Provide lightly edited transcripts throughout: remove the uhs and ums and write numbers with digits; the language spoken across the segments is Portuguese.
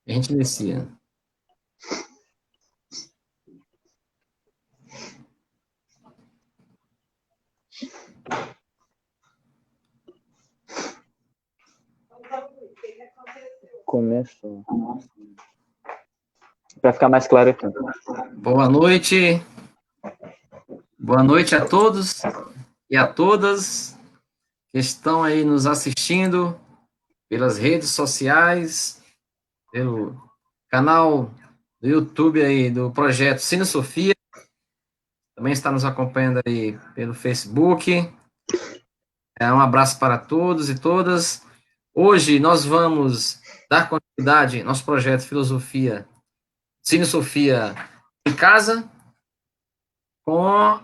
A gente inicia. Começo. Para ficar mais claro aqui. Boa noite. Boa noite a todos e a todas que estão aí nos assistindo pelas redes sociais, pelo canal do YouTube aí do projeto Cine Sofia. Também está nos acompanhando aí pelo Facebook. Um abraço para todos e todas. Hoje nós vamos dar continuidade ao nosso projeto Filosofia Cine Sofia em Casa, com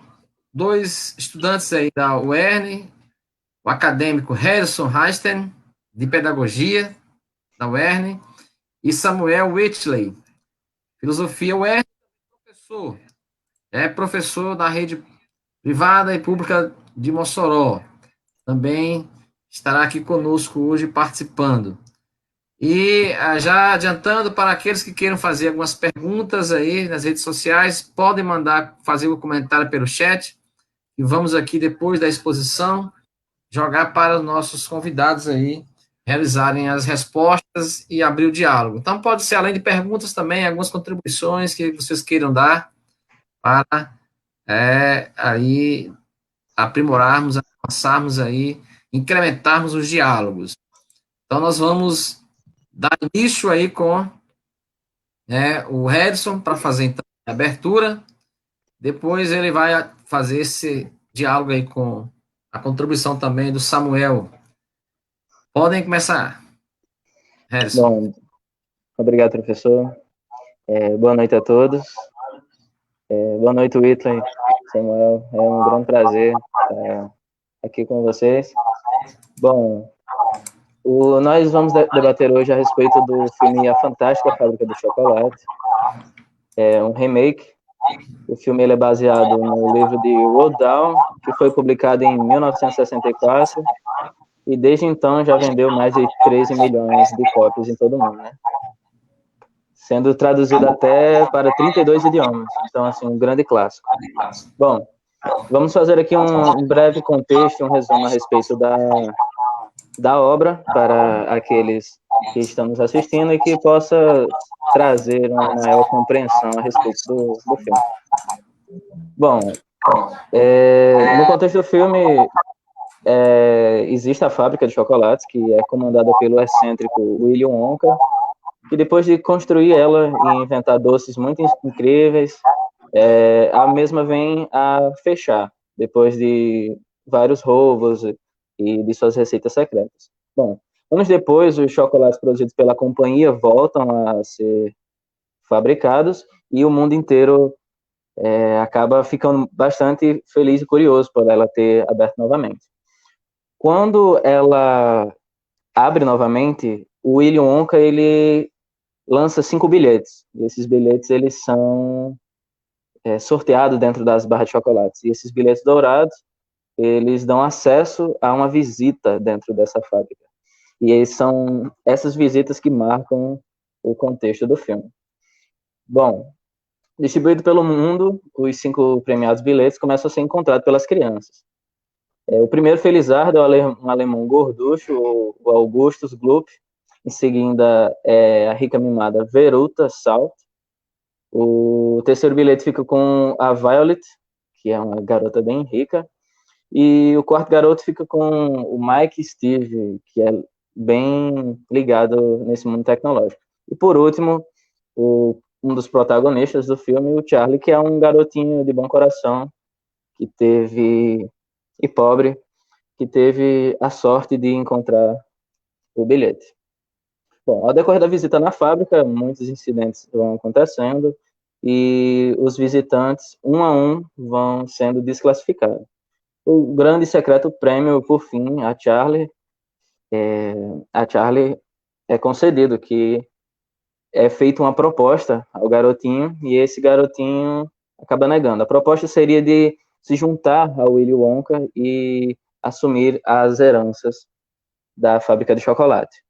dois estudantes aí da UERN, o acadêmico Harrison Reisten, de Pedagogia, da UERN, e Samuel Whitley, Filosofia UERN, professor da rede privada e pública de Mossoró. Também estará aqui conosco hoje participando. E já adiantando, para aqueles que queiram fazer algumas perguntas aí nas redes sociais, podem mandar, fazer o comentário pelo chat, e vamos aqui, depois da exposição, jogar para os nossos convidados aí realizarem as respostas e abrir o diálogo. Então, pode ser, além de perguntas, também algumas contribuições que vocês queiram dar para aí aprimorarmos, avançarmos aí, incrementarmos os diálogos. Então, nós vamos dar início aí com o Redson para fazer então a abertura. Depois ele vai fazer esse diálogo aí com a contribuição também do Samuel. Podem começar, Redson. Bom, obrigado, professor. Boa noite a todos. Boa noite, Whitley, Samuel. É um grande prazer estar aqui com vocês. Bom, nós vamos debater hoje a respeito do filme A Fantástica Fábrica de Chocolate. É um remake. O filme ele é baseado no livro de Roald Dahl, que foi publicado em 1964, e desde então já vendeu mais de 13 milhões de cópias em todo o mundo, né? Sendo traduzido até para 32 idiomas. Então, assim, um grande clássico. Bom, vamos fazer aqui um breve contexto, um resumo a respeito da obra para aqueles que estão nos assistindo e que possa trazer uma maior compreensão a respeito do filme. Bom, no contexto do filme, existe a fábrica de chocolates, que é comandada pelo excêntrico Willy Wonka, que depois de construir ela e inventar doces muito incríveis, a mesma vem a fechar, depois de vários roubos e de suas receitas secretas. Bom, anos depois, os chocolates produzidos pela companhia voltam a ser fabricados e o mundo inteiro acaba ficando bastante feliz e curioso por ela ter aberto novamente. Quando ela abre novamente, o Willy Wonka, ele lança 5 bilhetes. E esses bilhetes, eles são sorteados dentro das barras de chocolates. E esses bilhetes dourados, eles dão acesso a uma visita dentro dessa fábrica. E são essas visitas que marcam o contexto do filme. Bom, distribuído pelo mundo, os 5 premiados bilhetes começam a ser encontrados pelas crianças. O primeiro felizardo é um alemão gorducho, o Augustus Gloop. Em seguida, a rica mimada Veruta Salt. O terceiro bilhete fica com a Violet, que é uma garota bem rica. E o quarto garoto fica com o Mike Steve, que é bem ligado nesse mundo tecnológico. E por último, um dos protagonistas do filme, o Charlie, que é um garotinho de bom coração, e pobre, que teve a sorte de encontrar o bilhete. Bom, ao decorrer da visita na fábrica, muitos incidentes vão acontecendo e os visitantes, um a um, vão sendo desclassificados. O grande e secreto prêmio, por fim, a Charlie é concedido, que é feita uma proposta ao garotinho e esse garotinho acaba negando. A proposta seria de se juntar ao Willy Wonka e assumir as heranças da fábrica de chocolate.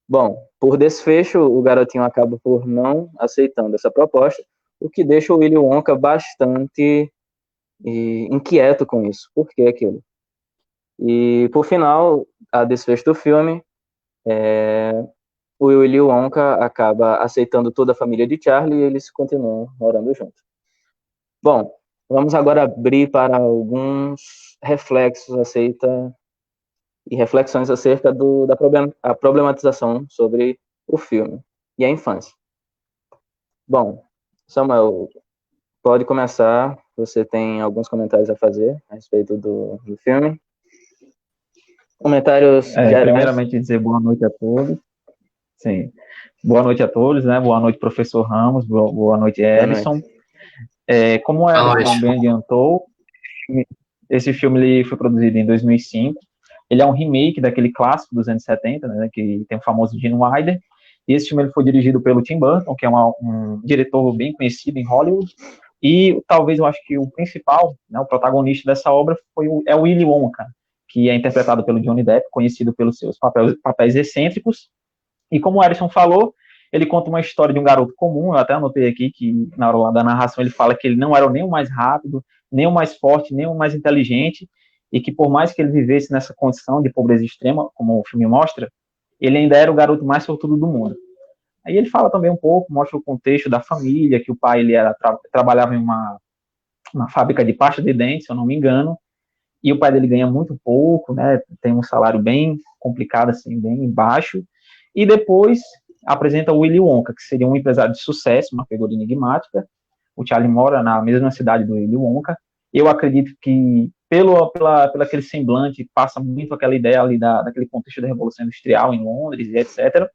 Bom, por desfecho, o garotinho acaba por não aceitando essa proposta, o que deixa o Willy Wonka bastante inquieto com isso. Por que aquilo? E, por final, a desfecho do filme, o Willy Wonka acaba aceitando toda a família de Charlie e eles continuam morando juntos. Bom, vamos agora abrir para alguns reflexões acerca da problematização sobre o filme e a infância. Bom, Samuel, pode começar. Você tem alguns comentários a fazer a respeito do filme. Comentários gerais. Primeiramente, dizer boa noite a todos. Sim. Boa noite a todos, né? Boa noite, professor Ramos. Boa noite, Ellison. Como o Ellison bem adiantou, esse filme ele foi produzido em 2005. Ele é um remake daquele clássico dos anos 70, né? Que tem o famoso Gene Wilder. E esse filme ele foi dirigido pelo Tim Burton, que é um diretor bem conhecido em Hollywood. E talvez eu acho que o principal, né, o protagonista dessa obra é o Willy Wonka, que é interpretado pelo Johnny Depp, conhecido pelos seus papéis excêntricos. E como o Ellison falou, ele conta uma história de um garoto comum. Eu até anotei aqui que na hora da narração ele fala que ele não era nem o mais rápido, nem o mais forte, nem o mais inteligente, e que por mais que ele vivesse nessa condição de pobreza extrema, como o filme mostra, ele ainda era o garoto mais sortudo do mundo. Aí ele fala também um pouco, mostra o contexto da família, que o pai ele trabalhava em uma fábrica de pasta de dente, se eu não me engano, e o pai dele ganha muito pouco, né, tem um salário bem complicado, assim, bem baixo, e depois apresenta o Willy Wonka, que seria um empresário de sucesso, uma figura enigmática. O Charlie mora na mesma cidade do Willy Wonka. Eu acredito que, pelo aquele semblante, passa muito aquela ideia ali daquele contexto da Revolução Industrial em Londres e etc.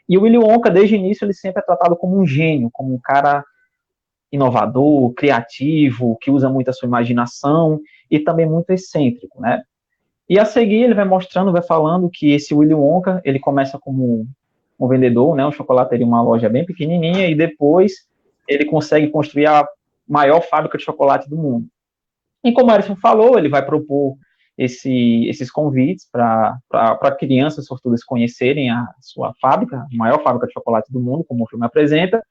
E o Willy Wonka, desde o início, ele sempre é tratado como um gênio, como um cara inovador, criativo, que usa muito a sua imaginação e também muito excêntrico, né? E a seguir ele vai mostrando, vai falando que esse Willy Wonka, ele começa como um vendedor, né, um chocolateria, uma loja bem pequenininha, e depois ele consegue construir a maior fábrica de chocolate do mundo. E como o Ellison falou, ele vai propor esses convites para crianças sortudas conhecerem a sua fábrica, a maior fábrica de chocolate do mundo, como o filme apresenta.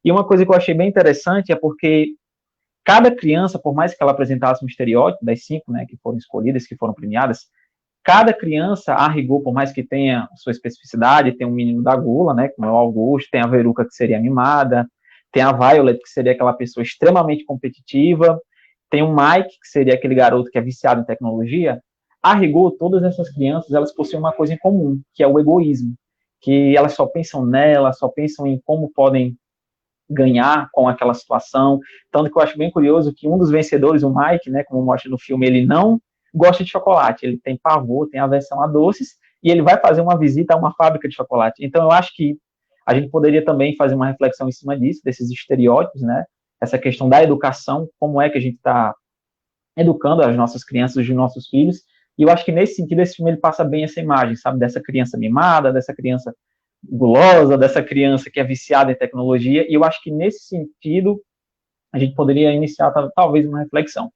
E uma coisa que eu achei bem interessante é porque cada criança, por mais que ela apresentasse um estereótipo das 5, né, que foram escolhidas, que foram premiadas, cada criança, a rigor, por mais que tenha sua especificidade, tem um menino da gula, né, como é o Augusto, tem a Veruca, que seria animada, tem a Violet, que seria aquela pessoa extremamente competitiva, tem o Mike, que seria aquele garoto que é viciado em tecnologia. A rigor, todas essas crianças, elas possuem uma coisa em comum, que é o egoísmo, que elas só pensam nela, só pensam em como podem ganhar com aquela situação. Tanto que eu acho bem curioso que um dos vencedores, o Mike, né, como mostra no filme, ele não gosta de chocolate, ele tem pavor, tem aversão a doces, e ele vai fazer uma visita a uma fábrica de chocolate. Então eu acho que a gente poderia também fazer uma reflexão em cima disso, desses estereótipos, né, essa questão da educação, como é que a gente está educando as nossas crianças, os nossos filhos, e eu acho que nesse sentido esse filme ele passa bem essa imagem, sabe, dessa criança mimada, dessa criança gulosa, dessa criança que é viciada em tecnologia, e eu acho que nesse sentido a gente poderia iniciar talvez uma reflexão.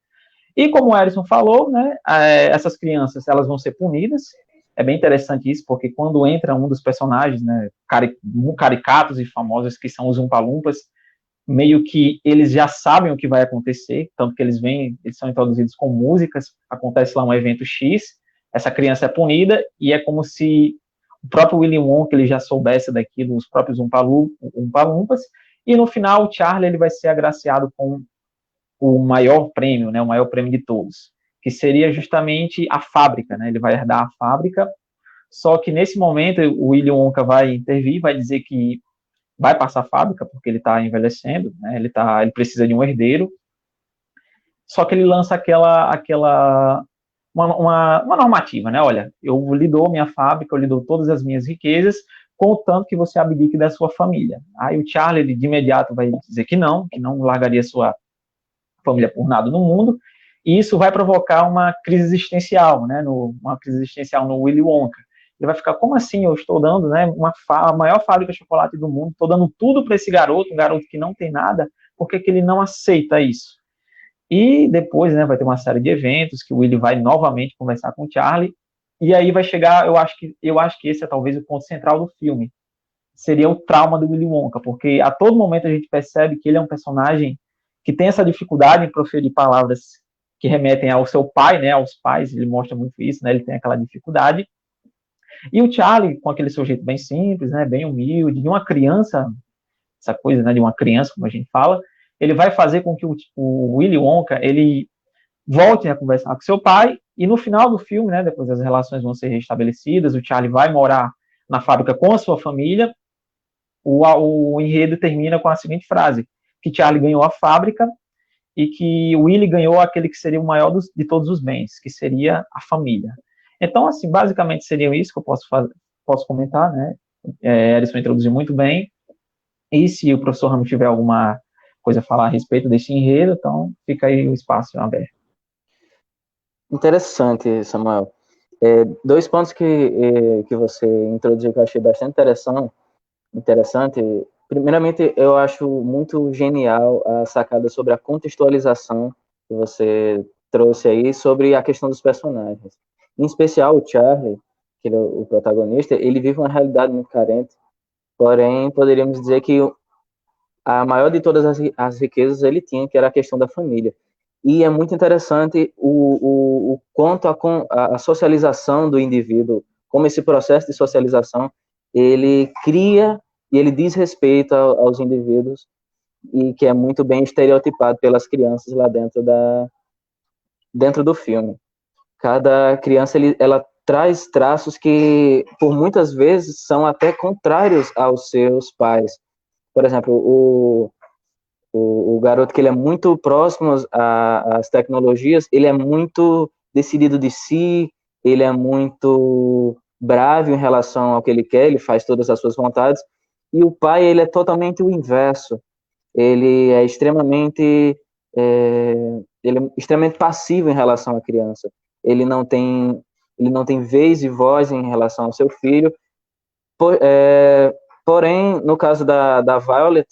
E como o Ellison falou, né, essas crianças elas vão ser punidas. É bem interessante isso, porque quando entra um dos personagens, né, caricatos e famosos, que são os Umpa-Lumpas, meio que eles já sabem o que vai acontecer, tanto que eles são introduzidos com músicas, acontece lá um evento X, essa criança é punida, e é como se o próprio Willy Wonka ele já soubesse daquilo, os próprios Umpa-Lumpas, e no final o Charlie ele vai ser agraciado com o maior prêmio, né, o maior prêmio de todos, que seria justamente a fábrica, né, ele vai herdar a fábrica, só que nesse momento o Willy Wonka vai intervir, vai dizer que vai passar a fábrica, porque ele está envelhecendo, né, ele precisa de um herdeiro, só que ele lança uma normativa, né, olha, eu lhe dou minha fábrica, eu lhe dou todas as minhas riquezas, contanto que você abdique da sua família. Aí o Charlie, ele, de imediato, vai dizer que não largaria sua família por nada no mundo, e isso vai provocar uma crise existencial, né, uma crise existencial no Willy Wonka. Ele vai ficar, como assim, eu estou dando, né, a maior fábrica de chocolate do mundo, estou dando tudo para esse garoto, um garoto que não tem nada, por que ele não aceita isso? E depois, né, vai ter uma série de eventos que o Willy vai novamente conversar com o Charlie, E aí vai chegar, eu acho que esse é talvez o ponto central do filme, seria o trauma do Willy Wonka, porque a todo momento a gente percebe que ele é um personagem que tem essa dificuldade em proferir palavras que remetem ao seu pai, né, aos pais, ele mostra muito isso, né, ele tem aquela dificuldade. E o Charlie, com aquele seu jeito bem simples, né, bem humilde, de uma criança, essa coisa, né, de uma criança, como a gente fala, ele vai fazer com que o Willy Wonka, ele volte a conversar com seu pai, e no final do filme, né, depois as relações vão ser restabelecidas, o Charlie vai morar na fábrica com a sua família, o enredo termina com a seguinte frase, que Charlie ganhou a fábrica e que Willy ganhou aquele que seria o maior de todos os bens, que seria a família. Então, assim, basicamente seria isso que eu posso comentar, né? Ellison introduziu muito bem, e se o professor Ramos tiver alguma coisa a falar a respeito desse enredo, então fica aí o espaço aberto. Interessante, Samuel. Dois pontos que você introduziu que eu achei bastante interessante. Primeiramente, eu acho muito genial a sacada sobre a contextualização que você trouxe aí sobre a questão dos personagens. Em especial, o Charlie, que ele é o protagonista, ele vive uma realidade muito carente, porém, poderíamos dizer que a maior de todas as riquezas ele tinha, que era a questão da família. E é muito interessante o quanto a socialização do indivíduo, como esse processo de socialização, ele cria e ele diz respeito aos indivíduos, e que é muito bem estereotipado pelas crianças lá dentro do filme. Cada criança, ela traz traços que, por muitas vezes, são até contrários aos seus pais. Por exemplo, o garoto que ele é muito próximo às tecnologias, ele é muito decidido de si, ele é muito bravo em relação ao que ele quer, ele faz todas as suas vontades, e o pai, ele é totalmente o inverso, ele é extremamente passivo em relação à criança, ele não tem vez e voz em relação ao seu filho, porém, no caso da Violet,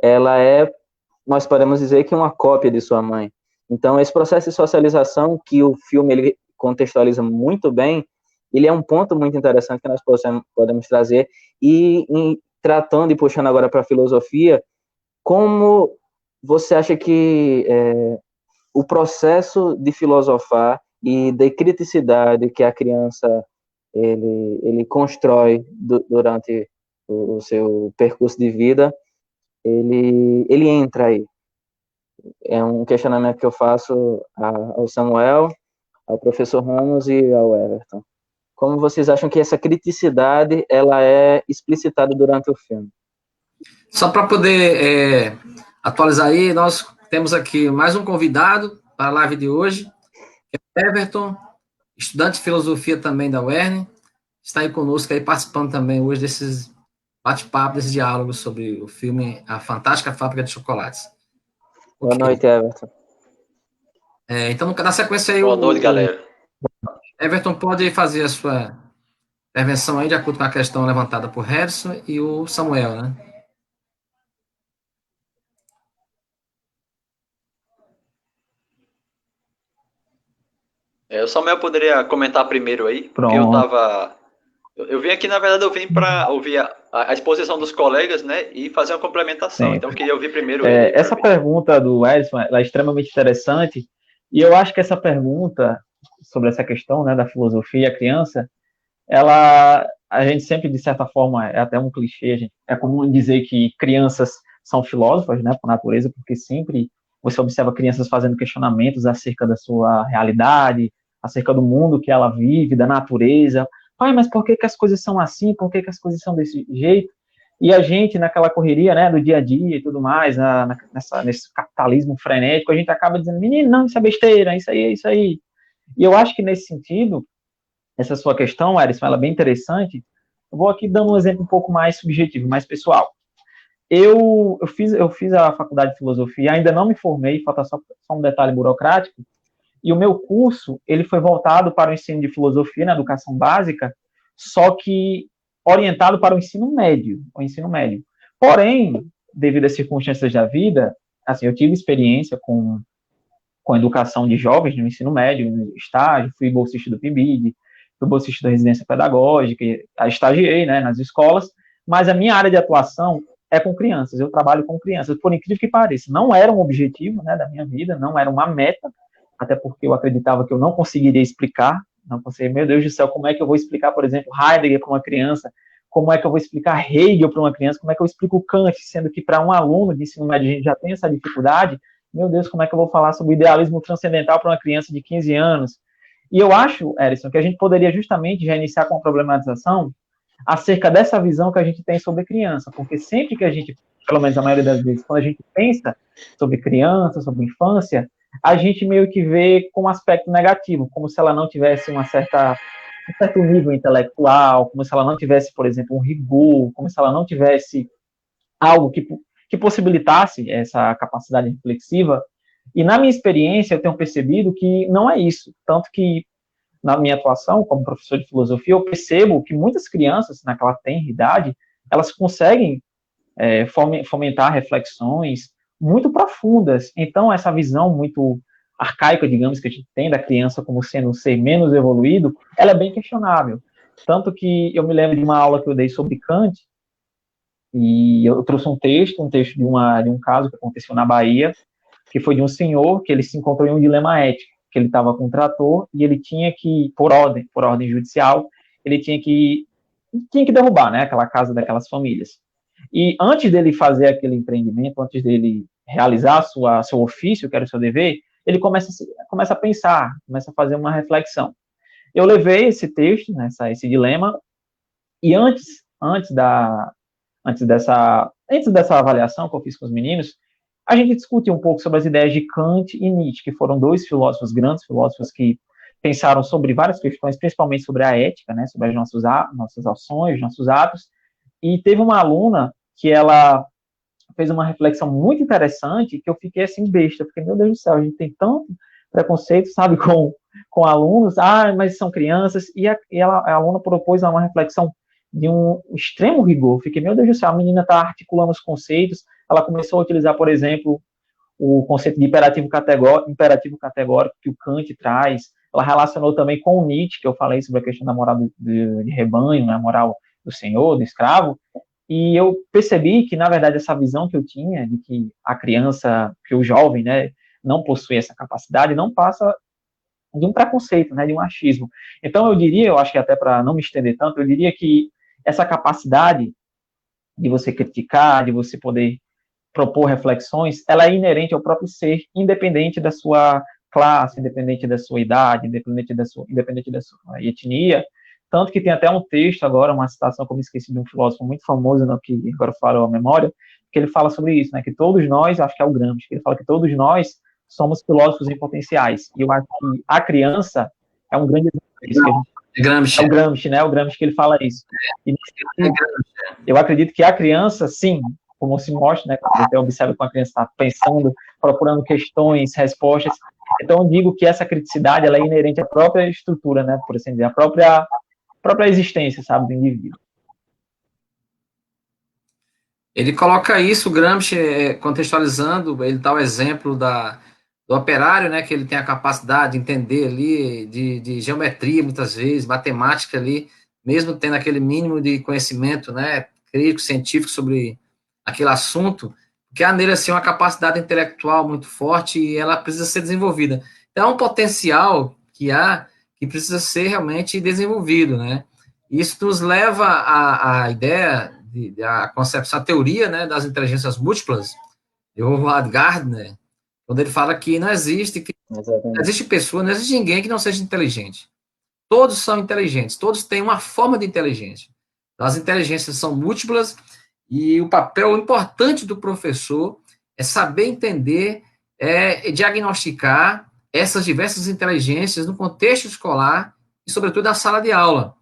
ela nós podemos dizer que uma cópia de sua mãe. Então, esse processo de socialização que o filme ele contextualiza muito bem, ele é um ponto muito interessante que nós podemos trazer, e tratando e puxando agora para a filosofia, como você acha que o processo de filosofar e de criticidade que a criança ele constrói durante o seu percurso de vida, ele entra aí. É um questionamento que eu faço ao Samuel, ao professor Ramos e ao Everton. Como vocês acham que essa criticidade ela é explicitada durante o filme? Só para poder atualizar aí, nós temos aqui mais um convidado para a live de hoje, que é Everton, estudante de filosofia também da UERN, está aí conosco, aí participando também hoje desses bate-papo, desses diálogos sobre o filme A Fantástica Fábrica de Chocolates. Boa noite, Everton. Então, na sequência aí... Boa noite, galera. Everton pode fazer a sua intervenção aí, de acordo com a questão levantada por Harrison e o Samuel, né? O Samuel poderia comentar primeiro aí, Pronto. porque eu vim aqui, na verdade, eu vim para ouvir a exposição dos colegas, né, e fazer uma complementação. Sim. Então, eu queria ouvir primeiro essa pergunta do Edson, ela é extremamente interessante, e eu acho que essa pergunta sobre essa questão, né, da filosofia e a criança, a gente sempre, de certa forma, é até um clichê, é comum dizer que crianças são filósofas, né, por natureza, porque sempre você observa crianças fazendo questionamentos acerca da sua realidade, acerca do mundo que ela vive, da natureza. Pai, mas por que as coisas são assim? Por que as coisas são desse jeito? E a gente, naquela correria, né, do dia a dia e tudo mais, nesse capitalismo frenético, a gente acaba dizendo, menino, não, isso é besteira, isso aí, é isso aí. E eu acho que, nesse sentido, essa sua questão, Ellison, ela é bem interessante. Eu vou aqui dando um exemplo um pouco mais subjetivo, mais pessoal. Eu fiz a faculdade de filosofia, ainda não me formei, falta só um detalhe burocrático, e o meu curso, ele foi voltado para o ensino de filosofia na educação básica, só que orientado para o ensino médio. Porém, devido às circunstâncias da vida, assim, eu tive experiência com educação de jovens no ensino médio, no estágio, fui bolsista do PIBID, fui bolsista da residência pedagógica, estagiei, né, nas escolas, mas a minha área de atuação é com crianças, eu trabalho com crianças, por incrível que pareça, não era um objetivo, né, da minha vida, não era uma meta, até porque eu acreditava que eu não conseguiria explicar, não conseguia, meu Deus do céu, como é que eu vou explicar, por exemplo, Heidegger para uma criança, como é que eu vou explicar Hegel para uma criança, como é que eu explico Kant, sendo que para um aluno de ensino médio a gente já tem essa dificuldade, meu Deus, como é que eu vou falar sobre o idealismo transcendental para uma criança de 15 anos? E eu acho, Erison, que a gente poderia justamente já iniciar com a problematização acerca dessa visão que a gente tem sobre criança, porque sempre que a gente, pelo menos a maioria das vezes, quando a gente pensa sobre criança, sobre infância, a gente meio que vê com um aspecto negativo, como se ela não tivesse um certo nível intelectual, como se ela não tivesse, por exemplo, um rigor, como se ela não tivesse algo que possibilitasse essa capacidade reflexiva. E na minha experiência, eu tenho percebido que não é isso. Tanto que, na minha atuação como professor de filosofia, eu percebo que muitas crianças, naquela tenra idade, elas conseguem fomentar reflexões muito profundas. Então, essa visão muito arcaica, digamos, que a gente tem da criança como sendo um ser menos evoluído, ela é bem questionável. Tanto que eu me lembro de uma aula que eu dei sobre Kant, e eu trouxe um texto de um caso que aconteceu na Bahia, que foi de um senhor que ele se encontrou em um dilema ético, que ele estava com um trator e ele tinha que, por ordem judicial, ele tinha que derrubar, né, aquela casa daquelas famílias. E antes dele fazer aquele empreendimento, antes dele realizar seu ofício, que era o seu dever, ele começa a pensar, começa a fazer uma reflexão. Eu levei esse texto, né, esse dilema, e antes dessa avaliação que eu fiz com os meninos, a gente discutiu um pouco sobre as ideias de Kant e Nietzsche, que foram dois filósofos, grandes filósofos, que pensaram sobre várias questões, principalmente sobre a ética, né, sobre as nossas ações, nossos atos, e teve uma aluna que ela fez uma reflexão muito interessante, que eu fiquei assim besta, porque, meu Deus do céu, a gente tem tanto preconceito, sabe, com alunos, mas são crianças, a aluna propôs uma reflexão de um extremo rigor. Fiquei, meu Deus do céu, a menina está articulando os conceitos, ela começou a utilizar, por exemplo, o conceito de imperativo categórico que o Kant traz, ela relacionou também com o Nietzsche, que eu falei sobre a questão da moral de rebanho, né, a moral do senhor, do escravo, e eu percebi que, na verdade, essa visão que eu tinha de que a criança, que o jovem, né, não possui essa capacidade, não passa de um preconceito, né, de um achismo. Então, eu acho que até para não me estender tanto, eu diria que essa capacidade de você criticar, de você poder propor reflexões, ela é inerente ao próprio ser, independente da sua classe, independente da sua idade, independente da sua etnia. Tanto que tem até um texto agora, uma citação que eu me esqueci de um filósofo muito famoso, né, que agora falo a memória, que ele fala sobre isso, né, que todos nós, acho que é o Gramsci, que ele fala que todos nós somos filósofos em potenciais. E eu acho que a criança é um grande exemplo disso. Gramsci. É o Gramsci, né? O Gramsci que ele fala isso. E, eu acredito que a criança, sim, como se mostra, né? Quando você observa que uma criança está pensando, procurando questões, respostas. Então, eu digo que essa criticidade ela é inerente à própria estrutura, né? Por assim dizer, à própria existência, sabe, do indivíduo. Ele coloca isso, o Gramsci, contextualizando, ele dá o exemplo do operário, né, que ele tem a capacidade de entender ali, de geometria, muitas vezes, matemática ali, mesmo tendo aquele mínimo de conhecimento, né, crítico, científico sobre aquele assunto, porque há nele, assim, uma capacidade intelectual muito forte e ela precisa ser desenvolvida. Então, é um potencial que há, que precisa ser realmente desenvolvido, né. Isso nos leva à ideia, a concepção, a teoria, né, das inteligências múltiplas, de Howard Gardner, quando ele fala que não existe pessoa, não existe ninguém que não seja inteligente. Todos são inteligentes, todos têm uma forma de inteligência. Então, as inteligências são múltiplas e o papel importante do professor é saber entender, diagnosticar essas diversas inteligências no contexto escolar e, sobretudo, na sala de aula.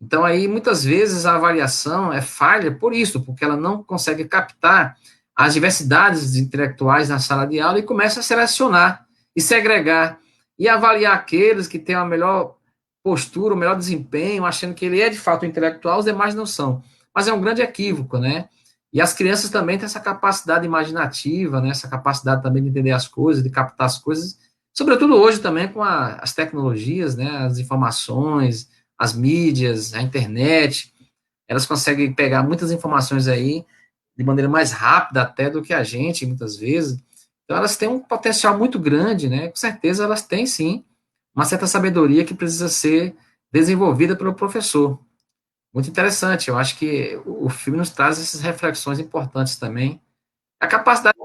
Então, aí, muitas vezes, a avaliação é falha por isso, porque ela não consegue captar as diversidades intelectuais na sala de aula e começa a selecionar e segregar e avaliar aqueles que têm a melhor postura, o melhor desempenho, achando que ele é, de fato, intelectual, os demais não são. Mas é um grande equívoco, né? E as crianças também têm essa capacidade imaginativa, né? Essa capacidade também de entender as coisas, de captar as coisas, sobretudo hoje também com as tecnologias, né? As informações, as mídias, a internet, elas conseguem pegar muitas informações aí de maneira mais rápida até do que a gente, muitas vezes. Então, elas têm um potencial muito grande, né? Com certeza, elas têm, sim, uma certa sabedoria que precisa ser desenvolvida pelo professor. Muito interessante, eu acho que o filme nos traz essas reflexões importantes também. A capacidade,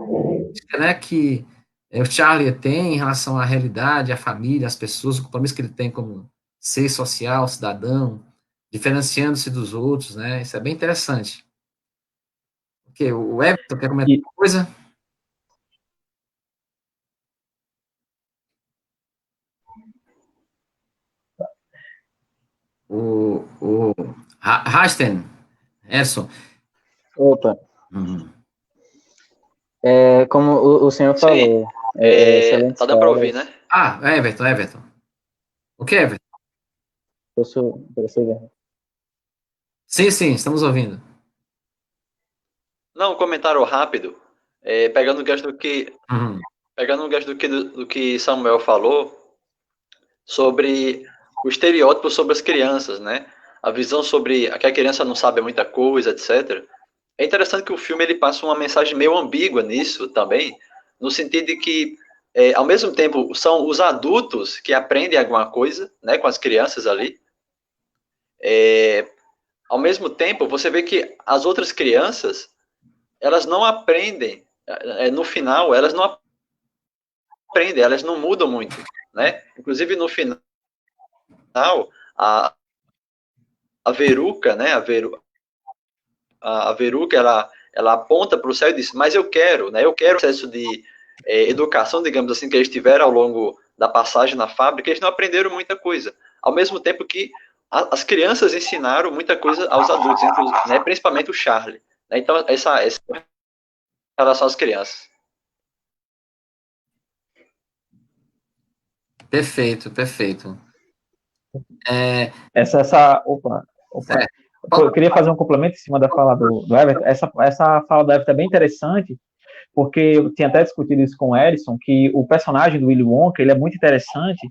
né, que o Charlie tem em relação à realidade, à família, às pessoas, o compromisso que ele tem como ser social, cidadão, diferenciando-se dos outros, né? Isso é bem interessante. Porque o Everton quer comentar uma coisa? O Rasten, Erson. Opa, Uhum. como o senhor falou, excelentes tá dando para ouvir, falas. né? Ah, Everton. O que, Everton? Posso prosseguir? Sim, estamos ouvindo. Não, um comentário rápido, pegando o gancho Uhum. do que Samuel falou sobre o estereótipo sobre as crianças, né? A visão sobre que a criança não sabe muita coisa, etc. É interessante que o filme ele passa uma mensagem meio ambígua nisso também, no sentido de que, ao mesmo tempo, são os adultos que aprendem alguma coisa, né, com as crianças ali. Ao mesmo tempo, você vê que as outras crianças, elas não aprendem, no final, elas não aprendem, elas não mudam muito, né? Inclusive, no final, a, a Veruca, né, a Veruca, ela aponta para o céu e diz, mas eu quero, né, eu quero o processo de educação, digamos assim, que eles tiveram ao longo da passagem na fábrica, eles não aprenderam muita coisa. Ao mesmo tempo que as crianças ensinaram muita coisa aos adultos, né, principalmente o Charlie. Né, então, essa relação às crianças. Perfeito. Opa. É, Eu queria fazer um complemento em cima da fala do Everton. Essa fala do Everton é bem interessante, porque eu tinha até discutido isso com o Erison, que o personagem do Willy Wonka, ele é muito interessante,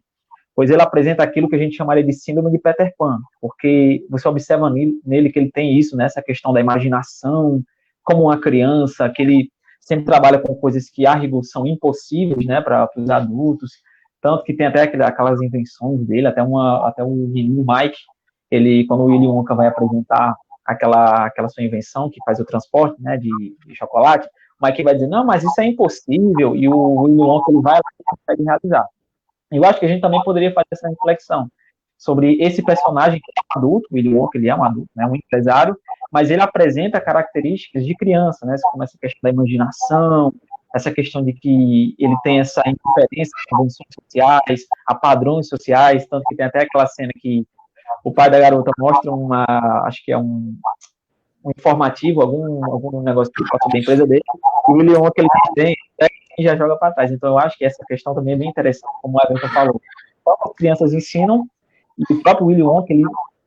pois ele apresenta aquilo que a gente chamaria de síndrome de Peter Pan, porque você observa nele que ele tem isso, né, essa questão da imaginação, como uma criança, que ele sempre trabalha com coisas que a rigor são impossíveis, né, para os adultos, tanto que tem até aquelas invenções dele, até o menino Mike, ele, quando o Willy Wonka vai apresentar aquela sua invenção que faz o transporte, né, de chocolate, o Mike vai dizer, não, mas isso é impossível, e o Willy Wonka ele vai lá e consegue realizar. Eu acho que a gente também poderia fazer essa reflexão sobre esse personagem que é um adulto, o Willy Wonka, ele é um adulto, né, um empresário, mas ele apresenta características de criança, né, como essa questão da imaginação, essa questão de que ele tem essa indiferença a convenções sociais, a padrões sociais, tanto que tem até aquela cena que o pai da garota mostra acho que é um informativo, algum negócio que passa da empresa dele, e o Willy Wonka ele tem, e já joga para trás. Então, eu acho que essa questão também é bem interessante, como o Everton falou. As crianças ensinam, e o próprio Willy Wonka, ele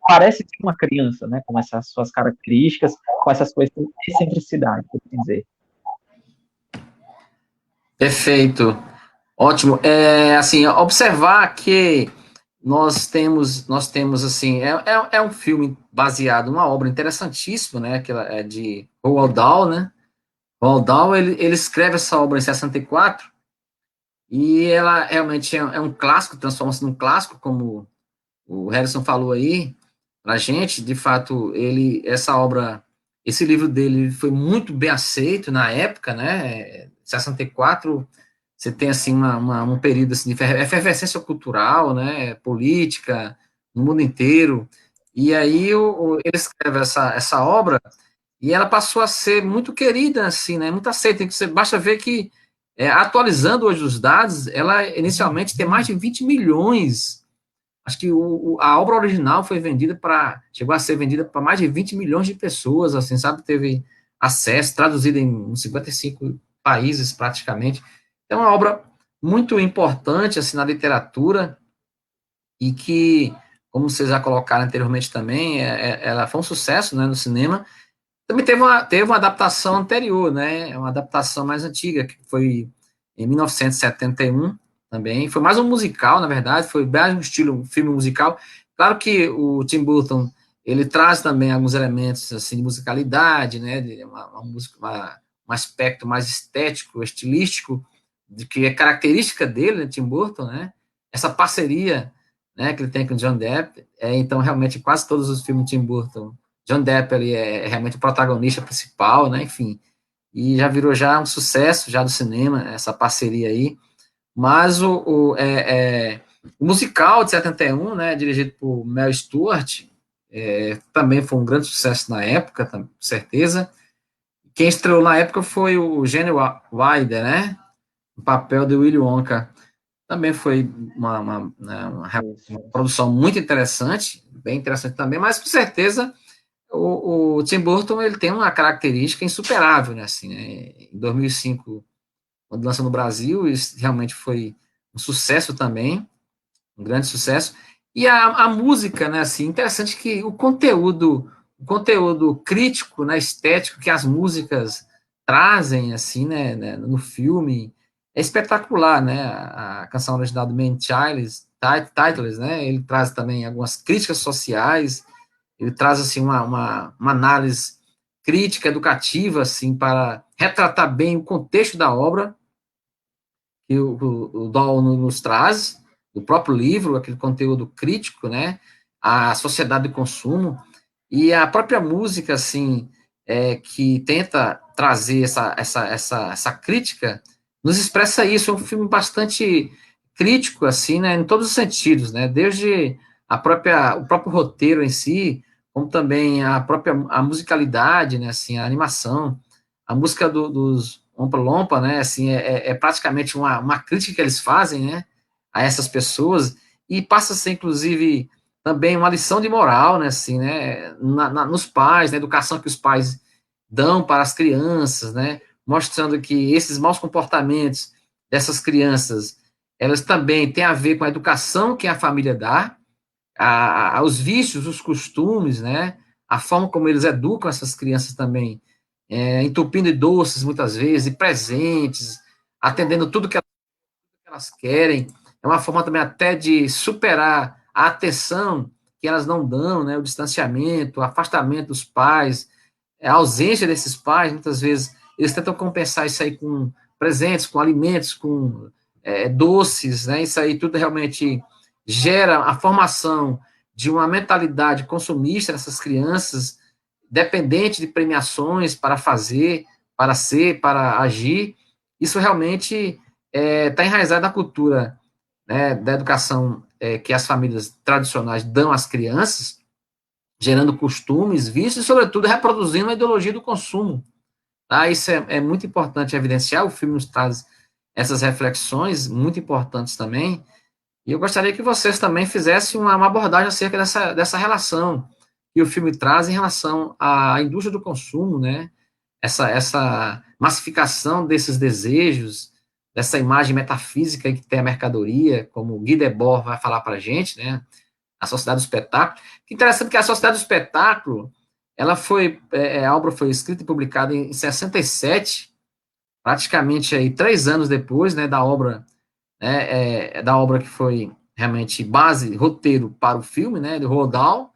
parece ser uma criança, né, com essas suas características, com essas coisas de excentricidade, por assim dizer. Perfeito. Ótimo. Assim, observar que nós temos assim, é um filme baseado numa obra interessantíssima, né, que é de Roald Dahl, né? Roald Dahl, ele escreve essa obra em 64, e ela realmente é um clássico, transforma-se num clássico, como o Harrison falou aí, pra gente, de fato, essa obra, esse livro dele foi muito bem aceito na época, né, 64, você tem, assim, um período, assim, de efervescência cultural, né, política, no mundo inteiro, e aí ele escreve essa obra, e ela passou a ser muito querida, assim, né, muito aceita, basta ver que, atualizando hoje os dados, ela inicialmente tem mais de 20 milhões. Acho que a obra original chegou a ser vendida para mais de 20 milhões de pessoas, assim, sabe? Teve acesso, traduzida em 55 países, praticamente. É uma obra muito importante, assim, na literatura, e que, como vocês já colocaram anteriormente também, ela foi um sucesso, né, no cinema. Também teve uma adaptação anterior, né? Uma adaptação mais antiga, que foi em 1971 também. Foi mais um musical, na verdade, foi mais um estilo um filme musical, Claro que o Tim Burton, ele traz também alguns elementos, assim, de musicalidade, né, de um aspecto mais estético, estilístico, de que é característica dele, né, Tim Burton, né, essa parceria, né, que ele tem com o John Depp, então, realmente, quase todos os filmes de Tim Burton, John Depp, ele é realmente o protagonista principal, né, enfim, e já virou já um sucesso, já do cinema, essa parceria aí, mas o musical de 71, né, dirigido por Mel Stuart, também foi um grande sucesso na época, com certeza. Quem estreou na época foi o Gene Wilder, né, o papel de Willy Wonka. Também foi uma produção muito interessante, bem interessante também, mas com certeza o Tim Burton ele tem uma característica insuperável, né, assim, né, em 2005, quando lançou no Brasil, isso realmente foi um sucesso também, um grande sucesso. E a música, né, assim, interessante que o conteúdo crítico, né, estético que as músicas trazem, assim, né, no filme, é espetacular, né, a canção original do Man Titless, né, ele traz também algumas críticas sociais, ele traz, assim, uma análise crítica, educativa, assim, para retratar bem o contexto da obra, que o Doll nos traz, do próprio livro, aquele conteúdo crítico, né, a sociedade do consumo, e a própria música, assim, que tenta trazer essa crítica, nos expressa isso, é um filme bastante crítico, assim, né, em todos os sentidos, né, desde o próprio roteiro em si, como também a musicalidade, né, assim, a animação, a música dos Ompa Lompa, né, assim, é praticamente uma crítica que eles fazem, né, a essas pessoas, e passa a ser, inclusive, também uma lição de moral, né, assim, né, nos pais, na educação que os pais dão para as crianças, né, mostrando que esses maus comportamentos dessas crianças, elas também têm a ver com a educação que a família dá, aos vícios, os costumes, né, a forma como eles educam essas crianças também, entupindo de doces, muitas vezes, e presentes, atendendo tudo que elas querem. É uma forma também até de superar a atenção que elas não dão, né, o distanciamento, o afastamento dos pais, a ausência desses pais, muitas vezes, eles tentam compensar isso aí com presentes, com alimentos, com doces, né, isso aí tudo realmente gera a formação de uma mentalidade consumista nessas crianças, dependente de premiações para fazer, para ser, para agir. Isso realmente está enraizado na cultura, né, da educação que as famílias tradicionais dão às crianças, gerando costumes, vícios e, sobretudo, reproduzindo a ideologia do consumo. Tá? Isso é muito importante evidenciar, o filme nos traz essas reflexões muito importantes também, e eu gostaria que vocês também fizessem uma abordagem acerca dessa relação que o filme traz em relação à indústria do consumo, né? Essa massificação desses desejos, dessa imagem metafísica que tem a mercadoria, como o Guy Debord vai falar para a gente, né? A Sociedade do Espetáculo. Que interessante que a Sociedade do Espetáculo, a obra foi escrita e publicada em 67, praticamente aí 3 anos depois, né, da obra que foi realmente base, roteiro para o filme, né, de Roald Dahl,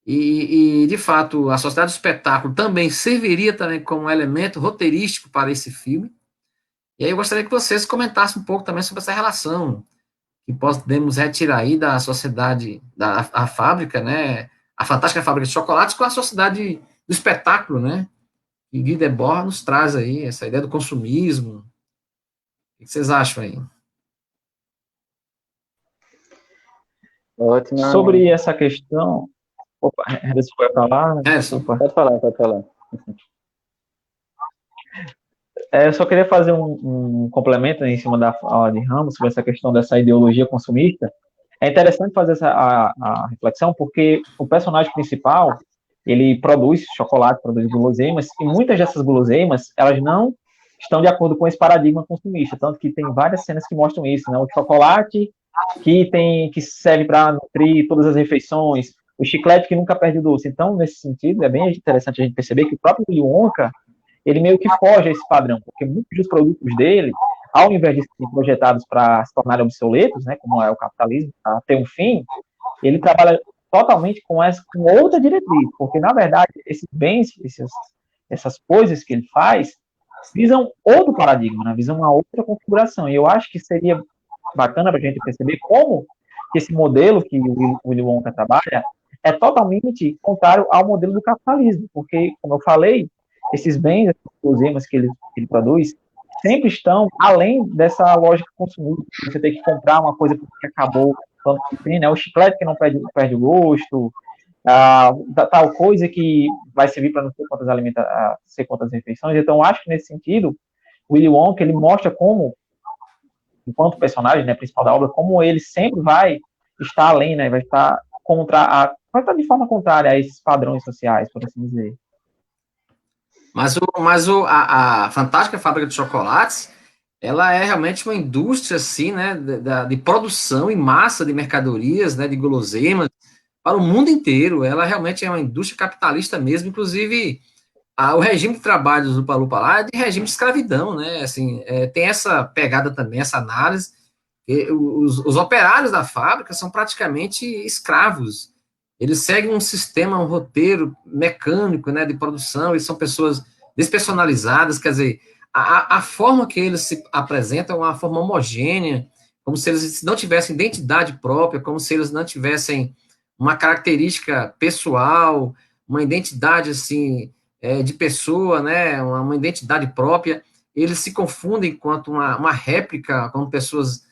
e, de fato, a Sociedade do Espetáculo também serviria também como elemento roteirístico para esse filme. E aí eu gostaria que vocês comentassem um pouco também sobre essa relação que podemos retirar aí da sociedade, a fábrica, né, a fantástica fábrica de chocolates com a sociedade do espetáculo, né, e Guy Debord nos traz aí essa ideia do consumismo. O que vocês acham aí? Ótimo. Sobre essa questão. Opa, Henderson vai falar? Desculpa. Pode falar, pode falar. Eu só queria fazer um complemento em cima da fala de Ramos sobre essa questão dessa ideologia consumista. É interessante fazer a reflexão porque o personagem principal, ele produz chocolate, produz guloseimas, e muitas dessas guloseimas, elas não estão de acordo com esse paradigma consumista, tanto que tem várias cenas que mostram isso, né? O chocolate que serve para nutrir todas as refeições, o chiclete que nunca perde o doce. Então, nesse sentido, é bem interessante a gente perceber que o próprio Willy Wonka, ele meio que foge a esse padrão, porque muitos dos produtos dele, ao invés de serem projetados para se tornarem obsoletos, né, como é o capitalismo, para ter um fim, ele trabalha totalmente com outra diretriz, porque, na verdade, esses bens, essas coisas que ele faz, visam outro paradigma, né? Visam uma outra configuração. E eu acho que seria bacana para a gente perceber como que esse modelo que o Willy Wonka trabalha é totalmente contrário ao modelo do capitalismo, porque, como eu falei, esses bens, esses guloseimas que ele produz, sempre estão além dessa lógica consumista. Você tem que comprar uma coisa porque acabou, tanto que tem, né? O chiclete que não perde o gosto, tal coisa que vai servir para não sei quantas refeições. Então, acho que nesse sentido, o Willy Wonka, ele mostra como, enquanto personagem, né, principal da obra, como ele sempre vai estar além, né, vai estar de forma contrária a esses padrões sociais, por assim dizer. Mas a Fantástica Fábrica de Chocolates, ela é realmente uma indústria, assim, né, de produção em massa de mercadorias, né, de guloseimas, para o mundo inteiro. Ela realmente é uma indústria capitalista mesmo, inclusive o regime de trabalho do Lupa Lupa lá é de regime de escravidão, né, assim, tem essa pegada também, essa análise. Os operários da fábrica são praticamente escravos. Eles seguem um sistema, um roteiro mecânico, né, de produção, eles são pessoas despersonalizadas, quer dizer, a forma que eles se apresentam é uma forma homogênea, como se eles não tivessem identidade própria, como se eles não tivessem uma característica pessoal, uma identidade, assim, de pessoa, né, uma identidade própria. Eles se confundem enquanto uma réplica, como pessoas,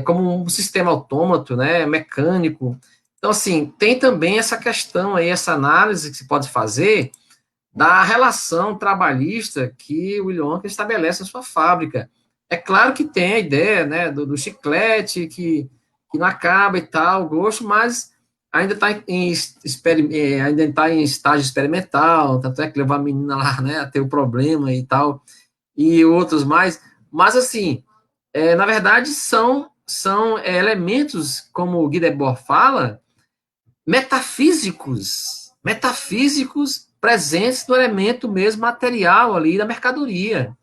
como um sistema autômato, né, mecânico. Então, assim, tem também essa questão aí, essa análise que se pode fazer da relação trabalhista que o Willy Wonka estabelece na sua fábrica. É claro que tem a ideia, né, do chiclete, que não acaba e tal, o gosto, mas ainda está ainda tá em estágio experimental, tanto é que levou a menina lá, né, a ter o problema e tal, e outros mais. Mas, assim, na verdade, são elementos, como o Guy Debord fala, metafísicos presentes no elemento mesmo material ali da mercadoria.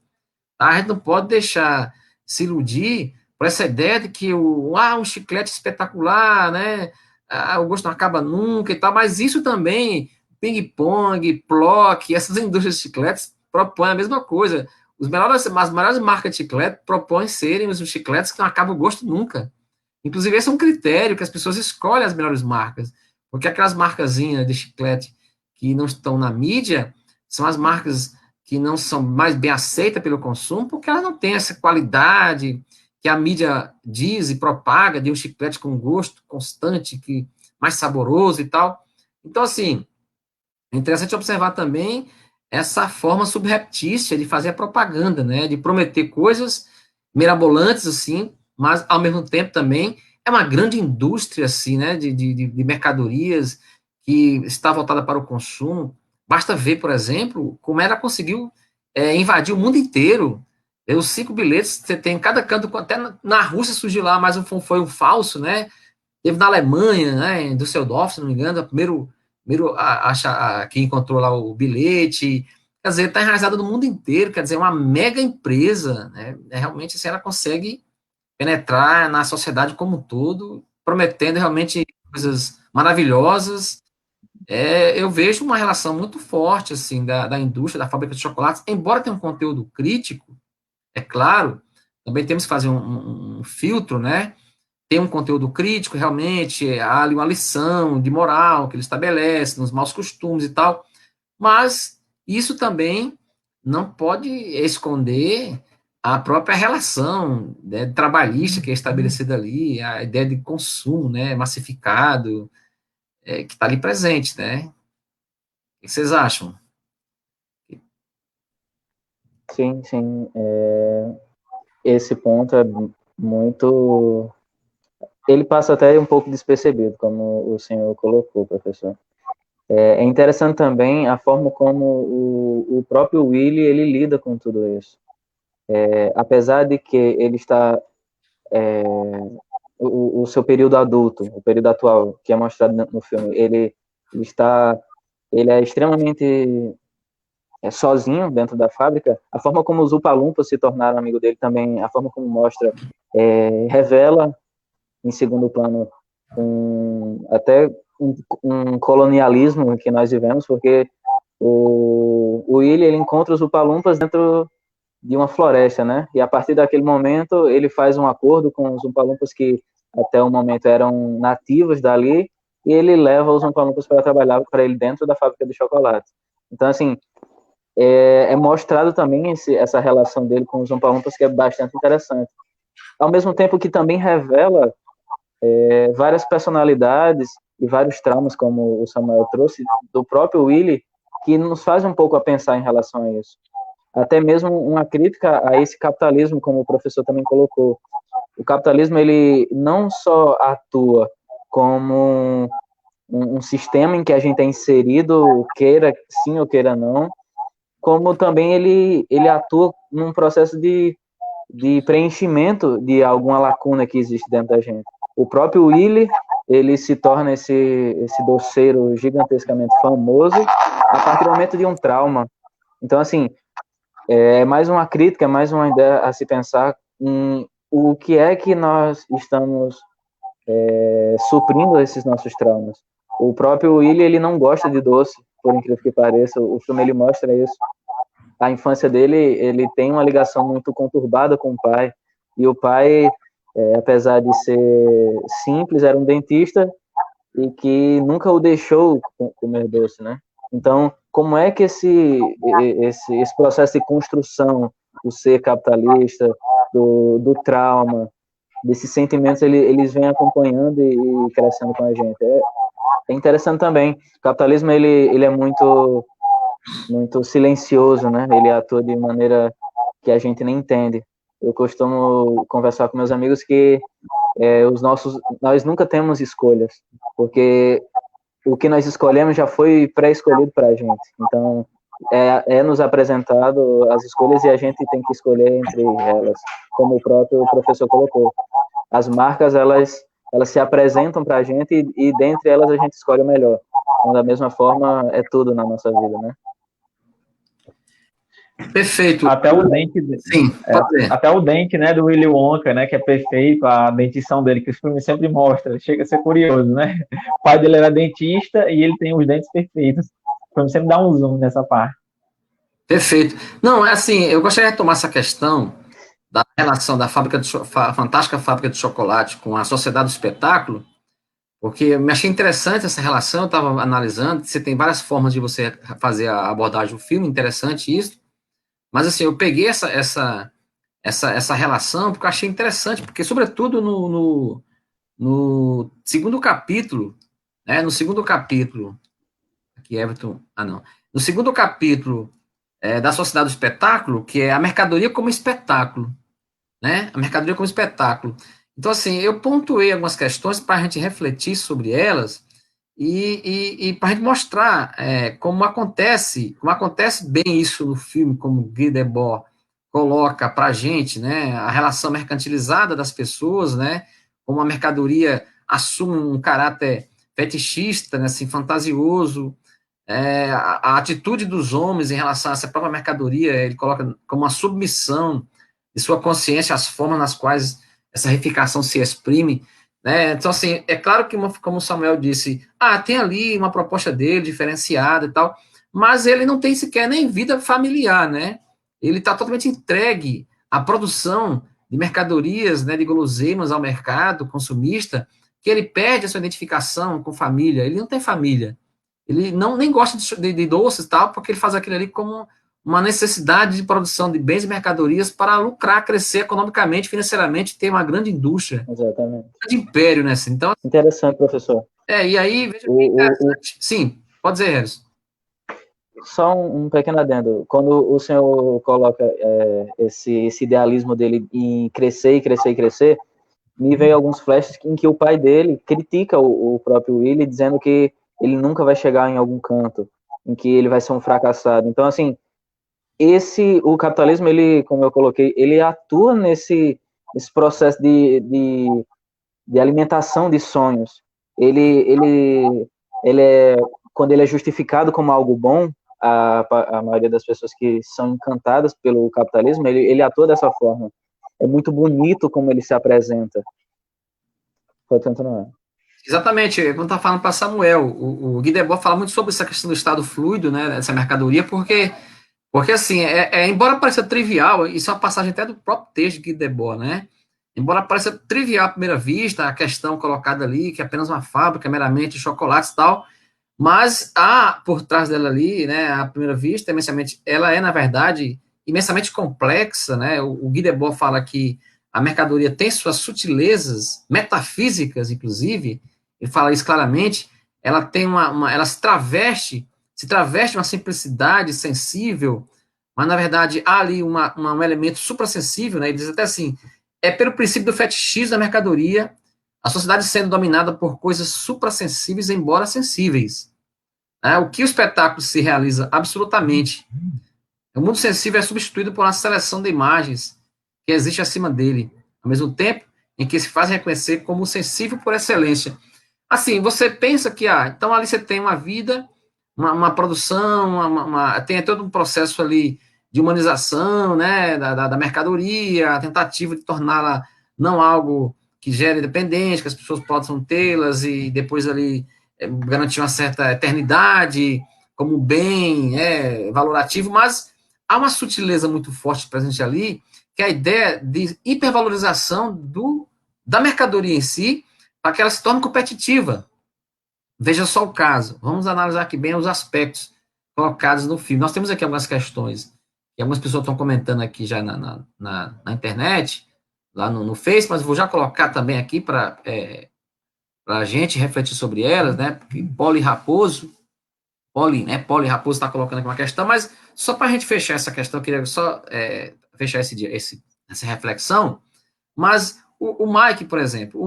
Tá? A gente não pode deixar se iludir por essa ideia de que um chiclete espetacular, né? O gosto não acaba nunca e tal, mas isso também, ping-pong, Plock, essas indústrias de chicletes propõem a mesma coisa. As melhores marcas de chiclete propõem serem os chicletes que não acabam o gosto nunca. Inclusive, esse é um critério que as pessoas escolhem as melhores marcas. Porque aquelas marcazinhas de chiclete que não estão na mídia são as marcas que não são mais bem aceitas pelo consumo, porque elas não têm essa qualidade que a mídia diz e propaga de um chiclete com gosto constante, mais saboroso e tal. Então, assim, é interessante observar também essa forma subreptícia de fazer a propaganda, né? De prometer coisas mirabolantes, assim, mas, ao mesmo tempo, também é uma grande indústria, assim, né? De mercadorias que está voltada para o consumo. Basta ver, por exemplo, como ela conseguiu invadir o mundo inteiro. Os 5 bilhetes, você tem em cada canto, até na Rússia surgiu lá, mas foi um falso, né? Teve na Alemanha, né? Em Düsseldorf, se não me engano, primeiro que encontrou lá o bilhete. Quer dizer, está enraizada no mundo inteiro, quer dizer, é uma mega empresa, né? Realmente, assim, ela consegue penetrar na sociedade como um todo, prometendo realmente coisas maravilhosas. Eu vejo uma relação muito forte, assim, da indústria, da fábrica de chocolates, embora tenha um conteúdo crítico, é claro, também temos que fazer um filtro, né? Tem um conteúdo crítico, realmente, há ali uma lição de moral que ele estabelece, nos maus costumes e tal, mas isso também não pode esconder a própria relação, né, trabalhista que é estabelecida ali, a ideia de consumo, né, massificado, que está ali presente, né? O que vocês acham? Sim, sim. Esse ponto é muito. Ele passa até um pouco despercebido, como o senhor colocou, professor. É interessante também a forma como o próprio Willy ele lida com tudo isso. Apesar de que ele está o seu período adulto, o período atual que é mostrado no filme, ele é extremamente sozinho dentro da fábrica. A forma como os Upa-Lumpas se tornaram amigo dele também, a forma como mostra, revela em segundo plano até um colonialismo que nós vivemos, porque o Willy, ele encontra os Upa-Lumpas dentro de uma floresta, né? E a partir daquele momento ele faz um acordo com os Upa-Lumpas que até o momento eram nativos dali, e ele leva os Upa-Lumpas para trabalhar para ele dentro da fábrica de chocolate. Então, assim, é mostrado também essa relação dele com os Upa-Lumpas, que é bastante interessante. Ao mesmo tempo que também revela várias personalidades e vários traumas, como o Samuel trouxe, do próprio Willy, que nos faz um pouco a pensar em relação a isso. Até mesmo uma crítica a esse capitalismo, como o professor também colocou. O capitalismo, ele não só atua como um sistema em que a gente é inserido, queira sim ou queira não, como também ele atua num processo de preenchimento de alguma lacuna que existe dentro da gente. O próprio Willy, ele se torna esse doceiro gigantescamente famoso a partir do momento de um trauma. Então, assim, é mais uma crítica, é mais uma ideia a se pensar em o que é que nós estamos suprindo esses nossos traumas. O próprio Willy, ele não gosta de doce, por incrível que pareça, o filme ele mostra isso. A infância dele, ele tem uma ligação muito conturbada com o pai, e o pai, apesar de ser simples, era um dentista e que nunca o deixou comer doce, né? Então, como é que esse processo de construção do ser capitalista, do trauma, desses sentimentos, eles vêm acompanhando e crescendo com a gente? É interessante também. O capitalismo, ele é muito silencioso, né? Ele atua de maneira que a gente nem entende. Eu costumo conversar com meus amigos que nós nunca temos escolhas, porque o que nós escolhemos já foi pré-escolhido para a gente. Então, nos apresentado as escolhas e a gente tem que escolher entre elas, como o próprio professor colocou. As marcas, elas se apresentam para a gente e dentre elas a gente escolhe o melhor. Então, da mesma forma, é tudo na nossa vida, né? Perfeito. Até o dente, sim, pode dizer. Até o dente, né, do Willy Wonka, né, que é perfeito, a dentição dele, que o filme sempre mostra, chega a ser curioso, né? O pai dele era dentista e ele tem os dentes perfeitos. O filme sempre dá um zoom nessa parte. Perfeito. Não, é assim, eu gostaria de retomar essa questão da relação da fantástica fábrica de chocolate com a sociedade do espetáculo, porque eu me achei interessante essa relação, eu estava analisando, você tem várias formas de você fazer a abordagem do filme, interessante isso, mas assim, eu peguei essa relação porque eu achei interessante, porque sobretudo no segundo capítulo, né, no segundo capítulo, aqui Everton, no segundo capítulo da Sociedade do Espetáculo, que é a mercadoria como espetáculo, né, a mercadoria como espetáculo. Então, assim, eu pontuei algumas questões para a gente refletir sobre elas e para a gente mostrar como acontece bem isso no filme, como Guy Debord coloca para a gente, né, a relação mercantilizada das pessoas, né, como a mercadoria assume um caráter fetichista, né, assim, fantasioso, a atitude dos homens em relação a essa própria mercadoria, ele coloca como uma submissão de sua consciência às formas nas quais essa reificação se exprime, né? Então, assim, é claro que, como o Samuel disse, tem ali uma proposta dele, diferenciada e tal, mas ele não tem sequer nem vida familiar, né? Ele está totalmente entregue à produção de mercadorias, né, de guloseimas ao mercado consumista, que ele perde a sua identificação com família, ele não tem família, ele nem gosta de doces e tal, porque ele faz aquilo ali como uma necessidade de produção de bens e mercadorias para lucrar, crescer economicamente, financeiramente, ter uma grande indústria. Exatamente. Um grande império, né? Então, interessante, professor. E aí, veja que interessante. Sim, pode dizer, Harrison. Só um pequeno adendo. Quando o senhor coloca esse idealismo dele em crescer e crescer e crescer, me veio alguns flashes em que o pai dele critica o próprio Willy, dizendo que ele nunca vai chegar em algum canto, em que ele vai ser um fracassado. Então, assim, o capitalismo, ele, como eu coloquei, ele atua nesse processo de alimentação de sonhos. Quando ele é justificado como algo bom, a maioria das pessoas que são encantadas pelo capitalismo, ele atua dessa forma. É muito bonito como ele se apresenta. Portanto, não é. Exatamente, quando está falando para Samuel, o Guy Debord fala muito sobre essa questão do estado fluido, né, dessa mercadoria, porque assim, embora pareça trivial, isso é uma passagem até do próprio texto de Guy Debord, né, embora pareça trivial à primeira vista, a questão colocada ali, que é apenas uma fábrica, meramente de chocolates e tal, mas há por trás dela ali, né, à primeira vista, ela é, na verdade, imensamente complexa, né, o Guy Debord fala que a mercadoria tem suas sutilezas, metafísicas, inclusive, ele fala isso claramente, ela tem ela se traveste uma simplicidade sensível, mas na verdade há ali um elemento suprassensível, né? Ele diz até assim, é pelo princípio do fetichismo da mercadoria, a sociedade sendo dominada por coisas suprassensíveis, embora sensíveis. Né? O que o espetáculo se realiza absolutamente. O mundo sensível é substituído por uma seleção de imagens que existe acima dele, ao mesmo tempo em que se faz reconhecer como sensível por excelência. Assim, você pensa que, então ali você tem uma vida, uma produção, tem todo um processo ali de humanização, né, da mercadoria, a tentativa de torná-la não algo que gere dependência, que as pessoas possam tê-las e depois ali garantir uma certa eternidade como bem valorativo, mas há uma sutileza muito forte presente ali, que é a ideia de hipervalorização da mercadoria em si, para que ela se torne competitiva. Veja só o caso. Vamos analisar aqui bem os aspectos colocados no filme. Nós temos aqui algumas questões, que algumas pessoas estão comentando aqui já na internet, lá no Face, mas vou já colocar também aqui para a gente refletir sobre elas, né? Poli Raposo está colocando aqui uma questão, mas só para a gente fechar essa questão, eu queria só fechar essa reflexão, mas o Mike, por exemplo,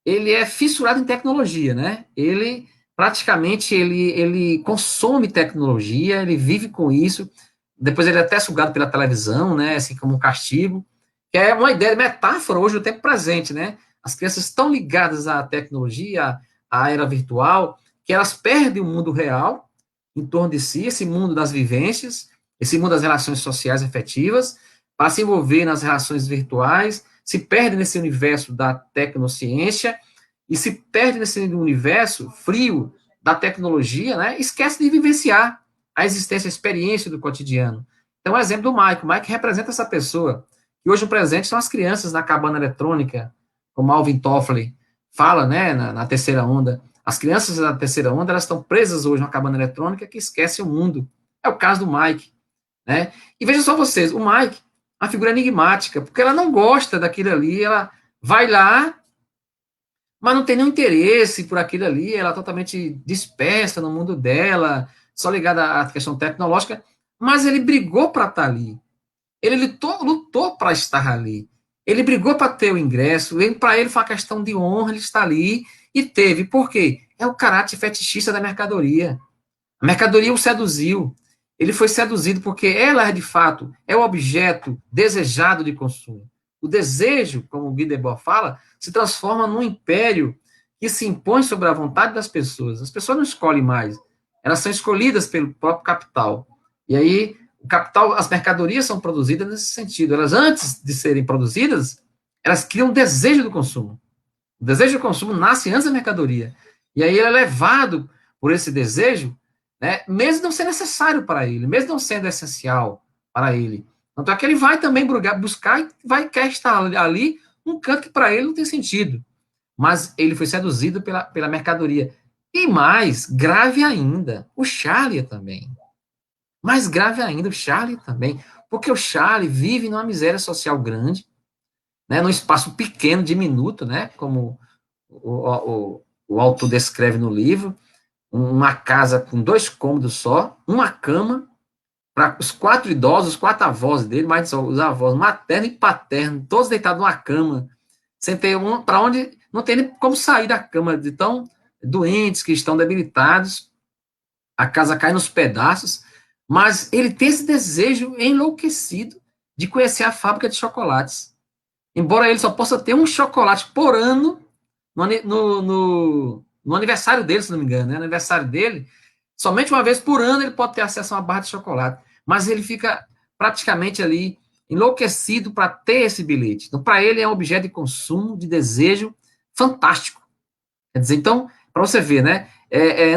ele é fissurado em tecnologia, né? Ele praticamente ele consome tecnologia, ele vive com isso. Depois ele é até sugado pela televisão, né? Assim como um castigo, que é uma ideia de metáfora hoje do tempo presente, né? As crianças estão ligadas à tecnologia, à era virtual, que elas perdem o mundo real em torno de si, esse mundo das vivências, esse mundo das relações sociais efetivas, para se envolver nas relações virtuais, se perde nesse universo da tecnociência e se perde nesse universo frio da tecnologia, né? Esquece de vivenciar a existência, a experiência do cotidiano. Então, o exemplo do Mike. O Mike representa essa pessoa. E hoje o presente são as crianças na cabana eletrônica, como Alvin Toffler fala, né, na terceira onda. As crianças da terceira onda, elas estão presas hoje na cabana eletrônica que esquece o mundo. É o caso do Mike, né? E veja só vocês, o Mike, uma figura enigmática, porque ela não gosta daquilo ali, ela vai lá, mas não tem nenhum interesse por aquilo ali, ela é totalmente dispersa no mundo dela, só ligada à questão tecnológica, mas ele brigou para estar ali. Ele lutou para estar ali. Ele brigou para ter o ingresso, para ele foi uma questão de honra, ele está ali, e teve. Por quê? É o caráter fetichista da mercadoria. A mercadoria o seduziu. Ele foi seduzido porque ela, de fato, é o objeto desejado de consumo. O desejo, como o Guy Debord fala, se transforma num império que se impõe sobre a vontade das pessoas. As pessoas não escolhem mais. Elas são escolhidas pelo próprio capital. E aí, o capital, as mercadorias são produzidas nesse sentido. Elas, antes de serem produzidas, elas criam um desejo do consumo. O desejo do consumo nasce antes da mercadoria. E aí ele é levado por esse desejo, né, mesmo não sendo necessário para ele, mesmo não sendo essencial para ele. Tanto é que ele vai também buscar e quer estar ali num canto que para ele não tem sentido. Mas ele foi seduzido pela mercadoria. E mais grave ainda, o Charlie também. Mais grave ainda, o Charlie também. Porque o Charlie vive numa miséria social grande, né, num espaço pequeno, diminuto, né, como o autor descreve no livro, uma casa com 2 cômodos só, uma cama, para os 4 idosos, os 4 avós dele, mas os avós materno e paterno, todos deitados numa cama, sem ter para onde, não tem nem como sair da cama, de tão doentes que estão debilitados, a casa cai nos pedaços, mas ele tem esse desejo enlouquecido de conhecer a fábrica de chocolates. Embora ele só possa ter um chocolate por ano no aniversário dele, se não me engano, né? No aniversário dele, somente uma vez por ano ele pode ter acesso a uma barra de chocolate. Mas ele fica praticamente ali enlouquecido para ter esse bilhete. Então, para ele é um objeto de consumo, de desejo fantástico. Quer dizer, então, para você ver, né?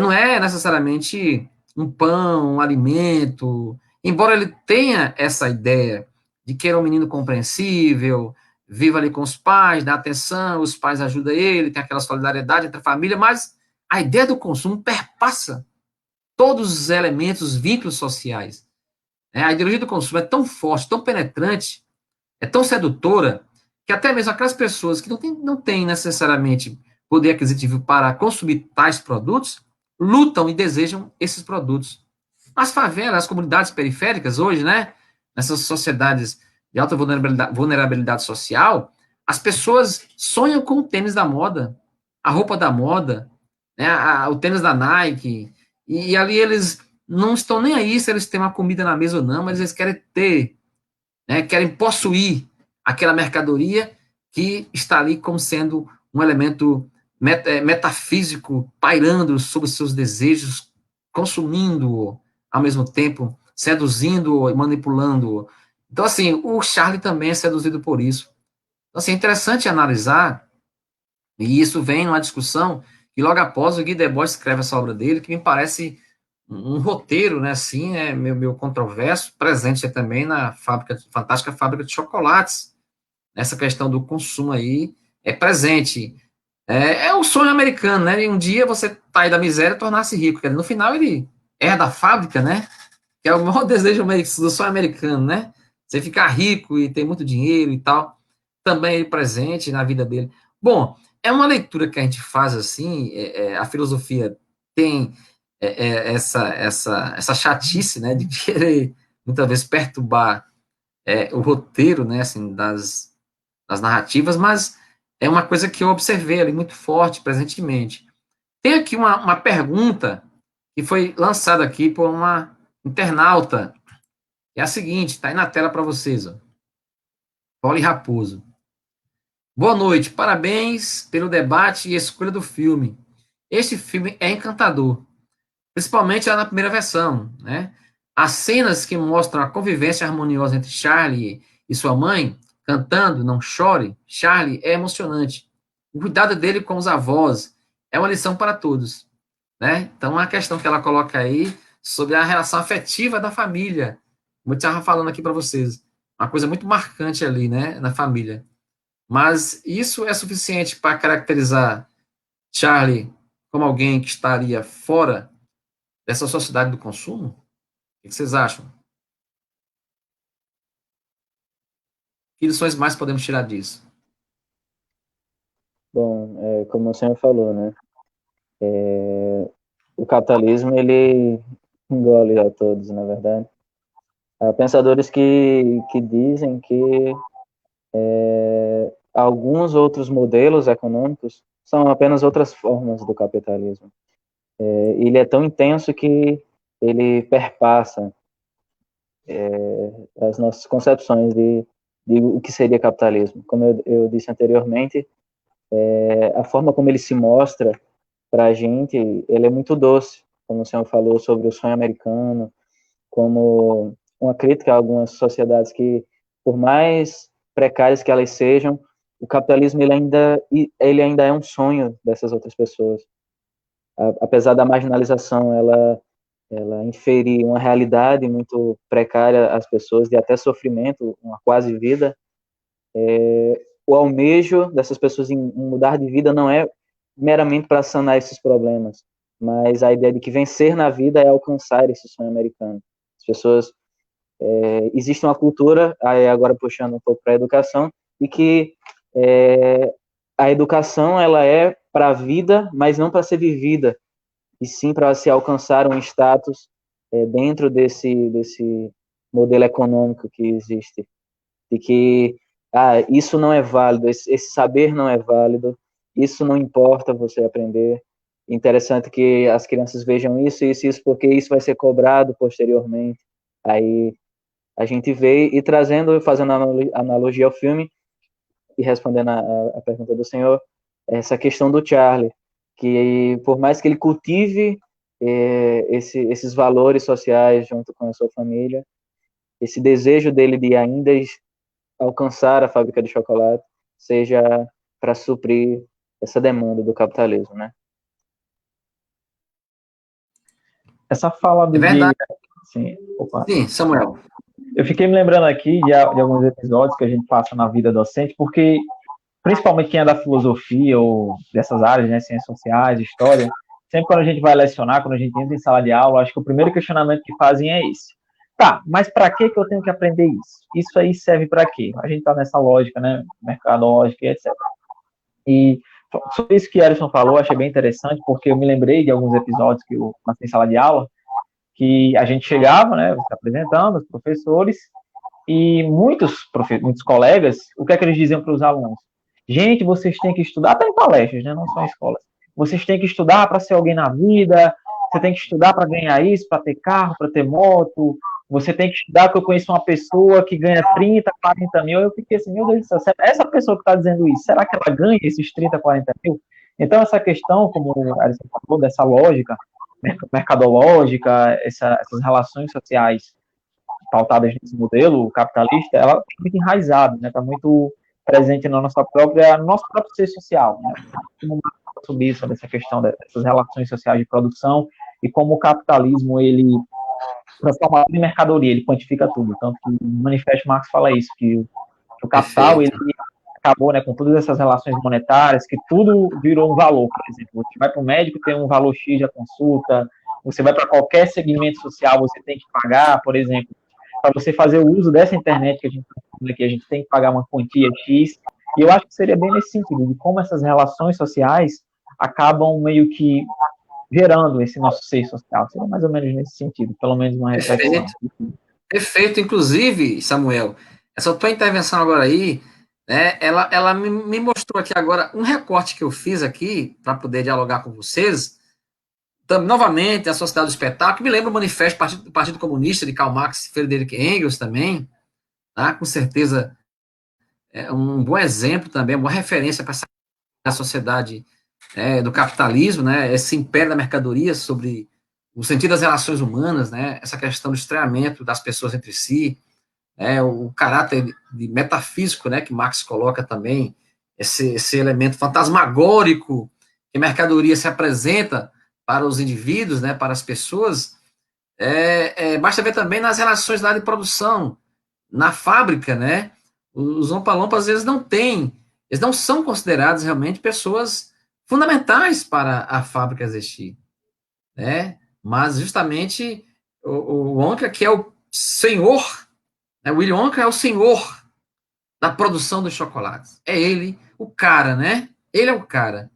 Não é necessariamente um pão, um alimento, embora ele tenha essa ideia de que ele é um menino compreensível, viva ali com os pais, dá atenção, os pais ajudam ele, tem aquela solidariedade entre a família, mas a ideia do consumo perpassa todos os elementos, os vínculos sociais. Né? A ideologia do consumo é tão forte, tão penetrante, é tão sedutora, que até mesmo aquelas pessoas que não têm necessariamente poder aquisitivo para consumir tais produtos, lutam e desejam esses produtos. As favelas, as comunidades periféricas hoje, né, nessas sociedades de alta vulnerabilidade social, as pessoas sonham com o tênis da moda, a roupa da moda, né, o tênis da Nike, e ali eles não estão nem aí se eles têm uma comida na mesa ou não, mas eles querem ter, né, querem possuir aquela mercadoria que está ali como sendo um elemento metafísico pairando sobre os seus desejos, consumindo ao mesmo tempo, seduzindo e manipulando. Então, assim, o Charlie também é seduzido por isso. Então, assim, é interessante analisar, e isso vem numa discussão que logo após o Guy Debord escreve essa obra dele, que me parece um roteiro, né, assim, meio controverso, presente também na fantástica fábrica de chocolates. Essa questão do consumo aí é presente. É o sonho americano, né? E um dia você sair da miséria e tornar-se rico. No final ele herda a fábrica, né? Que é o maior desejo do sonho americano, né? Você ficar rico e ter muito dinheiro e tal. Também é presente na vida dele. Bom, é uma leitura que a gente faz assim, a filosofia tem essa chatice, né, de querer muitas vezes perturbar o roteiro, né, assim, das narrativas, mas é uma coisa que eu observei ali muito forte presentemente. Tem aqui uma pergunta que foi lançada aqui por uma internauta, é a seguinte, está aí na tela para vocês, ó. Poli Raposo. Boa noite, parabéns pelo debate e escolha do filme. Este filme é encantador, principalmente lá na primeira versão, né? As cenas que mostram a convivência harmoniosa entre Charlie e sua mãe, cantando Não Chore, Charlie, é emocionante. O cuidado dele com os avós é uma lição para todos, né? Então, a questão que ela coloca aí sobre a relação afetiva da família, como eu estava falando aqui para vocês, uma coisa muito marcante ali, né, na família. Mas isso é suficiente para caracterizar Charlie como alguém que estaria fora dessa sociedade do consumo? O que vocês acham? Que lições mais podemos tirar disso? Bom, como o senhor falou, né? O capitalismo, ele engole a todos, na verdade. Há pensadores que dizem que alguns outros modelos econômicos são apenas outras formas do capitalismo. Ele é tão intenso que ele perpassa as nossas concepções de o que seria capitalismo. Como eu disse anteriormente, a forma como ele se mostra para a gente, ele é muito doce, como o senhor falou sobre o sonho americano, como uma crítica a algumas sociedades que, por mais precárias que elas sejam, o capitalismo ele ainda é um sonho dessas outras pessoas. Apesar da marginalização, ela inferir uma realidade muito precária às pessoas, de até sofrimento, uma quase vida, o almejo dessas pessoas em mudar de vida não é meramente para sanar esses problemas, mas a ideia de que vencer na vida é alcançar esse sonho americano. As pessoas, existe uma cultura, aí agora puxando um pouco para a educação, de que a educação ela é para a vida, mas não para ser vivida, e sim para se alcançar um status dentro desse modelo econômico que existe, de que isso não é válido, esse saber não é válido, isso não importa você aprender. Interessante que as crianças vejam isso, porque isso vai ser cobrado posteriormente. Aí a gente vê e trazendo, fazendo analogia ao filme e respondendo a pergunta do senhor, essa questão do Charlie, que por mais que ele cultive esses valores sociais junto com a sua família, esse desejo dele de ainda alcançar a fábrica de chocolate, seja para suprir essa demanda do capitalismo, né? Essa fala do verdade. Sim, opa. Sim, Samuel. Eu fiquei me lembrando aqui de alguns episódios que a gente passa na vida docente, porque principalmente quem é da filosofia ou dessas áreas, né, ciências sociais, história, sempre quando a gente vai lecionar, quando a gente entra em sala de aula, acho que o primeiro questionamento que fazem é esse. Tá, mas para que eu tenho que aprender isso? Isso aí serve para quê? A gente está nessa lógica, né, mercadológica e etc. E sobre isso que Alisson falou, achei bem interessante, porque eu me lembrei de alguns episódios que eu passei em sala de aula, que a gente chegava, né, se apresentando, os professores, e muitos colegas, o que é que eles diziam para os alunos? Gente, vocês têm que estudar, até em palestras, né, não só em escolas. Vocês têm que estudar para ser alguém na vida, você tem que estudar para ganhar isso, para ter carro, para ter moto, você tem que estudar, que eu conheço uma pessoa que ganha 30, 40 mil, eu fiquei assim, meu Deus do céu, essa pessoa que está dizendo isso, será que ela ganha esses 30, 40 mil? Então, essa questão, como a Alison falou, dessa lógica mercadológica, essas relações sociais pautadas nesse modelo capitalista, ela está muito enraizada, né? Está muito presente na nossa própria, no nosso próprio ser social, né? Como sobre isso, sobre essa questão dessas relações sociais de produção e como o capitalismo ele transforma tudo em mercadoria, ele quantifica tudo. Tanto que o Manifesto Marx fala isso, que o capital ele acabou, né, com todas essas relações monetárias, que tudo virou um valor. Por exemplo, você vai para o médico, tem um valor X de consulta, você vai para qualquer segmento social, você tem que pagar, por exemplo, para você fazer o uso dessa internet que a gente está falando aqui, a gente tem que pagar uma quantia X, e eu acho que seria bem nesse sentido, de como essas relações sociais acabam meio que gerando esse nosso ser social, seria mais ou menos nesse sentido, pelo menos uma reflexão. Perfeito, inclusive, Samuel, essa tua intervenção agora aí, né, ela me mostrou aqui agora um recorte que eu fiz aqui, para poder dialogar com vocês, novamente, a Sociedade do Espetáculo, me lembra o Manifesto do Partido Comunista de Karl Marx e Friedrich Engels também, tá? Com certeza é um bom exemplo também, uma boa referência para essa sociedade do capitalismo, né? Esse império da mercadoria sobre o sentido das relações humanas, né? Essa questão do estranhamento das pessoas entre si, o caráter de metafísico, né? Que Marx coloca também, esse elemento fantasmagórico que a mercadoria se apresenta para os indivíduos, né, para as pessoas, basta ver também nas relações lá de produção, na fábrica, né, os ompa-lompas, eles não são considerados realmente pessoas fundamentais para a fábrica existir, né, mas justamente o Wonka, que é o senhor, né, o Willy Wonka é o senhor da produção dos chocolates, é ele o cara, né, ele é o cara.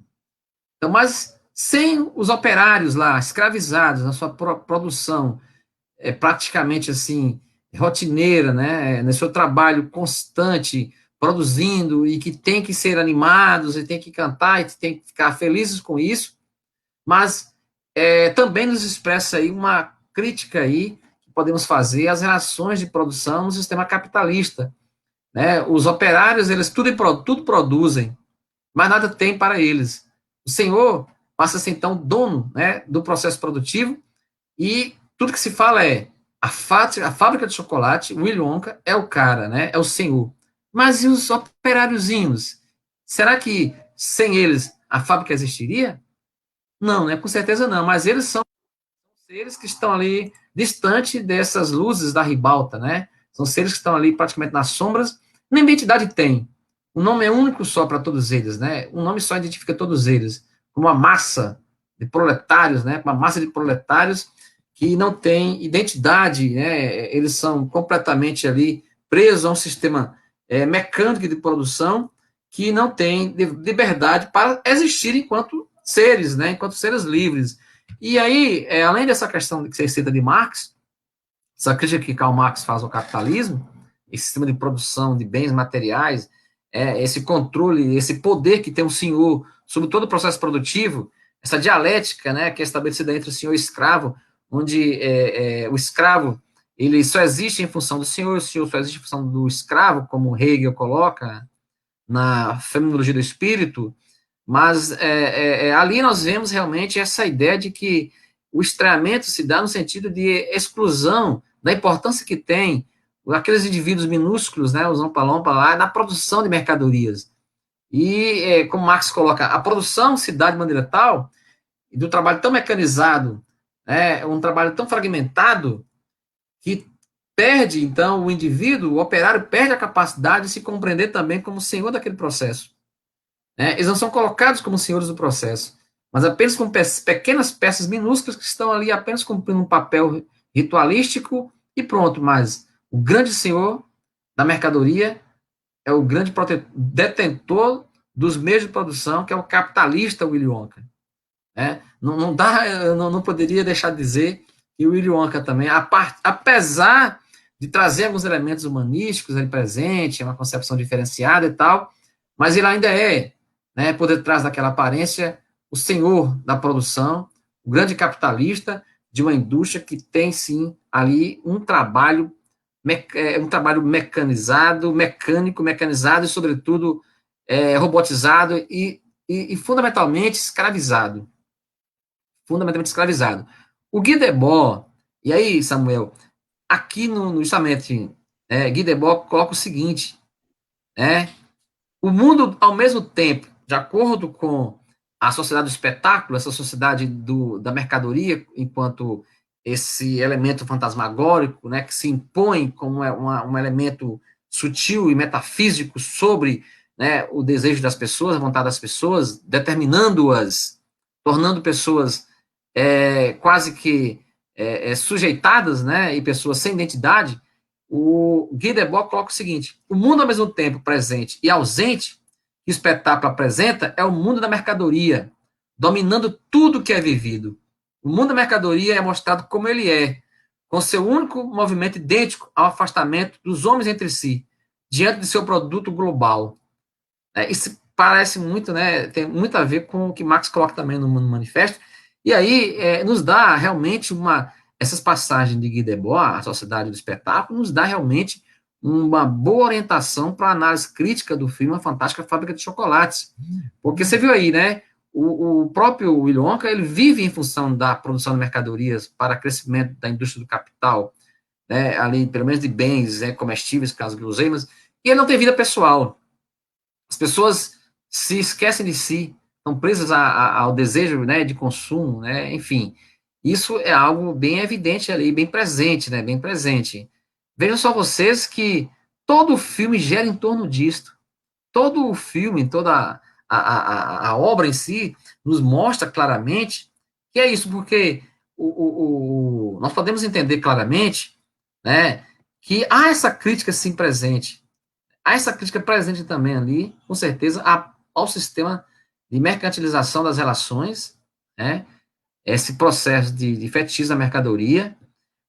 Então, mas sem os operários lá, escravizados na sua produção, praticamente assim, rotineira, né, no seu trabalho constante, produzindo, e que tem que ser animados, e tem que cantar, e tem que ficar felizes com isso, mas também nos expressa aí uma crítica aí, que podemos fazer às relações de produção no sistema capitalista, né, os operários, eles tudo produzem, mas nada tem para eles. O senhor passa a ser, então, dono, né, do processo produtivo, e tudo que se fala a fábrica de chocolate, Willy Wonka é o cara, né, é o senhor. Mas e os operáriozinhos? Será que sem eles a fábrica existiria? Não, né, com certeza não, mas eles são seres que estão ali distante dessas luzes da ribalta, né? São seres que estão ali praticamente nas sombras. Nem identidade tem. O nome é único só para todos eles, né? Um nome só identifica todos eles, como uma massa de proletários, né? Uma massa de proletários que não tem identidade, né? Eles são completamente ali presos a um sistema mecânico de produção que não tem liberdade para existir enquanto seres, né? Enquanto seres livres. E aí, além dessa questão que você cita de Marx, essa crítica que Karl Marx faz ao capitalismo, esse sistema de produção de bens materiais, esse controle, esse poder que tem o senhor sobre todo o processo produtivo, essa dialética, né, que é estabelecida entre o senhor e o escravo, onde o escravo ele só existe em função do senhor, o senhor só existe em função do escravo, como Hegel coloca na Fenomenologia do Espírito, mas ali nós vemos realmente essa ideia de que o estranhamento se dá no sentido de exclusão da importância que tem aqueles indivíduos minúsculos, né, os ompa-lompa lá, na produção de mercadorias. E, como Marx coloca, a produção se dá de maneira tal, e do trabalho tão mecanizado, um trabalho tão fragmentado, que perde, então, o indivíduo, o operário, perde a capacidade de se compreender também como senhor daquele processo. Eles não são colocados como senhores do processo, mas apenas como pequenas peças minúsculas que estão ali apenas cumprindo um papel ritualístico e pronto. Mas o grande senhor da mercadoria é o grande detentor dos meios de produção, que é o capitalista Willy Wonka. Não poderia deixar de dizer que o Willy Wonka também, apesar de trazer alguns elementos humanísticos ali presente, é uma concepção diferenciada e tal, mas ele ainda por detrás daquela aparência, o senhor da produção, o grande capitalista de uma indústria que tem, sim, ali um trabalho mecanizado, mecanizado e, sobretudo, robotizado e fundamentalmente escravizado. Fundamentalmente escravizado. O Guy Debord, e aí, Samuel, aqui justamente, Guy Debord coloca o seguinte, o mundo, ao mesmo tempo, de acordo com a sociedade do espetáculo, essa sociedade da mercadoria, enquanto esse elemento fantasmagórico, que se impõe como um elemento sutil e metafísico sobre o desejo das pessoas, a vontade das pessoas, determinando-as, tornando pessoas quase que sujeitadas, e pessoas sem identidade. O Guy Debord coloca o seguinte: o mundo ao mesmo tempo presente e ausente que o espetáculo apresenta é o mundo da mercadoria, dominando tudo que é vivido. O mundo da mercadoria é mostrado como ele é, com seu único movimento idêntico ao afastamento dos homens entre si, diante de seu produto global. Isso parece muito, tem muito a ver com o que Marx coloca também no manifesto, e aí nos dá realmente essas passagens de Guy Debord, a Sociedade do Espetáculo, nos dá realmente uma boa orientação para a análise crítica do filme A Fantástica Fábrica de Chocolates. Porque você viu aí, o próprio Willy Wonka, ele vive em função da produção de mercadorias para crescimento da indústria do capital, ali, pelo menos de bens comestíveis, caso guloseimas, e ele não tem vida pessoal. As pessoas se esquecem de si, estão presas ao desejo de consumo, enfim. Isso é algo bem evidente ali, bem presente, bem presente. Vejam só vocês que todo o filme gira em torno disto. Todo o filme, toda a obra em si, nos mostra claramente que é isso, porque nós podemos entender claramente que há essa crítica, sim, presente. Há essa crítica presente também ali, com certeza, ao sistema de mercantilização das relações, esse processo de fetichismo da mercadoria,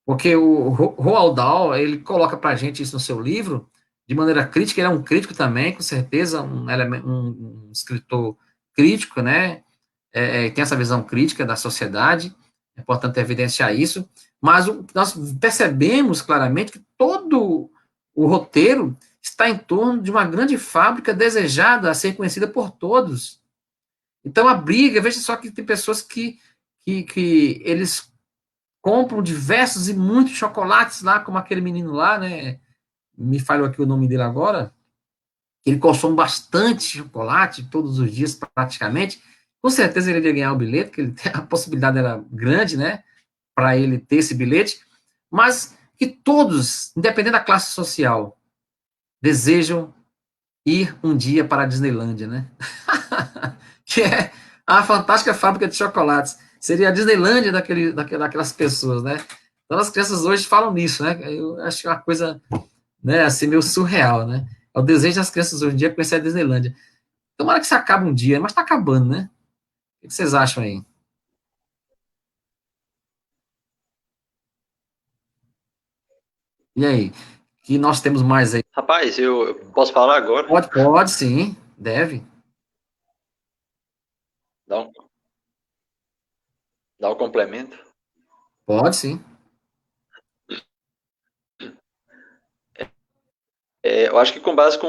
porque o Roald Dahl, ele coloca para a gente isso no seu livro, de maneira crítica. Ele é um crítico também, com certeza, um escritor crítico, tem essa visão crítica da sociedade, é importante evidenciar isso, mas nós percebemos claramente que todo o roteiro está em torno de uma grande fábrica desejada a ser conhecida por todos. Então, a briga, veja só que tem pessoas que eles compram diversos e muitos chocolates lá, como aquele menino lá, me falhou aqui o nome dele agora, ele consome bastante chocolate, todos os dias praticamente. Com certeza ele iria ganhar o bilhete, porque a possibilidade era grande, para ele ter esse bilhete, mas que todos, independente da classe social, desejam ir um dia para a Disneylândia, que é a fantástica fábrica de chocolates. Seria a Disneylândia daquelas pessoas, Então as crianças hoje falam nisso, Eu acho uma coisa, assim, meio surreal, É o desejo das crianças hoje em dia conhecer a Disneylândia. Tomara que isso acabe um dia, mas está acabando, O que vocês acham aí? E aí? Que nós temos mais aí? Rapaz, eu posso falar agora? Pode sim, deve. Dá um complemento? Pode sim. Eu acho que com base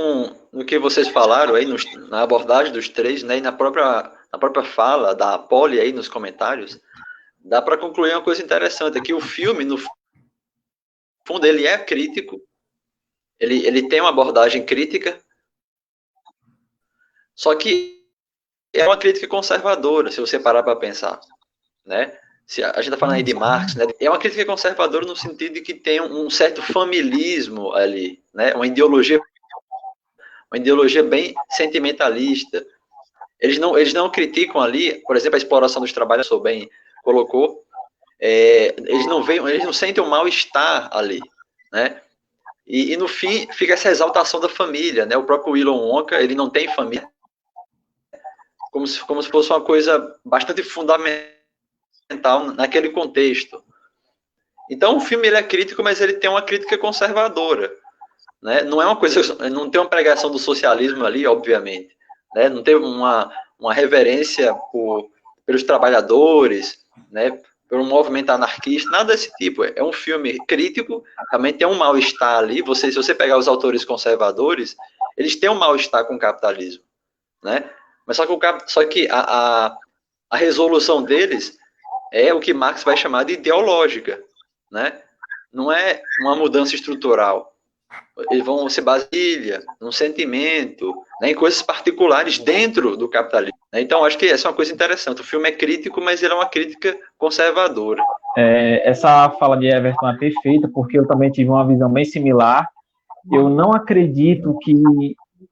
no que vocês falaram aí, na abordagem dos três, e na própria fala da Polly aí nos comentários, dá para concluir uma coisa interessante, é que o filme, no fundo, ele é crítico, ele tem uma abordagem crítica, Só que é uma crítica conservadora, se você parar para pensar, né? Se a gente está falando aí de Marx, né? É uma crítica conservadora no sentido de que tem um certo familismo ali, né? Uma ideologia bem sentimentalista. Eles não criticam ali, por exemplo, a exploração dos trabalhos, o bem colocou, eles não sentem o mal-estar ali, né? E no fim fica essa exaltação da família, né? O próprio Willy Wonka, ele não tem família, como se fosse uma coisa bastante fundamental naquele contexto. Então o filme ele é crítico, mas ele tem uma crítica conservadora, né? Não é uma coisa, não tem uma pregação do socialismo ali, obviamente, né? Não tem uma reverência pelos trabalhadores, né? Pelo movimento anarquista, nada desse tipo. É um filme crítico, realmente tem um mal-estar ali. Se você pegar os autores conservadores, eles têm um mal-estar com o capitalismo, né? Mas só que a resolução deles é o que Marx vai chamar de ideológica, né? Não é uma mudança estrutural. Eles vão se basear num sentimento, né, em coisas particulares dentro do capitalismo. Né? Então, acho que essa é uma coisa interessante. O filme é crítico, mas ele é uma crítica conservadora. Essa fala de Everton é perfeita, porque eu também tive uma visão bem similar. Eu não acredito que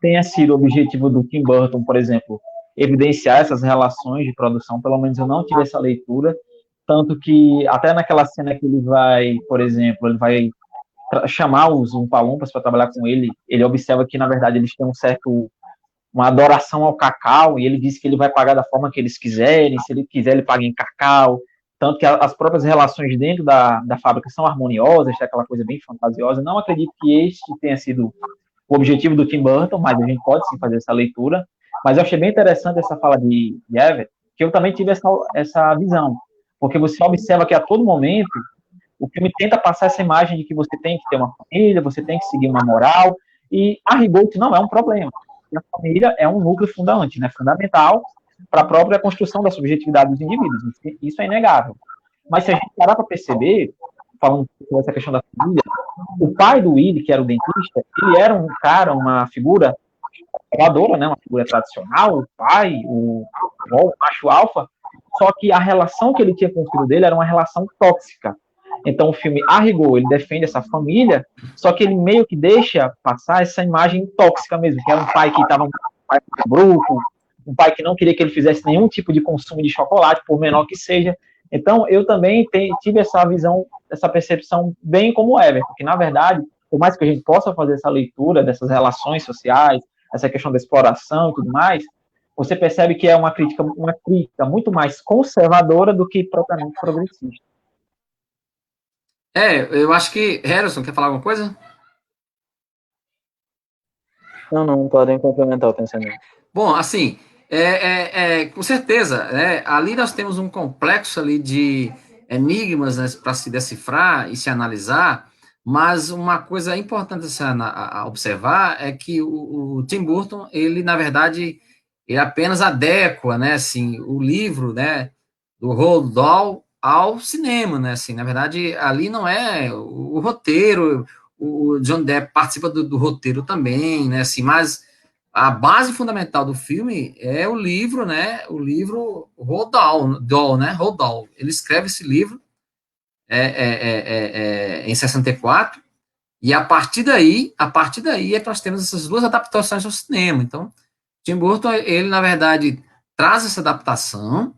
tenha sido o objetivo do Tim Burton, por exemplo, evidenciar essas relações de produção, pelo menos eu não tive essa leitura, tanto que até naquela cena que ele vai, por exemplo, ele vai chamar os Umpa-Lumpas para trabalhar com ele, ele observa que, na verdade, eles têm uma adoração ao cacau, e ele diz que ele vai pagar da forma que eles quiserem, se ele quiser ele paga em cacau, tanto que as próprias relações dentro da fábrica são harmoniosas, é aquela coisa bem fantasiosa. Não acredito que este tenha sido o objetivo do Tim Burton, mas a gente pode sim fazer essa leitura. Mas eu achei bem interessante essa fala de Everett, que eu também tive essa visão, porque você observa que a todo momento o filme tenta passar essa imagem de que você tem que ter uma família, você tem que seguir uma moral, e a rigor isso não é um problema. A família é um núcleo fundante, né, fundamental para a própria construção da subjetividade dos indivíduos. Isso é inegável. Mas se a gente parar para perceber, falando sobre essa questão da família, o pai do Willy, que era o dentista, ele era um cara, uma figura conservadora, né, uma figura tradicional, o pai, o macho alfa, só que a relação que ele tinha com o filho dele era uma relação tóxica. Então o filme, a rigor, ele defende essa família, só que ele meio que deixa passar essa imagem tóxica mesmo, que era um pai que estava bruto, um pai que não queria que ele fizesse nenhum tipo de consumo de chocolate, por menor que seja. Então eu também tive essa visão, essa percepção bem como o Everton, que na verdade, por mais que a gente possa fazer essa leitura dessas relações sociais, essa questão da exploração e tudo mais, você percebe que é uma crítica muito mais conservadora do que propriamente progressista. Eu acho que... Harrison, quer falar alguma coisa? Não podem complementar o pensamento. Bom, assim, com certeza, né, ali nós temos um complexo ali de enigmas, né, para se decifrar e se analisar, mas uma coisa importante a observar é que o Tim Burton, ele, na verdade, ele apenas adequa, né, assim, o livro, né, do Roald Dahl ao cinema, né, assim, na verdade, ali não é o roteiro, o John Depp participa do roteiro também, né, assim, mas a base fundamental do filme é o livro, né, o livro Roald Dahl, né, Roald Dahl, ele escreve esse livro em 64, e a partir daí é que nós temos essas duas adaptações ao cinema. Então, Tim Burton, ele, na verdade, traz essa adaptação,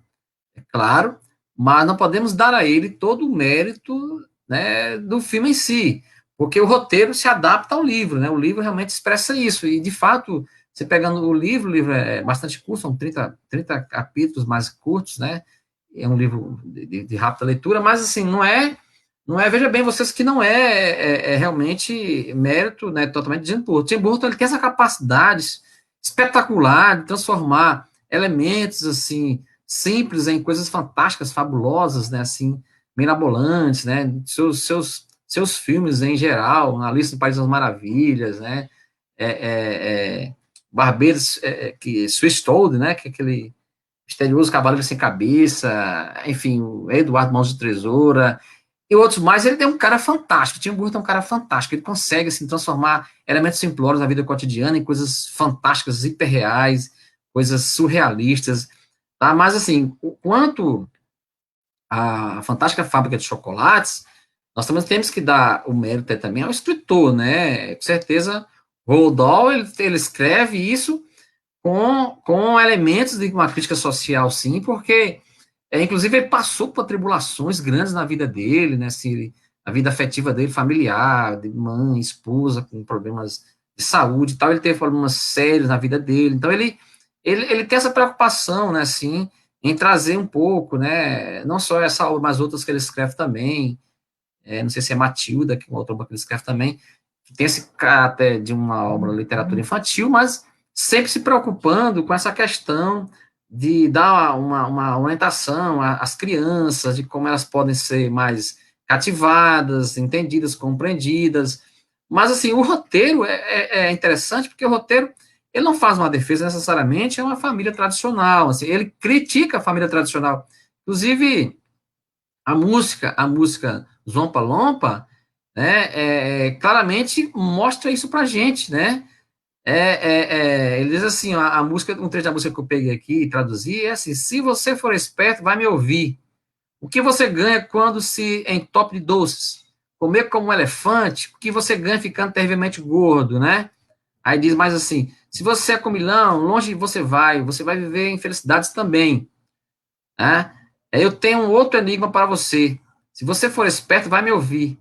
é claro, mas não podemos dar a ele todo o mérito, né, do filme em si, porque o roteiro se adapta ao livro, né, o livro realmente expressa isso, e, de fato, você pegando o livro é bastante curto, são 30 capítulos mais curtos, né, é um livro de rápida leitura, mas, assim, não é, veja bem vocês que não é realmente mérito, né, totalmente de Tim Burton. Tim Burton, ele tem essa capacidade espetacular de transformar elementos, assim, simples em coisas fantásticas, fabulosas, né, assim, mirabolantes, né, seus filmes em geral, Alice no País das Maravilhas, né, Barbeiros, Swiss Toad, né, que é aquele misterioso cavaleiro sem cabeça, enfim, o Eduardo Mãos de Tesoura, e outros mais. Ele é um cara fantástico, Tim Burton é um cara fantástico, ele consegue, assim, transformar elementos simplórios da vida cotidiana em coisas fantásticas, hiperreais, coisas surrealistas, tá? Mas, assim, quanto à Fantástica Fábrica de Chocolates, nós também temos que dar o mérito também ao escritor, né? Com certeza, Roald Dahl, ele escreve isso com elementos de uma crítica social, sim, porque, inclusive, ele passou por tribulações grandes na vida dele, né? Assim, a vida afetiva dele, familiar, de mãe, esposa, com problemas de saúde e tal, ele teve problemas sérios na vida dele, então ele tem essa preocupação, né, assim, em trazer um pouco, né, não só essa obra, mas outras que ele escreve também, não sei se é Matilda, que é uma outra obra que ele escreve também, que tem esse caráter de uma obra de literatura infantil, mas sempre se preocupando com essa questão de dar uma orientação às crianças, de como elas podem ser mais cativadas, entendidas, compreendidas. Mas, assim, o roteiro é interessante, porque o roteiro, ele não faz uma defesa necessariamente a uma família tradicional, assim, ele critica a família tradicional. Inclusive, a música Zompa Lompa, né, claramente mostra isso pra gente, né? Ele diz assim, a música, um trecho da música que eu peguei aqui e traduzi é assim: se você for esperto, vai me ouvir. O que você ganha quando se entope de doces? Comer como um elefante? O que você ganha ficando terrivelmente gordo, né? Aí diz mais assim: se você é comilão, longe você vai viver infelicidades também, né? Eu tenho um outro enigma para você. Se você for esperto, vai me ouvir.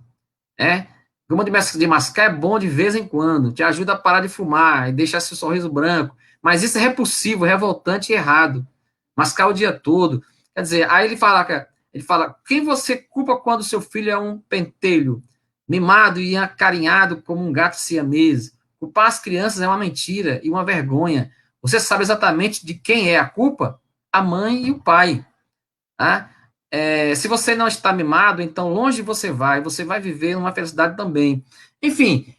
Goma de mascar é bom de vez em quando, te ajuda a parar de fumar e deixar seu sorriso branco, mas isso é repulsivo, revoltante e errado. Mascar o dia todo. Quer dizer, aí ele fala, quem você culpa quando seu filho é um pentelho, mimado e acarinhado como um gato siamês? Culpar as crianças é uma mentira e uma vergonha. Você sabe exatamente de quem é a culpa? A mãe e o pai. Tá? Se você não está mimado, então longe você vai viver uma felicidade também. Enfim,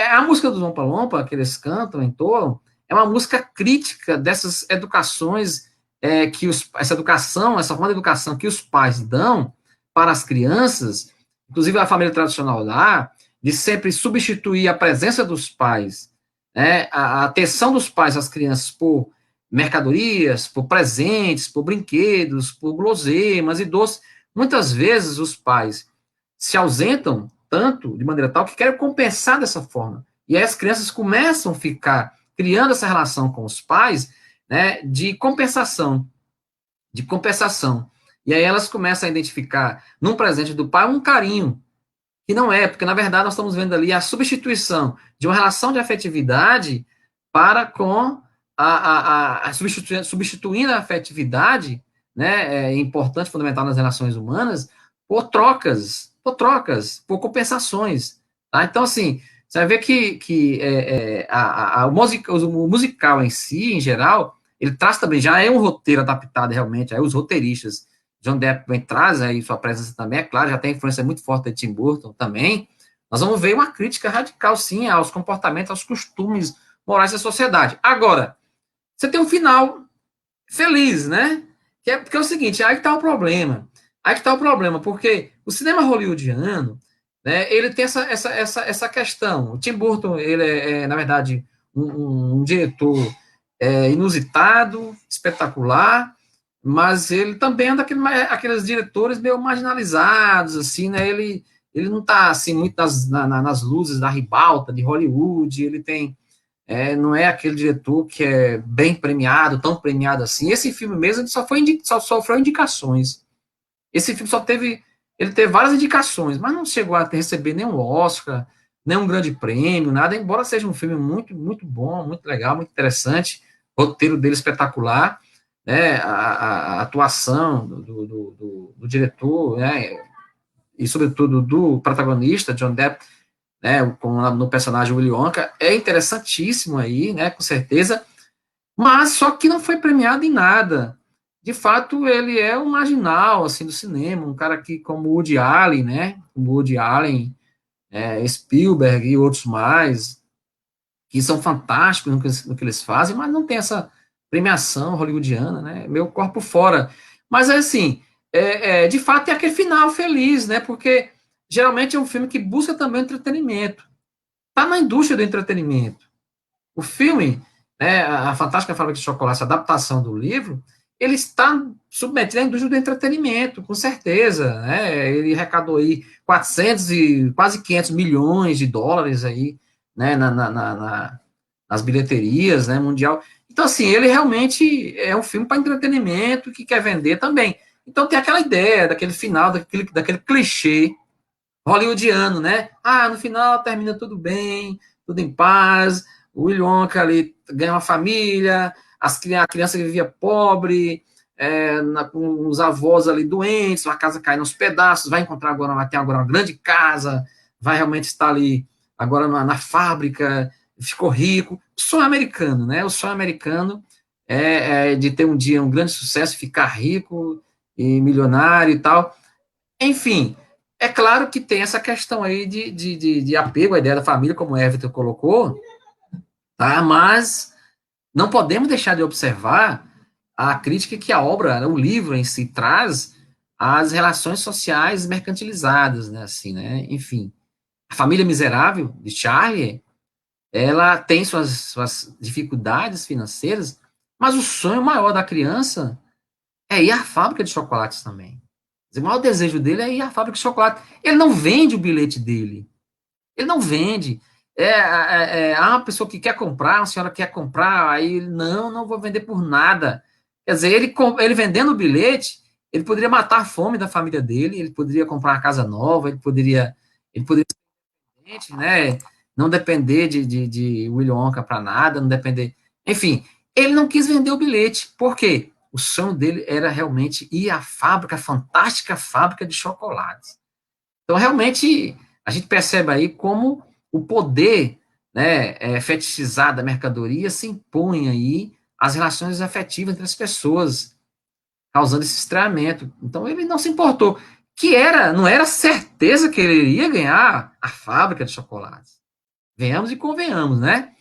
a música do Lompa Lompa, que eles cantam, entoam, é uma música crítica dessas educações, essa forma de educação que os pais dão para as crianças, inclusive a família tradicional lá, de sempre substituir a presença dos pais, né, a atenção dos pais às crianças por mercadorias, por presentes, por brinquedos, por guloseimas e doces. Muitas vezes os pais se ausentam tanto, de maneira tal, que querem compensar dessa forma. E aí as crianças começam a ficar criando essa relação com os pais, né, de compensação. De compensação. E aí elas começam a identificar num presente do pai um carinho, que não é, porque na verdade nós estamos vendo ali a substituição de uma relação de afetividade para com substituindo a afetividade, né, importante, fundamental nas relações humanas, por compensações. Tá? Então, assim, você vai ver que o musical em si, em geral, ele traz também, já é um roteiro adaptado realmente, aí os roteiristas, John Depp traz aí sua presença também, é claro, já tem influência muito forte de Tim Burton também. Nós vamos ver uma crítica radical, sim, aos comportamentos, aos costumes morais da sociedade. Agora, você tem um final feliz, né? Porque é o seguinte, aí que está o problema. Aí que está o problema, porque o cinema hollywoodiano, né, ele tem essa questão. O Tim Burton, ele na verdade, um diretor inusitado, espetacular, mas ele também é aqueles diretores meio marginalizados, assim, né? Ele não está assim, muito nas luzes da ribalta de Hollywood, ele tem não é aquele diretor que é bem premiado, tão premiado assim. Esse filme mesmo ele só sofreu indicações. Esse filme ele teve várias indicações, mas não chegou a receber nenhum Oscar, nenhum grande prêmio, nada, embora seja um filme muito, muito bom, muito legal, muito interessante, o roteiro dele espetacular, né, a atuação do diretor, né, e sobretudo do protagonista, John Depp, né, no personagem Willy Wonka, é interessantíssimo aí, né, com certeza, mas só que não foi premiado em nada. De fato, ele é um marginal, assim, do cinema, um cara que, como Woody Allen, né, Spielberg e outros mais, que são fantásticos no que eles fazem, mas não tem essa premiação hollywoodiana, né, meu corpo fora. Mas, é assim, de fato, é aquele final feliz, né, porque geralmente é um filme que busca também entretenimento. Está na indústria do entretenimento. O filme, né, a Fantástica Fábrica de Chocolate, a adaptação do livro, ele está submetido à indústria do entretenimento, com certeza, né? Ele arrecadou aí 400 e quase 500 milhões de dólares aí, né, nas bilheterias, né, mundial. Então, assim, ele realmente é um filme para entretenimento que quer vender também. Então, tem aquela ideia daquele final, daquele clichê hollywoodiano, né? Ah, no final termina tudo bem, tudo em paz, o Willy Wonka ali ganha uma família, a criança vivia pobre, com os avós ali doentes, a casa cai nos pedaços, vai ter agora uma grande casa, vai realmente estar ali agora na fábrica, ficou rico. O sonho americano, né? O sonho americano é de ter um dia um grande sucesso, ficar rico e milionário e tal. Enfim, é claro que tem essa questão aí de apego à ideia da família, como o Everton colocou, tá? Mas não podemos deixar de observar a crítica que a obra, o livro em si, traz às relações sociais mercantilizadas, né? Assim, né? Enfim, a família miserável de Charlie, ela tem suas dificuldades financeiras, mas o sonho maior da criança é ir à fábrica de chocolates também. O maior desejo dele é ir à fábrica de chocolate. Ele não vende o bilhete dele. Ele não vende. Uma pessoa que quer comprar, uma senhora que quer comprar, aí ele, não vou vender por nada. Quer dizer, ele vendendo o bilhete, ele poderia matar a fome da família dele, ele poderia comprar uma casa nova, ele poderia ser, né, não depender de Willy Wonka para nada, não depender. Enfim, ele não quis vender o bilhete. Por quê? O sonho dele era realmente ir à fábrica, a fantástica fábrica de chocolates. Então, realmente, a gente percebe aí como o poder, né, fetichizado da mercadoria se impõe aí às relações afetivas entre as pessoas, causando esse estranhamento. Então, ele não se importou. Não era certeza que ele iria ganhar a fábrica de chocolates. Venhamos e convenhamos, né?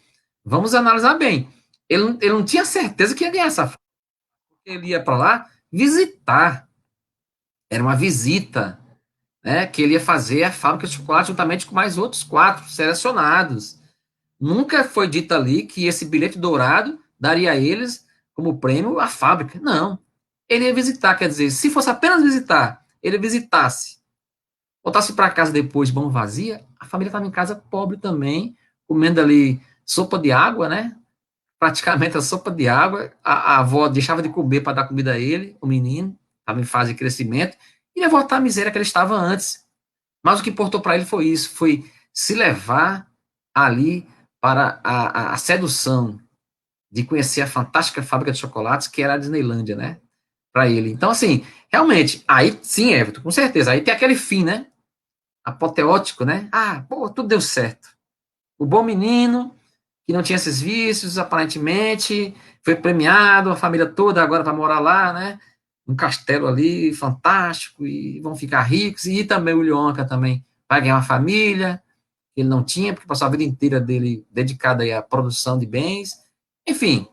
Vamos analisar bem. Ele não tinha certeza que ia ganhar essa fábrica. Ele ia para lá visitar. Era uma visita, né, que ele ia fazer a fábrica de chocolate juntamente com mais outros 4 selecionados. Nunca foi dito ali que esse bilhete dourado daria a eles como prêmio a fábrica. Não. Ele ia visitar, quer dizer, se fosse apenas visitar, ele visitasse, voltasse para casa depois de mão vazia, a família estava em casa pobre também, comendo ali sopa de água, né? Praticamente a sopa de água. A avó deixava de comer para dar comida a ele, o menino, estava em fase de crescimento, e ia voltar à miséria que ele estava antes. Mas o que importou para ele foi isso, foi se levar ali para a sedução de conhecer a fantástica fábrica de chocolates que era a Disneylândia, né? Para ele. Então, assim, realmente, aí sim, Everton, com certeza, aí tem aquele fim, né? Apoteótico, né? Ah, pô, tudo deu certo. O bom menino, que não tinha esses vícios, aparentemente, foi premiado, a família toda agora vai morar lá, né? Um castelo ali fantástico, e vão ficar ricos, e também o Lionca também vai ganhar uma família, que ele não tinha, porque passou a vida inteira dele dedicada aí à produção de bens. Enfim,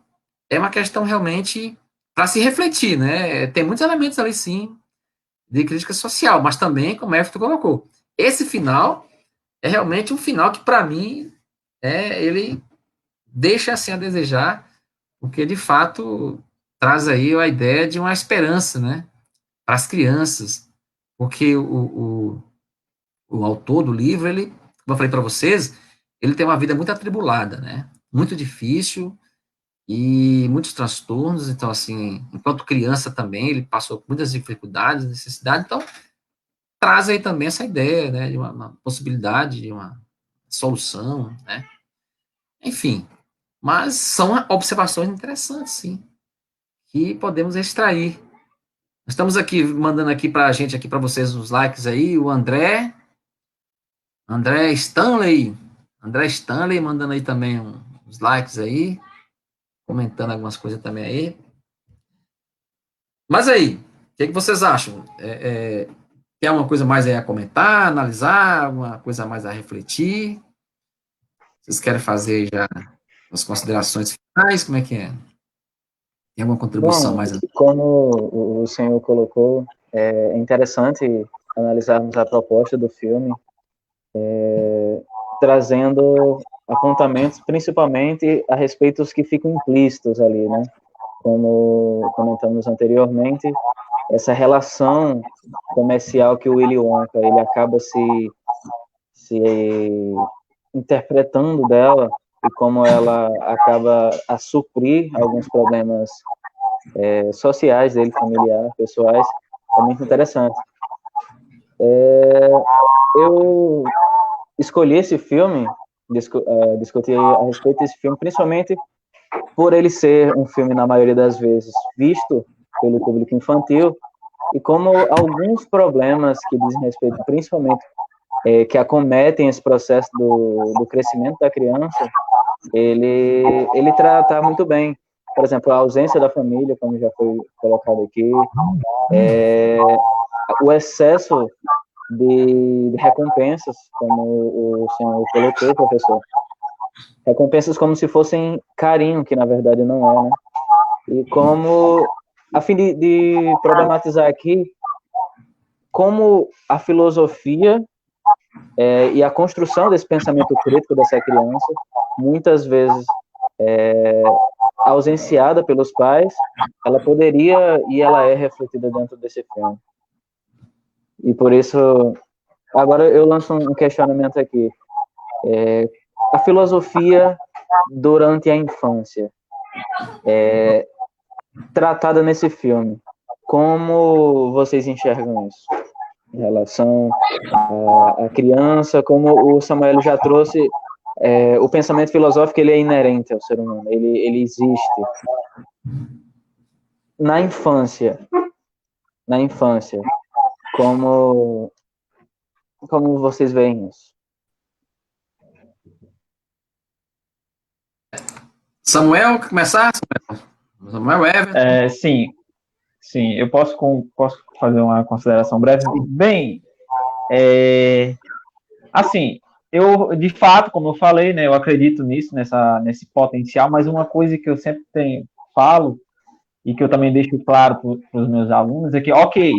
é uma questão realmente para se refletir, né? Tem muitos elementos ali, sim, de crítica social, mas também, como o Everton colocou, esse final é realmente um final que, para mim, ele deixa assim a desejar, porque de fato traz aí a ideia de uma esperança, né, para as crianças, porque o autor do livro, ele, como eu falei para vocês, ele tem uma vida muito atribulada, né, muito difícil e muitos transtornos, então assim, enquanto criança também, ele passou por muitas dificuldades, necessidades, então traz aí também essa ideia, né, de uma possibilidade, de uma solução, né, enfim, mas são observações interessantes, sim, que podemos extrair. Estamos aqui mandando aqui para a gente, aqui para vocês, os likes aí, o André Stanley mandando aí também uns likes aí, comentando algumas coisas também aí. Mas aí, o que vocês acham? Tem alguma coisa mais aí a comentar, analisar, alguma coisa mais a refletir? Vocês querem fazer já as considerações finais? Como é que é? Tem alguma contribuição Bom, mais? como o senhor colocou, é interessante analisarmos a proposta do filme, trazendo apontamentos, principalmente a respeito dos que ficam implícitos ali, né? Como comentamos anteriormente, essa relação comercial que o Willy Wonka ele acaba se interpretando dela e como ela acaba a suprir alguns problemas sociais dele, familiares, pessoais, é muito interessante. Eu escolhi esse filme, discuti a respeito desse filme, principalmente por ele ser um filme, na maioria das vezes, visto pelo público infantil, e como alguns problemas que dizem respeito, principalmente, que acometem esse processo do crescimento da criança, ele trata muito bem. Por exemplo, a ausência da família, como já foi colocado aqui, o excesso de recompensas, como o senhor colocou, professor. Recompensas como se fossem carinho, que na verdade não é, né? E como, a fim de problematizar aqui, como a filosofia e a construção desse pensamento crítico dessa criança, muitas vezes ausenciada pelos pais, ela poderia e ela é refletida dentro desse filme. E por isso, agora eu lanço um questionamento aqui. A filosofia durante a infância, tratada nesse filme, como vocês enxergam isso? Em relação à criança, como o Samuel já trouxe, o pensamento filosófico ele é inerente ao ser humano, ele existe. Na infância, como vocês veem isso? Samuel, começar? Samuel Everton. Sim, eu posso fazer uma consideração breve. Bem, assim, eu, de fato, como eu falei, né, eu acredito nisso, nesse potencial, mas uma coisa que eu sempre falo, e que eu também deixo claro para os meus alunos, é que, ok,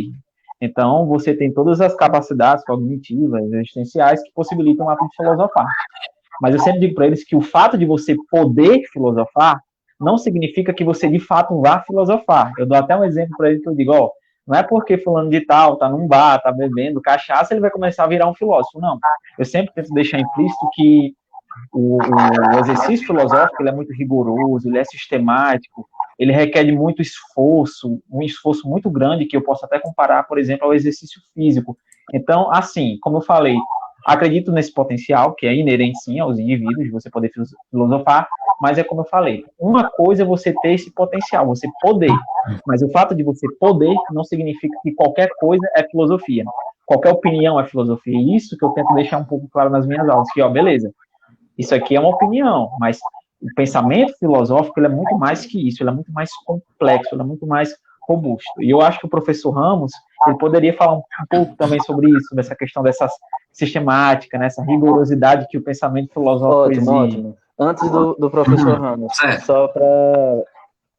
então você tem todas as capacidades cognitivas, existenciais, que possibilitam o ato de filosofar. Mas eu sempre digo para eles que o fato de você poder filosofar não significa que você, de fato, vá filosofar. Eu dou até um exemplo para eles que eu digo, não é porque fulano de tal tá num bar, tá bebendo cachaça, ele vai começar a virar um filósofo, não. Eu sempre tento deixar implícito que o exercício filosófico ele é muito rigoroso, ele é sistemático, ele requer de muito esforço, um esforço muito grande, que eu posso até comparar, por exemplo, ao exercício físico. Então, assim, como eu falei, acredito nesse potencial, que é inerente, sim, aos indivíduos, de você poder filosofar, mas é como eu falei, uma coisa é você ter esse potencial, você poder, mas o fato de você poder não significa que qualquer coisa é filosofia. Qualquer opinião é filosofia. E isso que eu tento deixar um pouco claro nas minhas aulas, que, beleza, isso aqui é uma opinião, mas o pensamento filosófico ele é muito mais que isso, ele é muito mais complexo, ele é muito mais robusto. E eu acho que o professor Ramos ele poderia falar um pouco também sobre isso, sobre essa questão dessa sistemática, né, essa rigorosidade que o pensamento filosófico exige. Ótimo. Antes do professor Ramos,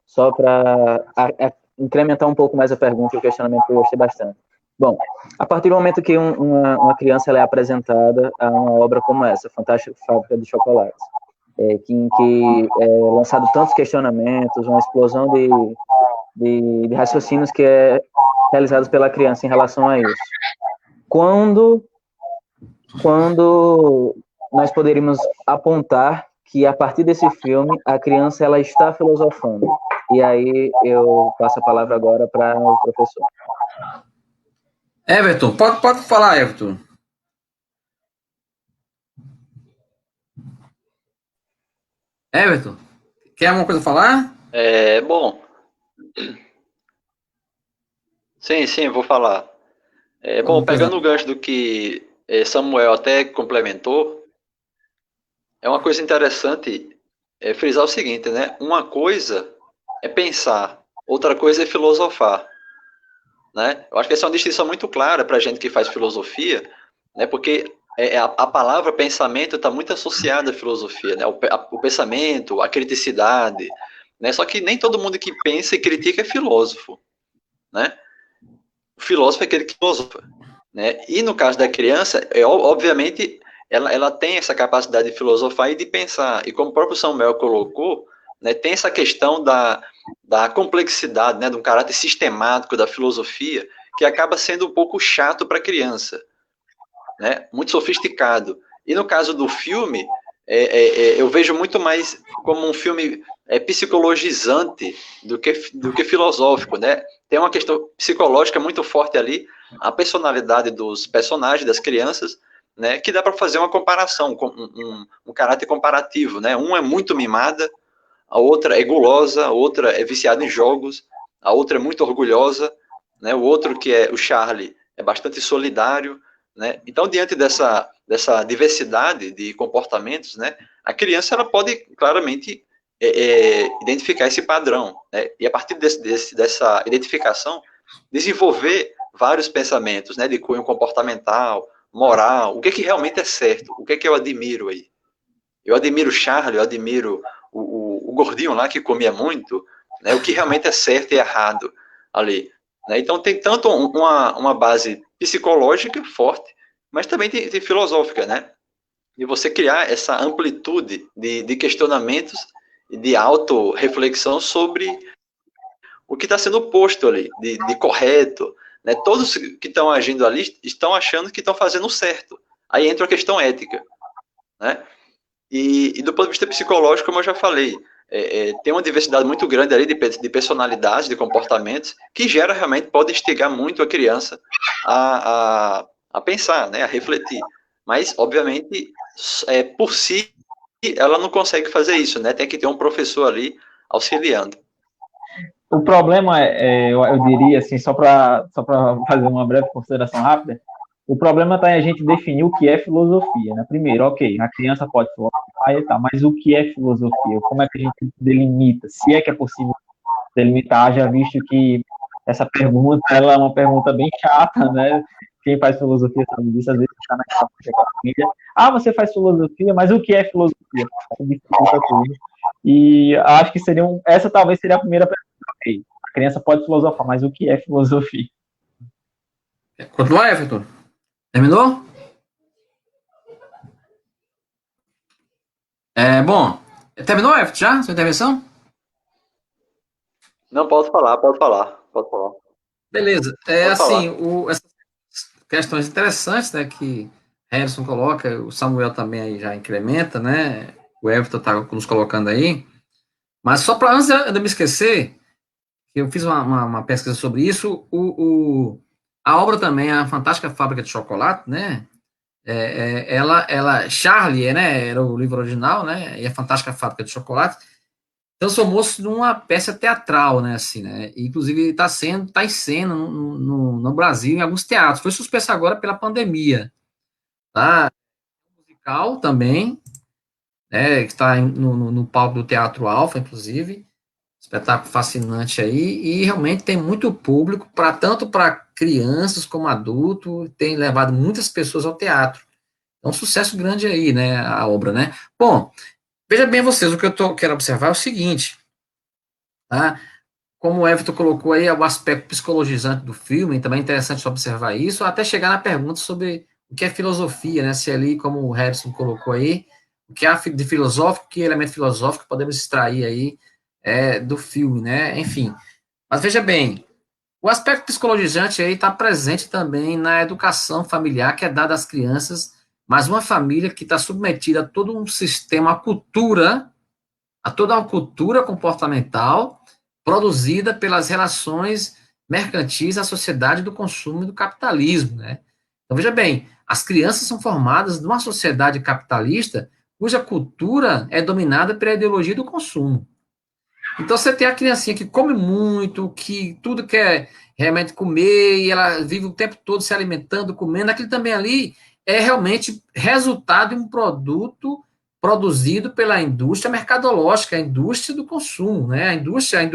só para incrementar um pouco mais a pergunta e o questionamento que eu gostei bastante. Bom, a partir do momento que uma criança ela é apresentada a uma obra como essa, Fantástica Fábrica de Chocolates, em que é lançado tantos questionamentos, uma explosão de raciocínios que é realizados pela criança em relação a isso. Quando nós poderíamos apontar que a partir desse filme a criança ela está filosofando? E aí eu passo a palavra agora para o professor. Everton, pode falar, Everton. Everton, quer alguma coisa a falar? Bom. Sim, vou falar. Bom, pegando o gancho do que Samuel até complementou, é uma coisa interessante frisar o seguinte, né? Uma coisa é pensar, outra coisa é filosofar. Né? Eu acho que essa é uma distinção muito clara para a gente que faz filosofia, né? Porque a palavra pensamento está muito associada à filosofia, né? O pensamento, a criticidade, né? Só que nem todo mundo que pensa e critica é filósofo, né? O filósofo é aquele que filosofa, né? E no caso da criança, obviamente, ela tem essa capacidade de filosofar e de pensar. E como o próprio Samuel colocou, né, tem essa questão da complexidade, né, de um caráter sistemático da filosofia, que acaba sendo um pouco chato para a criança, né, muito sofisticado. E no caso do filme, eu vejo muito mais como um filme psicologizante do que filosófico, né? Tem uma questão psicológica muito forte ali, a personalidade dos personagens, das crianças, né? Que dá para fazer uma comparação, um caráter comparativo, né? Uma é muito mimada, a outra é gulosa, a outra é viciada em jogos, a outra é muito orgulhosa, né? O outro, que é o Charlie, é bastante solidário, né? Então, diante dessa diversidade de comportamentos, né, a criança ela pode claramente identificar esse padrão, né, e a partir dessa identificação, desenvolver vários pensamentos, né, de cunho comportamental, moral, o que realmente é certo, o que eu admiro aí. Eu admiro o Charlie, eu admiro o gordinho lá que comia muito, né, o que realmente é certo e errado ali. Né? Então, tem tanto uma base psicológica forte, mas também tem filosófica, né? De você criar essa amplitude de questionamentos e de autorreflexão sobre o que está sendo posto ali, de correto. Né? Todos que estão agindo ali estão achando que estão fazendo certo. Aí entra a questão ética. Né? E do ponto de vista psicológico, como eu já falei, tem uma diversidade muito grande ali de personalidades, de comportamentos, que gera realmente, pode instigar muito a criança a pensar, né, a refletir. Mas, obviamente, por si, ela não consegue fazer isso, né? Tem que ter um professor ali auxiliando. O problema eu diria assim, só para fazer uma breve consideração rápida, o problema está em a gente definir o que é filosofia, né? Primeiro, ok, a criança pode filosofar e tal, mas o que é filosofia? Como é que a gente delimita? Se é que é possível delimitar, já visto que essa pergunta ela é uma pergunta bem chata, né? Quem faz filosofia sabe disso, às vezes está naquela família. Ah, você faz filosofia, mas o que é filosofia? Dificulta tudo. E acho que essa talvez seria a primeira pergunta. Okay, a criança pode filosofar, mas o que é filosofia? Continua, Everton. Terminou? Bom, terminou, Everton, já? Sua intervenção? Não, pode falar. Beleza. Assim, essas questões interessantes, né, que Harrison coloca, o Samuel também aí já incrementa, né, o Everton está nos colocando aí, mas só para antes de eu me esquecer, eu fiz uma pesquisa sobre isso, a obra também, A Fantástica Fábrica de Chocolate, né, Charlie, né, era o livro original, né, e A Fantástica Fábrica de Chocolate, transformou-se numa peça teatral, né, assim, né, inclusive está em cena no Brasil, em alguns teatros, foi suspensa agora pela pandemia, tá, musical também, né, que está no palco do Teatro Alfa, inclusive, espetáculo fascinante aí, e realmente tem muito público, tanto para crianças como adultos, tem levado muitas pessoas ao teatro, é um sucesso grande aí, né, a obra, né. Bom, veja bem vocês, o que eu quero observar é o seguinte, tá, como o Everton colocou aí, o aspecto psicologizante do filme, também é interessante observar isso, até chegar na pergunta sobre o que é filosofia, né, se ali, como o Harrison colocou aí, o que há de filosófico, que elemento filosófico podemos extrair aí do filme, né, enfim. Mas veja bem, o aspecto psicologizante aí está presente também na educação familiar que é dada às crianças, mas uma família que está submetida a todo um sistema, a toda uma cultura comportamental produzida pelas relações mercantis da sociedade do consumo e do capitalismo, né? Então, veja bem, as crianças são formadas numa sociedade capitalista cuja cultura é dominada pela ideologia do consumo. Então, você tem a criancinha que come muito, que tudo quer realmente comer, e ela vive o tempo todo se alimentando, comendo, aquilo também ali é realmente resultado de um produto produzido pela indústria mercadológica, a indústria do consumo, né?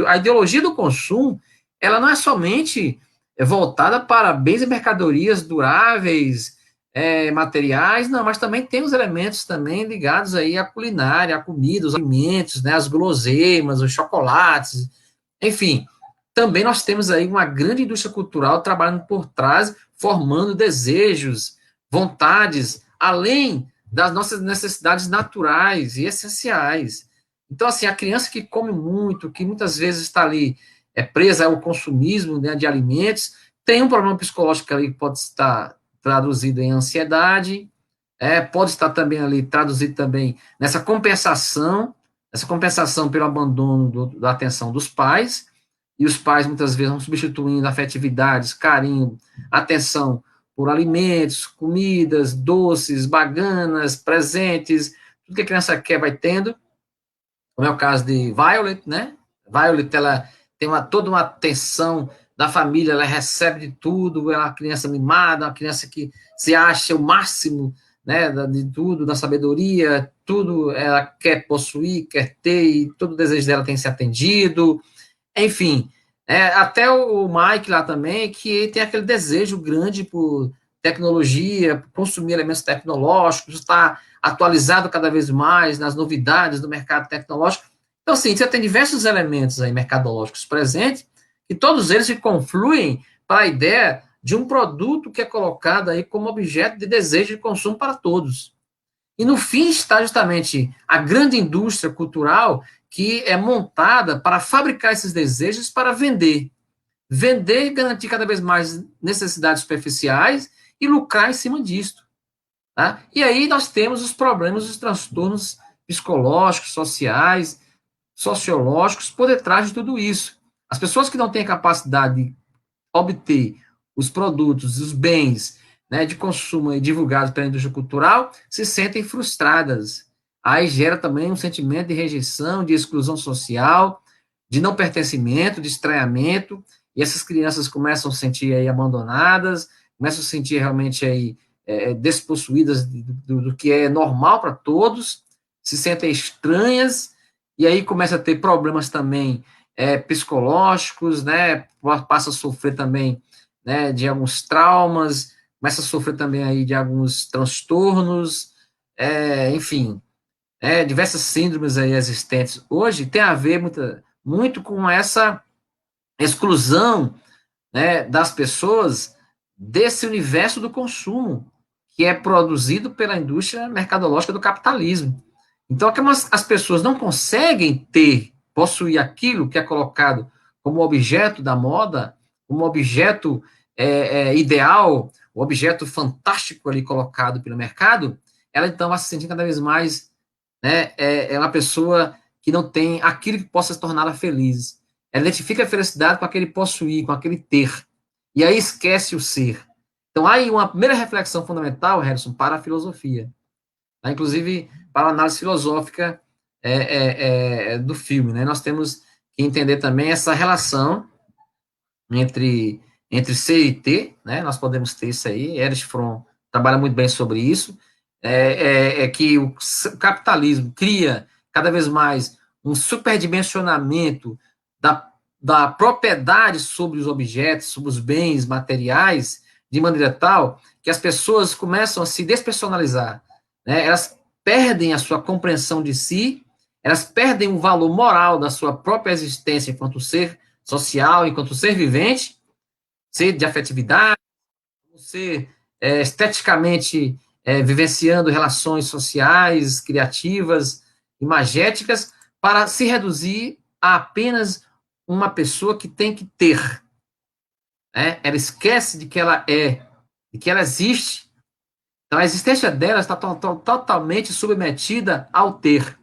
A ideologia do consumo, ela não é somente voltada para bens e mercadorias duráveis, materiais, não, mas também tem os elementos também ligados aí à culinária, à comida, os alimentos, né, as guloseimas, os chocolates, enfim, também nós temos aí uma grande indústria cultural trabalhando por trás, formando desejos, vontades, além das nossas necessidades naturais e essenciais. Então, assim, a criança que come muito, que muitas vezes está ali presa ao consumismo, né, de alimentos, tem um problema psicológico ali que pode estar traduzido em ansiedade, pode estar também ali traduzido também nessa compensação, essa compensação pelo abandono da atenção dos pais, e os pais muitas vezes vão substituindo afetividades, carinho, atenção por alimentos, comidas, doces, baganas, presentes, tudo que a criança quer vai tendo, como é o caso de Violet, né? Violet, ela tem toda uma atenção da família, ela recebe de tudo, ela é uma criança mimada, uma criança que se acha o máximo, né, de tudo, da sabedoria, tudo ela quer possuir, quer ter, e todo o desejo dela tem que ser atendido, enfim, até o Mike lá também, que tem aquele desejo grande por tecnologia, por consumir elementos tecnológicos, estar atualizado cada vez mais nas novidades do mercado tecnológico. Então, assim, você tem diversos elementos aí mercadológicos presentes, e todos eles se confluem para a ideia de um produto que é colocado aí como objeto de desejo de consumo para todos. E no fim está justamente a grande indústria cultural que é montada para fabricar esses desejos para vender. Vender e garantir cada vez mais necessidades superficiais e lucrar em cima disso. Tá? E aí nós temos os problemas, os transtornos psicológicos, sociais, sociológicos por detrás de tudo isso. As pessoas que não têm a capacidade de obter os produtos, os bens, né, de consumo e divulgados pela indústria cultural, se sentem frustradas. Aí gera também um sentimento de rejeição, de exclusão social, de não pertencimento, de estranhamento, e essas crianças começam a se sentir aí abandonadas, começam a se sentir realmente aí despossuídas do que é normal para todos, se sentem estranhas, e aí começa a ter problemas também psicológicos, né, passa a sofrer também, né, de alguns traumas, começa a sofrer também aí de alguns transtornos, enfim, diversas síndromes aí existentes hoje tem a ver muito com essa exclusão, né, das pessoas desse universo do consumo que é produzido pela indústria mercadológica do capitalismo. Então, como as pessoas não conseguem possuir aquilo que é colocado como objeto da moda, como objeto ideal, o objeto fantástico ali colocado pelo mercado, ela então vai se sentir cada vez mais, né, uma pessoa que não tem aquilo que possa torná-la feliz. Ela identifica a felicidade com aquele possuir, com aquele ter. E aí esquece o ser. Então, há aí uma primeira reflexão fundamental, Harrison, para a filosofia. Tá? Inclusive, para a análise filosófica do filme. Né? Nós temos que entender também essa relação entre ser e ter, né? Nós podemos ter isso aí, Erich Fromm trabalha muito bem sobre isso, que o capitalismo cria cada vez mais um superdimensionamento da propriedade sobre os objetos, sobre os bens materiais, de maneira tal que as pessoas começam a se despersonalizar, né? Elas perdem a sua compreensão de si, elas perdem o valor moral da sua própria existência enquanto ser social, enquanto ser vivente, ser de afetividade, ser esteticamente vivenciando relações sociais, criativas, imagéticas, para se reduzir a apenas uma pessoa que tem que ter. Né? Ela esquece de que ela de que ela existe. Então, a existência dela está totalmente submetida ao ter.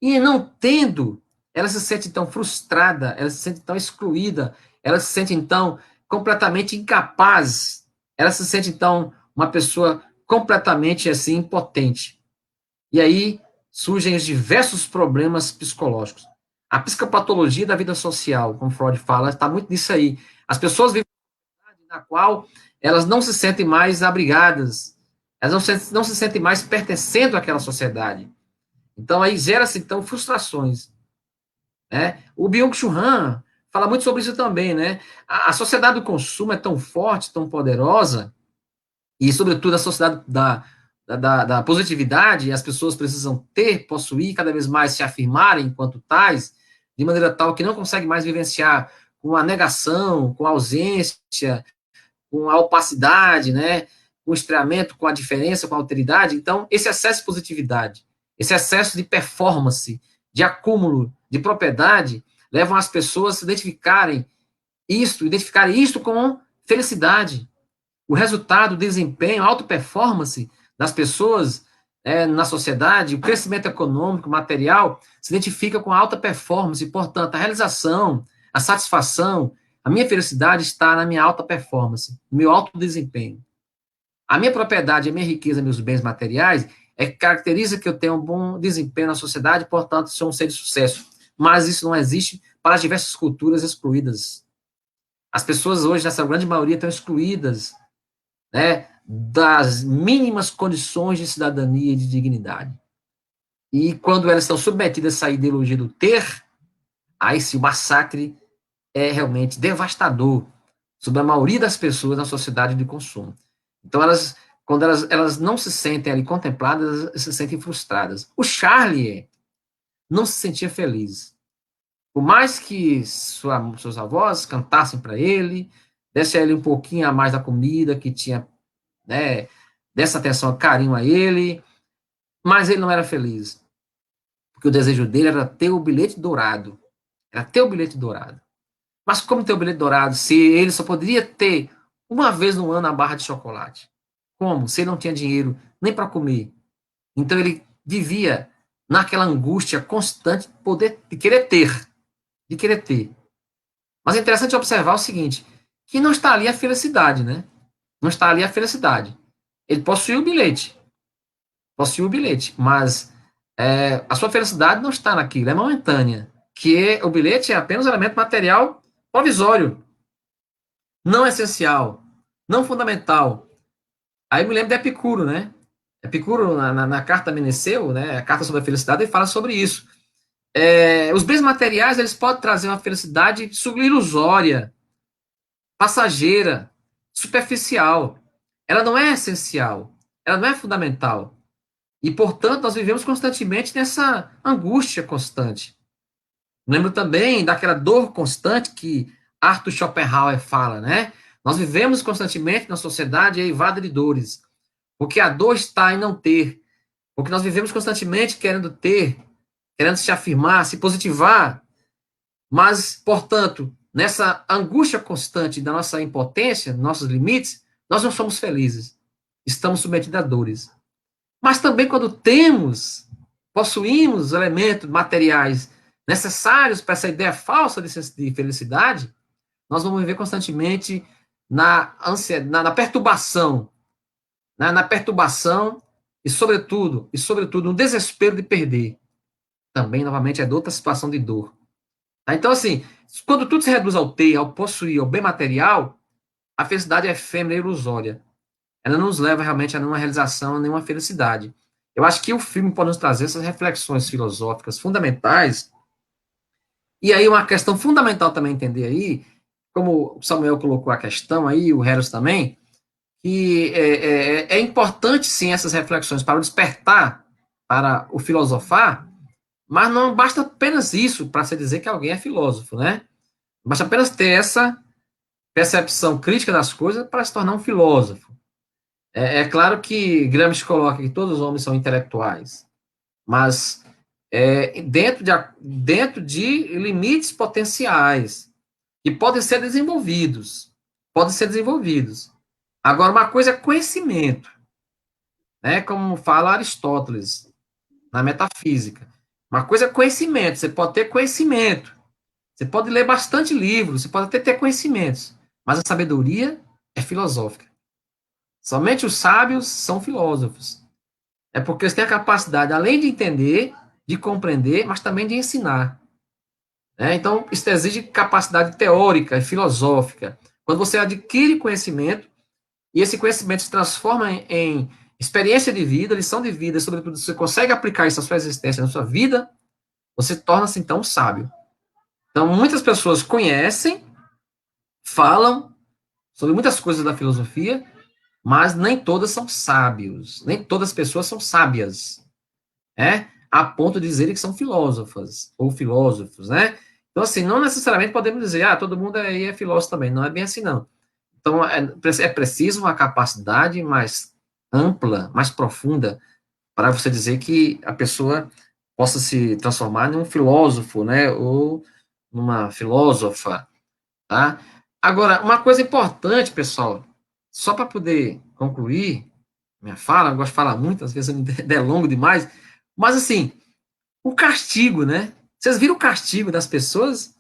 E não tendo, ela se sente, então, frustrada, ela se sente, então, excluída, ela se sente, então, completamente incapaz, ela se sente, então, uma pessoa completamente, assim, impotente. E aí surgem os diversos problemas psicológicos. A psicopatologia da vida social, como Freud fala, está muito nisso aí. As pessoas vivem uma sociedade na qual elas não se sentem mais abrigadas, elas não se sentem mais pertencendo àquela sociedade. Então, aí gera-se, então, frustrações. Né? O Byung-Chul Han fala muito sobre isso também, né? A sociedade do consumo é tão forte, tão poderosa, e, sobretudo, a sociedade da positividade, as pessoas precisam ter, possuir, cada vez mais se afirmarem enquanto tais, de maneira tal que não conseguem mais vivenciar com a negação, com a ausência, com a opacidade, né? com o estreamento, com a diferença, com a alteridade. Então, esse excesso de positividade, esse excesso de performance, de acúmulo de propriedade, levam as pessoas a se identificarem isto com felicidade. O resultado, o desempenho, a alta performance das pessoas na sociedade, o crescimento econômico, material, se identifica com a alta performance, e, portanto, a realização, a satisfação, a minha felicidade está na minha alta performance, no meu alto desempenho. A minha propriedade, a minha riqueza, meus bens materiais, que caracteriza que eu tenho um bom desempenho na sociedade, portanto, sou um ser de sucesso. Mas isso não existe para as diversas culturas excluídas. As pessoas hoje, nessa grande maioria, estão excluídas, né, das mínimas condições de cidadania e de dignidade. E quando elas estão submetidas a essa ideologia do ter, aí sim o massacre é realmente devastador sobre a maioria das pessoas na sociedade de consumo. Então, quando elas não se sentem ali contempladas, elas se sentem frustradas. O Charlie não se sentia feliz. Por mais que seus avós cantassem para ele, desse a ele um pouquinho a mais da comida, que tinha, né, dessa atenção, carinho a ele, mas ele não era feliz. Porque o desejo dele era ter o bilhete dourado. Era ter o bilhete dourado. Mas como ter o bilhete dourado se ele só poderia ter uma vez no ano a barra de chocolate? Como? Se ele não tinha dinheiro nem para comer. Então ele vivia naquela angústia constante de querer ter. De querer ter. Mas é interessante observar o seguinte, que não está ali a felicidade, né? Não está ali a felicidade. Ele possuiu o bilhete, mas a sua felicidade não está naquilo, é momentânea, que o bilhete é apenas um elemento material provisório, não essencial, não fundamental. Aí me lembro de Epicuro, né? Epicuro, na carta Meneceu, né, a carta sobre a felicidade, ele fala sobre isso. Os bens materiais, eles podem trazer uma felicidade ilusória, passageira, superficial. Ela não é essencial, ela não é fundamental. E, portanto, nós vivemos constantemente nessa angústia constante. Lembro também daquela dor constante que Arthur Schopenhauer fala, né? Nós vivemos constantemente na sociedade eivada de dores, porque a dor está em não ter, porque nós vivemos constantemente querendo ter, querendo se afirmar, se positivar, mas, portanto, nessa angústia constante da nossa impotência, nossos limites, nós não somos felizes, estamos submetidos a dores. Mas também quando possuímos elementos materiais necessários para essa ideia falsa de felicidade, nós vamos viver constantemente na ansiedade, na perturbação, né? Na perturbação e, sobretudo, no desespero de perder. Também, novamente, é outra situação de dor. Tá? Então, assim, quando tudo se reduz ao ter, ao possuir, ao bem material, a felicidade é efêmera e ilusória. Ela não nos leva realmente a nenhuma realização, a nenhuma felicidade. Eu acho que o filme pode nos trazer essas reflexões filosóficas fundamentais. E aí uma questão fundamental também entender aí, como o Samuel colocou a questão aí, o Heros também, que é importante sim essas reflexões para o despertar, para o filosofar, mas não basta apenas isso para se dizer que alguém é filósofo, né? Basta apenas ter essa percepção crítica das coisas para se tornar um filósofo. É claro que Gramsci coloca que todos os homens são intelectuais, mas dentro de limites potenciais que podem ser desenvolvidos. Agora, uma coisa é conhecimento, né, como fala Aristóteles na metafísica. Uma coisa é conhecimento, você pode ter conhecimento, você pode ler bastante livros, você pode até ter conhecimentos, mas a sabedoria é filosófica. Somente os sábios são filósofos. É porque eles têm a capacidade, além de entender, de compreender, mas também de ensinar. Então, isso exige capacidade teórica e filosófica. Quando você adquire conhecimento, e esse conhecimento se transforma em experiência de vida, lição de vida, e, sobretudo, você consegue aplicar isso à sua existência, na sua vida, você torna-se, então, sábio. Então, muitas pessoas conhecem, falam sobre muitas coisas da filosofia, mas nem todas são sábios, nem todas as pessoas são sábias, a ponto de dizerem que são filósofas, ou filósofos, né? Então, assim, não necessariamente podemos dizer, todo mundo aí é filósofo também, não é bem assim, não. Então, é preciso uma capacidade mais ampla, mais profunda, para você dizer que a pessoa possa se transformar num filósofo, né, ou numa filósofa, tá? Agora, uma coisa importante, pessoal, só para poder concluir minha fala, eu gosto de falar muito, às vezes eu me delongo demais, mas assim, o castigo, né? Vocês viram o castigo das pessoas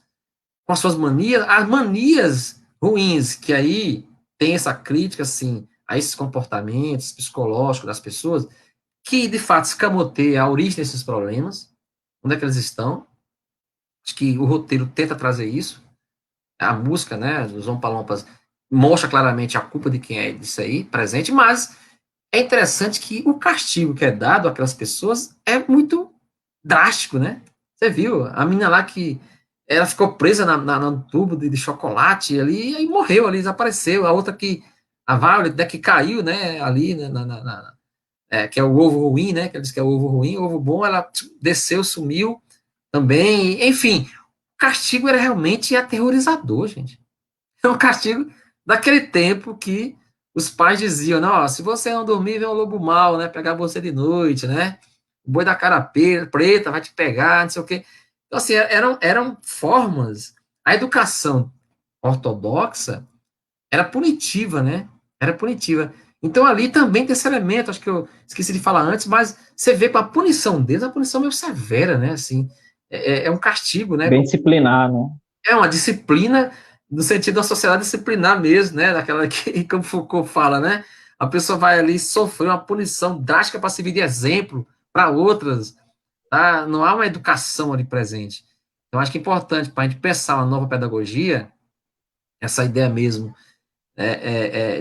com as suas manias, as manias ruins, que aí tem essa crítica, assim, a esses comportamentos psicológicos das pessoas, que de fato escamoteia a origem desses problemas, onde é que eles estão. Acho que o roteiro tenta trazer isso. A música, né, dos Ompalompas mostra claramente a culpa de quem é disso aí, presente, mas é interessante que o castigo que é dado àquelas pessoas é muito drástico, né? Você viu? A menina lá que ela ficou presa no tubo de chocolate ali, e aí morreu ali, desapareceu. A outra que, a Violet, né, que caiu, né, ali, né, que é o ovo ruim, né, que eles que é o ovo ruim, o ovo bom, ela desceu, sumiu também. Enfim, o castigo era realmente aterrorizador, gente. É um castigo daquele tempo que os pais diziam, não, ó, se você não dormir, vem um lobo mau, né, pegar você de noite, né, o boi da cara preta vai te pegar, não sei o quê. Então, assim, eram formas, a educação ortodoxa era punitiva, né, era punitiva. Então, ali também tem esse elemento, acho que eu esqueci de falar antes, mas você vê com a punição deles, a punição meio severa, né, assim, é um castigo, né, Bem disciplinar, né? é uma disciplina no sentido da sociedade disciplinar mesmo, né? Daquela que, como Foucault fala, né? A pessoa vai ali sofrer uma punição drástica para servir de exemplo para outras, tá? Não há uma educação ali presente. Então, acho que é importante para a gente pensar uma nova pedagogia, essa ideia mesmo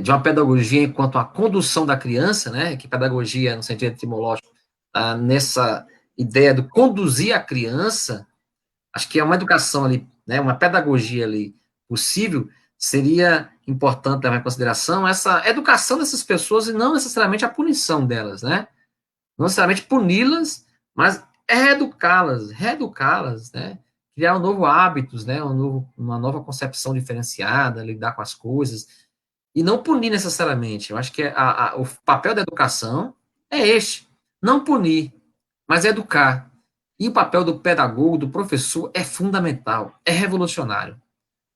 de uma pedagogia enquanto a condução da criança, né? Que pedagogia, no sentido etimológico, tá? Nessa ideia de conduzir a criança. Acho que é uma educação ali, né, uma pedagogia ali possível, seria importante levar em consideração essa educação dessas pessoas e não necessariamente a punição delas, né? Não necessariamente puni-las, mas reeducá-las, né? Criar um novo hábitos, né? Uma nova concepção diferenciada, lidar com as coisas, e não punir necessariamente. Eu acho que o papel da educação é este, não punir, mas educar. E o papel do pedagogo, do professor, é fundamental, é revolucionário.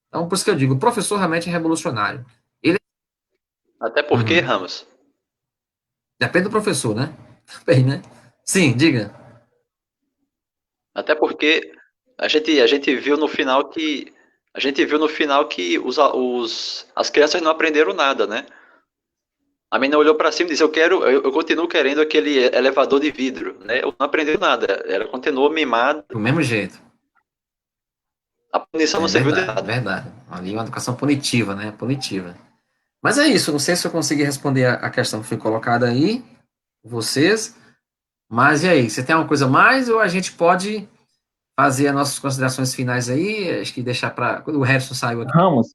Então, por isso que eu digo, o professor realmente é revolucionário. Ele Até porque, Ramos, depende do professor, né? Também, né? Sim, diga. até porque a gente viu no final que as crianças não aprenderam nada, né? A menina olhou para cima e disse: eu continuo querendo aquele elevador de vidro, né? Eu não aprendeu nada. Ela continuou mimada. Do mesmo jeito. A punição não É serviu de verdade, é nada. verdade. Ali é uma educação punitiva, né? Punitiva. Mas é isso, não sei se eu consegui responder a questão que foi colocada aí, vocês. Mas e aí, você tem alguma coisa a mais ou a gente pode fazer as nossas considerações finais aí? Acho que deixar para. O Harrison saiu aqui. Ramos,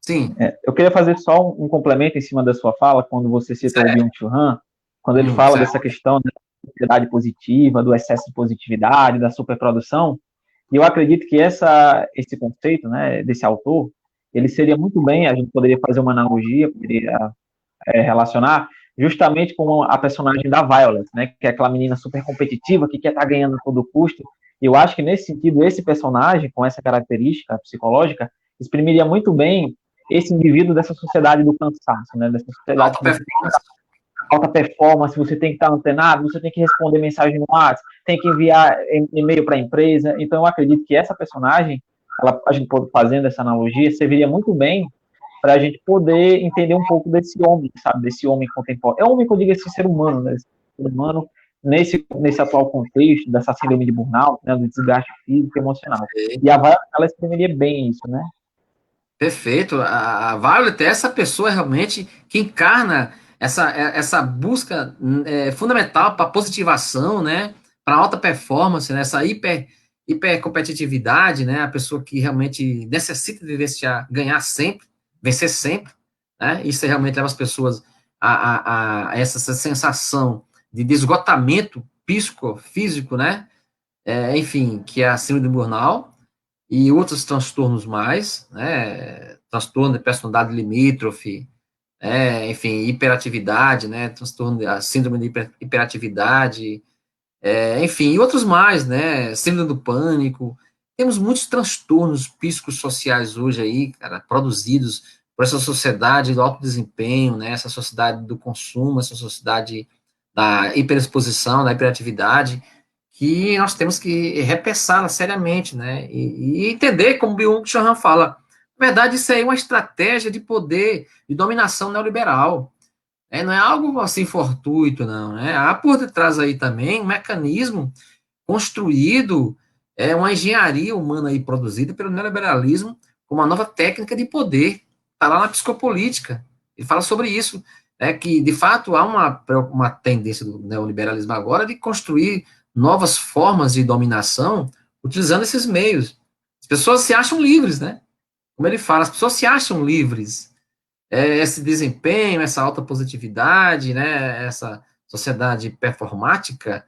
Sim, eu queria fazer só um complemento em cima da sua fala, quando você citou o certo. Byung-Chul Han, quando ele fala Certo. dessa questão da sociedade positiva, do excesso de positividade, da superprodução, e eu acredito que esse conceito, né, desse autor, ele seria muito bem, a gente poderia fazer uma analogia, poderia relacionar justamente com a personagem da Violet, né, que é aquela menina super competitiva que quer estar ganhando a todo custo. E eu acho que nesse sentido esse personagem com essa característica psicológica exprimiria muito bem esse indivíduo dessa sociedade do cansaço, né, dessa sociedade Alta que você tem performance. alta performance, você tem que estar antenado, você tem que responder mensagem no WhatsApp, tem que enviar e-mail para a empresa. Então eu acredito que essa personagem, a gente pode fazendo essa analogia, serviria muito bem para a gente poder entender um pouco desse homem, sabe? Desse homem contemporâneo. É um homem que eu digo esse ser humano, né? Esse ser humano nesse atual contexto, dessa síndrome de burnout, né? Do desgaste físico e emocional. E a Violet, ela exprimiria bem isso, né? Perfeito. A Violet é essa pessoa realmente que encarna essa busca fundamental para positivação, né? Para alta performance, né? Essa hiper competitividade, né? A pessoa que realmente necessita de ganhar sempre, vencer sempre, né? Isso realmente leva as pessoas a essa sensação de esgotamento psicofísico, né? Enfim, que é a síndrome do burnout. e outros transtornos mais, né, transtorno de personalidade limítrofe, enfim, hiperatividade, né, transtorno, a síndrome de hiperatividade, enfim, e outros mais, né, síndrome do pânico. Temos muitos transtornos psicossociais hoje aí, cara, produzidos por essa sociedade do alto desempenho, né, essa sociedade do consumo, essa sociedade da hiperexposição, da hiperatividade, que nós temos que repensá-la seriamente, né, e entender, como o Byung-Chul Han fala, na verdade, isso aí é uma estratégia de poder, de dominação neoliberal. Não é algo assim fortuito, não. Né? Há por detrás aí também um mecanismo construído, uma engenharia humana aí produzida pelo neoliberalismo como uma nova técnica de poder. Está lá na psicopolítica. Ele fala sobre isso, que de fato há uma tendência do neoliberalismo agora de construir novas formas de dominação utilizando esses meios. As pessoas se acham livres, né? Como ele fala, as pessoas se acham livres, esse desempenho, essa alta positividade, né, essa sociedade performática,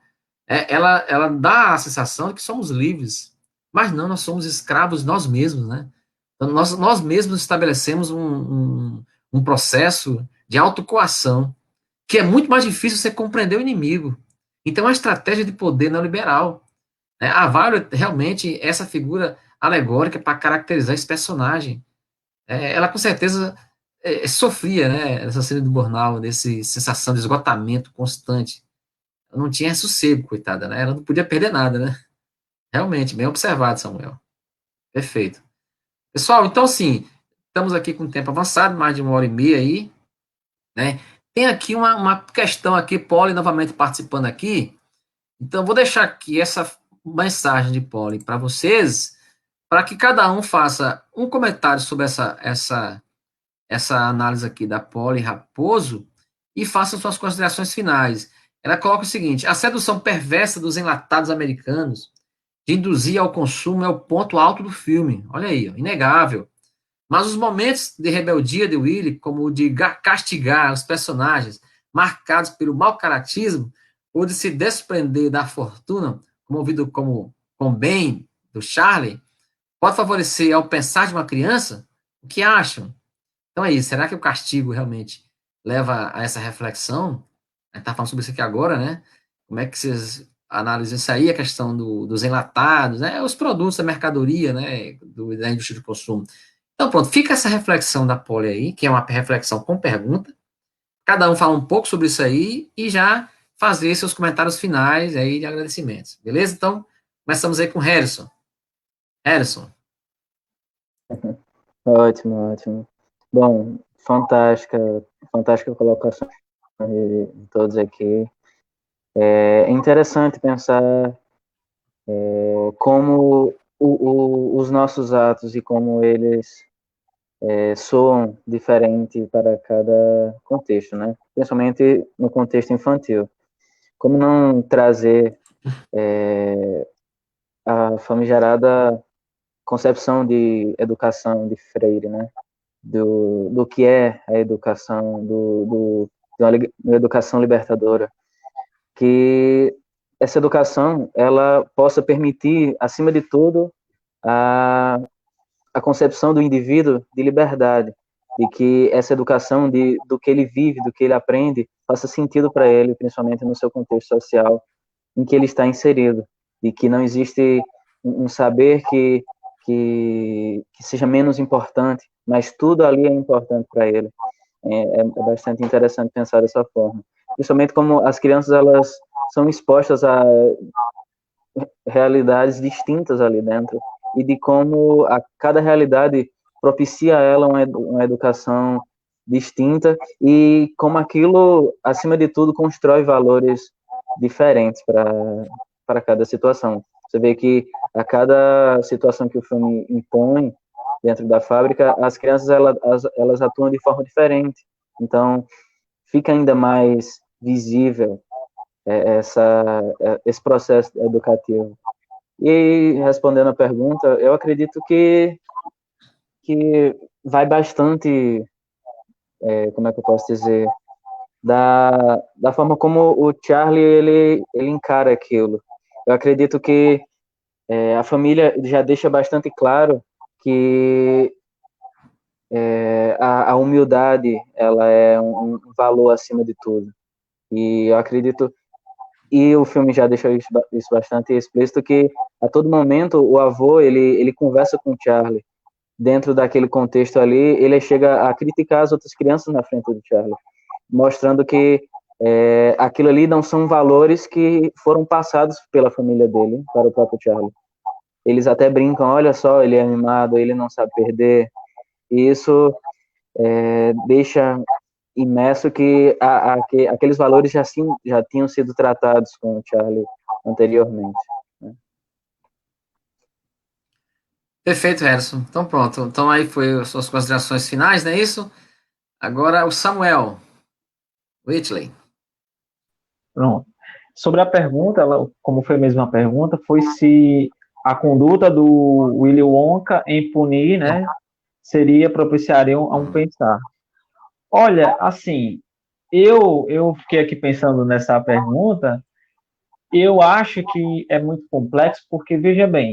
ela dá a sensação de que somos livres, mas não, nós somos escravos de nós mesmos, né? Então, nós mesmos estabelecemos um processo de autocoação, que é muito mais difícil você compreender o inimigo. Então, é uma estratégia de poder neoliberal. Né? A Violet, realmente, essa figura alegórica para caracterizar esse personagem. Ela, com certeza, sofria, né, essa síndrome do burnout, dessa sensação de esgotamento constante. Ela não tinha sossego, coitada, né? Ela não podia perder nada, né? Realmente, bem observado, Samuel. Perfeito. Pessoal, então, sim, estamos aqui com o tempo avançado, mais de 1h30 aí, né? Tem aqui uma questão aqui, Polly novamente participando aqui, então vou deixar aqui essa mensagem de Polly para vocês, para que cada um faça um comentário sobre essa análise aqui da Polly Raposo e faça suas considerações finais. Ela coloca o seguinte: a sedução perversa dos enlatados americanos de induzir ao consumo é o ponto alto do filme. Olha aí, ó, inegável. Mas os momentos de rebeldia de Willie, como o de castigar os personagens marcados pelo mau caratismo, ou de se desprender da fortuna, movido como com bem do Charlie, pode favorecer ao pensar de uma criança? O que acham? Então é isso. Será que o castigo realmente leva a essa reflexão? A gente está falando sobre isso aqui agora, né? Como é que vocês analisam isso aí, a questão dos enlatados, né? Os produtos, a mercadoria, né? Da indústria de consumo. Então, pronto, fica essa reflexão da Poli aí, que é uma reflexão com pergunta. Cada um fala um pouco sobre isso aí e já fazer seus comentários finais aí de agradecimentos. Beleza? Então, começamos aí com o Harrison. Harrison. Ótimo, ótimo. Bom, fantástica colocação de todos aqui. É interessante pensar como os nossos atos e como eles soam diferente para cada contexto, né? Principalmente no contexto infantil. Como não trazer a famigerada concepção de educação de Freire, né? Do que é a educação, de uma educação libertadora, que essa educação ela possa permitir, acima de tudo, a concepção do indivíduo de liberdade, de que essa educação do que ele vive, do que ele aprende, faça sentido para ele, principalmente no seu contexto social em que ele está inserido, e que não existe um saber que seja menos importante, mas tudo ali é importante para ele. É bastante interessante pensar dessa forma. Principalmente como as crianças elas são expostas a realidades distintas ali dentro, e de como cada realidade propicia a ela uma educação distinta, e como aquilo, acima de tudo, constrói valores diferentes para cada situação. Você vê que a cada situação que o filme impõe dentro da fábrica, as crianças elas atuam de forma diferente. Então, fica ainda mais visível esse processo educativo. E respondendo a pergunta, eu acredito que vai bastante, como é que eu posso dizer, da forma como o Charlie ele encara aquilo. Eu acredito que a família já deixa bastante claro que a humildade, ela é um valor acima de tudo. E eu acredito, e o filme já deixa isso bastante explícito, que a todo momento o avô, ele conversa com o Charlie. Dentro daquele contexto ali, ele chega a criticar as outras crianças na frente do Charlie, mostrando que aquilo ali não são valores que foram passados pela família dele para o próprio Charlie. Eles até brincam, olha só, ele é animado, ele não sabe perder. E isso deixa imerso que aqueles valores já tinham sido tratados com o Charlie anteriormente. Né? Perfeito, Harrison. Então pronto. Então aí foi as suas considerações finais, não é isso? Agora o Samuel Whitley. Pronto. Sobre a pergunta, como foi mesmo a pergunta, foi se a conduta do Willy Wonka em punir, né, propiciaria a um pensar. Olha, assim, eu fiquei aqui pensando nessa pergunta, eu acho que é muito complexo, porque, veja bem,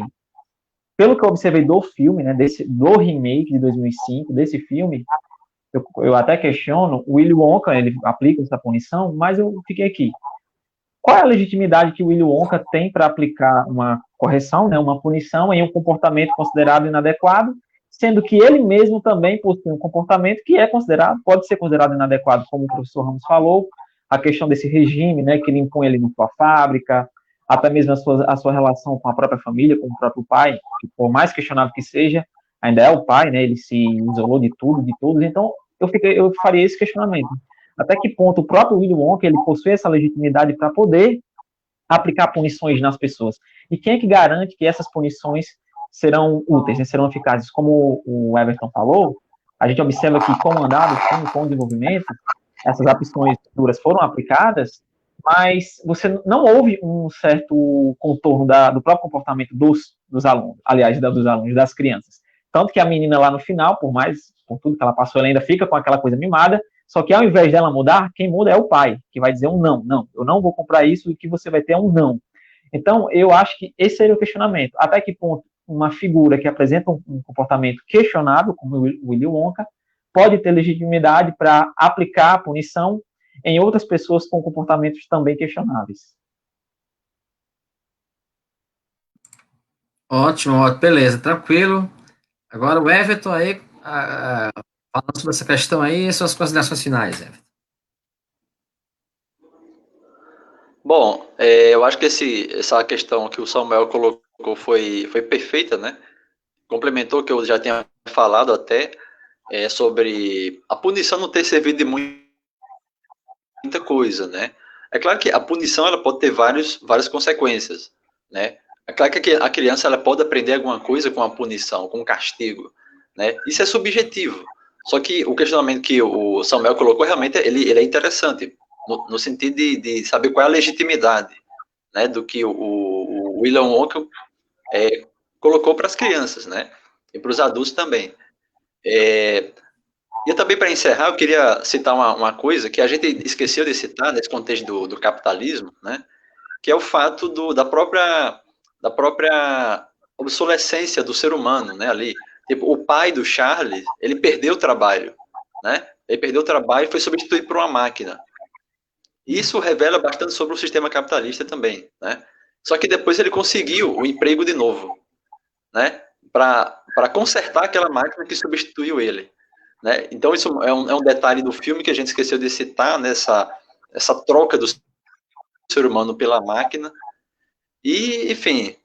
pelo que eu observei do filme, né, do remake de 2005, desse filme, eu até questiono, o Willy Wonka, ele aplica essa punição, mas eu fiquei aqui. Qual é a legitimidade que o Willy Wonka tem para aplicar uma correção, né, uma punição em um comportamento considerado inadequado, sendo que ele mesmo também possui um comportamento que pode ser considerado inadequado, como o professor Ramos falou, a questão desse regime, né, que ele impõe ali na sua fábrica, até mesmo a sua relação com a própria família, com o próprio pai, que por mais questionável que seja, ainda é o pai, né, ele se isolou de tudo, de todos, então eu faria esse questionamento. Até que ponto o próprio Willy Wonka ele possui essa legitimidade para poder aplicar punições nas pessoas? E quem é que garante que essas punições serão úteis, né, serão eficazes? Como o Everton falou, a gente observa que, com o andar do filme, com o desenvolvimento, essas opções duras foram aplicadas, mas você não houve um certo contorno do próprio comportamento dos alunos, aliás, dos alunos, das crianças. Tanto que a menina lá no final, por tudo que ela passou, ela ainda fica com aquela coisa mimada, só que ao invés dela mudar, quem muda é o pai, que vai dizer um não, eu não vou comprar isso, e o que você vai ter é um não. Então, eu acho que esse seria o questionamento. Até que ponto uma figura que apresenta um comportamento questionável, como o Willy Wonka, pode ter legitimidade para aplicar a punição em outras pessoas com comportamentos também questionáveis. Ótimo, beleza, tranquilo. Agora o Everton aí, falando sobre essa questão aí, suas considerações finais, Everton. Bom, eu acho que essa questão que o Samuel colocou foi perfeita, né? Complementou o que eu já tinha falado até, sobre a punição não ter servido de muita coisa, né? É claro que a punição ela pode ter várias consequências, né? É claro que a criança ela pode aprender alguma coisa com a punição, com o castigo, né? Isso é subjetivo. Só que o questionamento que o Samuel colocou realmente ele é interessante no sentido de saber qual é a legitimidade, né, do que o William Wonka colocou para as crianças, né, e para os adultos também. E também, para encerrar, eu queria citar uma coisa que a gente esqueceu de citar nesse contexto do capitalismo, né, que é o fato da própria obsolescência do ser humano, né, ali. Tipo, o pai do Charlie, ele perdeu o trabalho, né, ele perdeu o trabalho e foi substituído por uma máquina. Isso revela bastante sobre o sistema capitalista também, né? Só que depois ele conseguiu o emprego de novo, né? Para consertar aquela máquina que substituiu ele, né? Então isso é um detalhe do filme que a gente esqueceu de citar, nessa troca do ser humano pela máquina. E, enfim,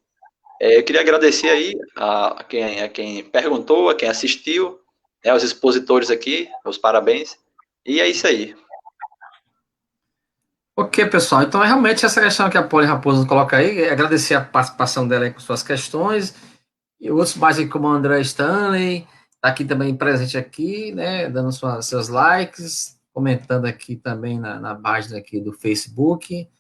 eu queria agradecer aí a quem perguntou, a quem assistiu, né, aos expositores aqui, os parabéns. E é isso aí. Ok, pessoal. Então, realmente, essa questão que a Poli Raposo coloca aí, agradecer a participação dela aí com suas questões, e outros mais aí, como o André Stanley, está aqui também presente aqui, né, dando seus likes, comentando aqui também na página aqui do Facebook.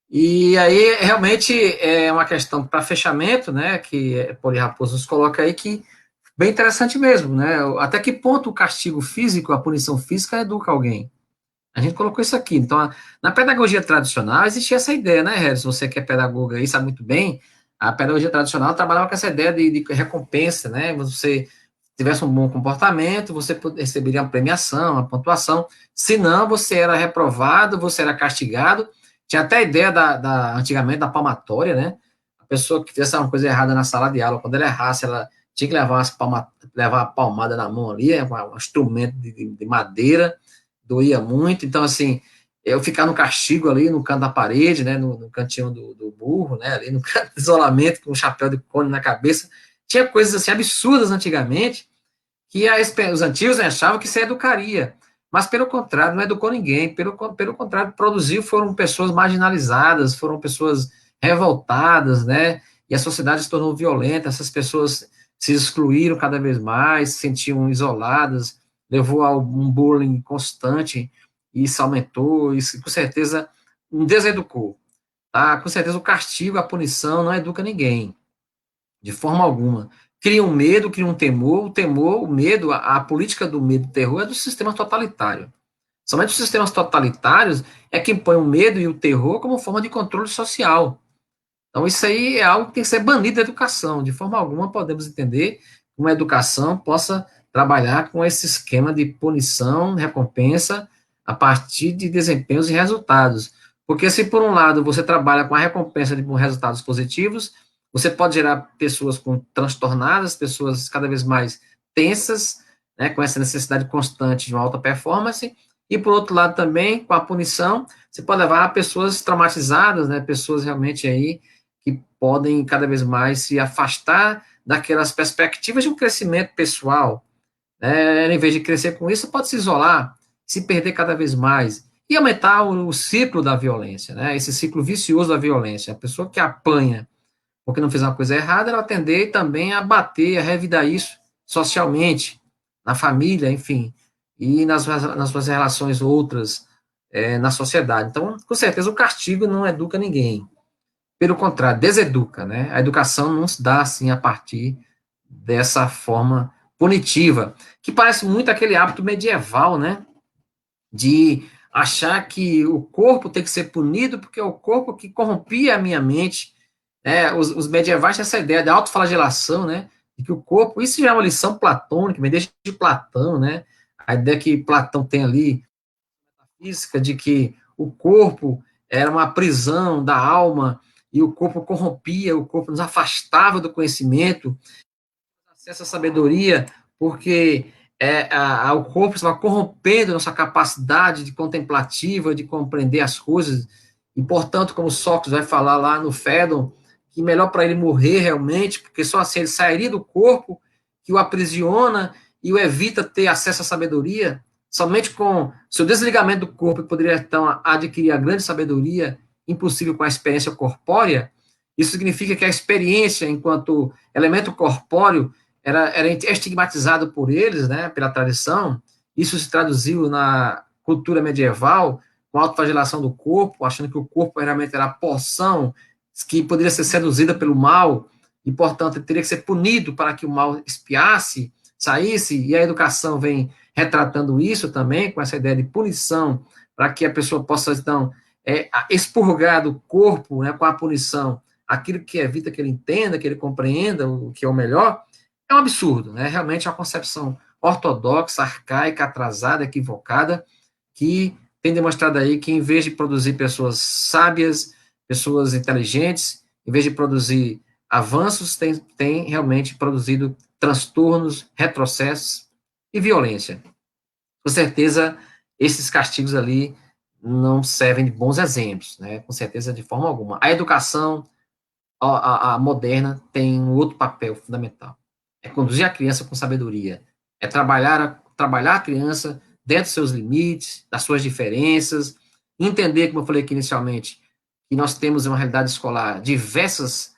E aí, realmente, é uma questão para fechamento, né, que a Poli Raposo nos coloca aí, que bem interessante mesmo, né, até que ponto o castigo físico, a punição física educa alguém? A gente colocou isso aqui. Então, na pedagogia tradicional, existia essa ideia, né, Harrison? Você que é pedagoga aí, sabe muito bem. A pedagogia tradicional trabalhava com essa ideia de recompensa, né? Você tivesse um bom comportamento, você receberia uma premiação, uma pontuação. Se não, você era reprovado, você era castigado. Tinha até a ideia antigamente da palmatória, né? A pessoa que fizesse uma coisa errada na sala de aula, quando ela errasse, ela tinha que levar a palmada na mão ali, um instrumento de madeira, doía muito. Então, assim, eu ficar no castigo ali, no canto da parede, né, no cantinho do burro, né, ali no canto de isolamento, com um chapéu de cone na cabeça. Tinha coisas assim absurdas antigamente, que os antigos, né, achavam que isso educaria. Mas, pelo contrário, não educou ninguém. Pelo contrário, produziu, foram pessoas marginalizadas, foram pessoas revoltadas, né, e a sociedade se tornou violenta, essas pessoas se excluíram cada vez mais, se sentiam isoladas, levou a um bullying constante, e isso aumentou, isso com certeza deseducou, tá? Com certeza o castigo, a punição não educa ninguém, de forma alguma. Cria um medo, cria um temor, o medo, a política do medo e do terror é do sistema totalitário. Somente os sistemas totalitários é que impõem o medo e o terror como forma de controle social. Então, isso aí é algo que tem que ser banido da educação. De forma alguma, podemos entender que uma educação possa trabalhar com esse esquema de punição, recompensa, a partir de desempenhos e resultados. Porque se, por um lado, você trabalha com a recompensa de resultados positivos, você pode gerar pessoas transtornadas, pessoas cada vez mais tensas, né, com essa necessidade constante de uma alta performance, e, por outro lado, também, com a punição, você pode levar a pessoas traumatizadas, né, pessoas realmente aí que podem cada vez mais se afastar daquelas perspectivas de um crescimento pessoal, né? Em vez de crescer com isso, pode se isolar, se perder cada vez mais e aumentar o ciclo da violência, né? Esse ciclo vicioso da violência. A pessoa que apanha porque não fez uma coisa errada, ela tender também a bater, a revidar isso socialmente, na família, enfim, e nas suas relações outras na sociedade. Então, com certeza, o castigo não educa ninguém. Pelo contrário, deseduca, né? A educação não se dá assim a partir dessa forma punitiva, que parece muito aquele hábito medieval, né? De achar que o corpo tem que ser punido porque é o corpo que corrompia a minha mente. Os medievais tinham essa ideia de autoflagelação, né? De que o corpo, isso já é uma lição platônica, me deixa de Platão, né? A ideia que Platão tem ali, a física, de que o corpo era uma prisão da alma e o corpo corrompia, o corpo nos afastava do conhecimento, acesso à sabedoria, porque o corpo estava corrompendo nossa capacidade de contemplativa, de compreender as coisas, e, portanto, como Sócrates vai falar lá no Fédon, que melhor para ele morrer realmente, porque só assim ele sairia do corpo, que o aprisiona e o evita ter acesso à sabedoria, somente com seu desligamento do corpo ele poderia, então, adquirir a grande sabedoria, impossível com a experiência corpórea. Isso significa que a experiência, enquanto elemento corpóreo, era estigmatizado por eles, né, pela tradição. Isso se traduziu na cultura medieval, com a autoflagelação do corpo, achando que o corpo realmente era a porção que poderia ser seduzida pelo mal, e, portanto, teria que ser punido para que o mal espiasse, saísse, e a educação vem retratando isso também, com essa ideia de punição, para que a pessoa possa, então, expurgar do corpo, né, com a punição, aquilo que evita que ele entenda, que ele compreenda o que é o melhor. É um absurdo, né? Realmente é uma concepção ortodoxa, arcaica, atrasada, equivocada, que tem demonstrado aí que, em vez de produzir pessoas sábias, inteligentes, em vez de produzir avanços, tem realmente produzido transtornos, retrocessos e violência. Com certeza, esses castigos ali não servem de bons exemplos, né? Com certeza, de forma alguma. A educação a moderna tem um outro papel fundamental. É conduzir a criança com sabedoria. É trabalhar a criança dentro dos seus limites, das suas diferenças, entender, como eu falei aqui inicialmente, que nós temos em uma realidade escolar diversas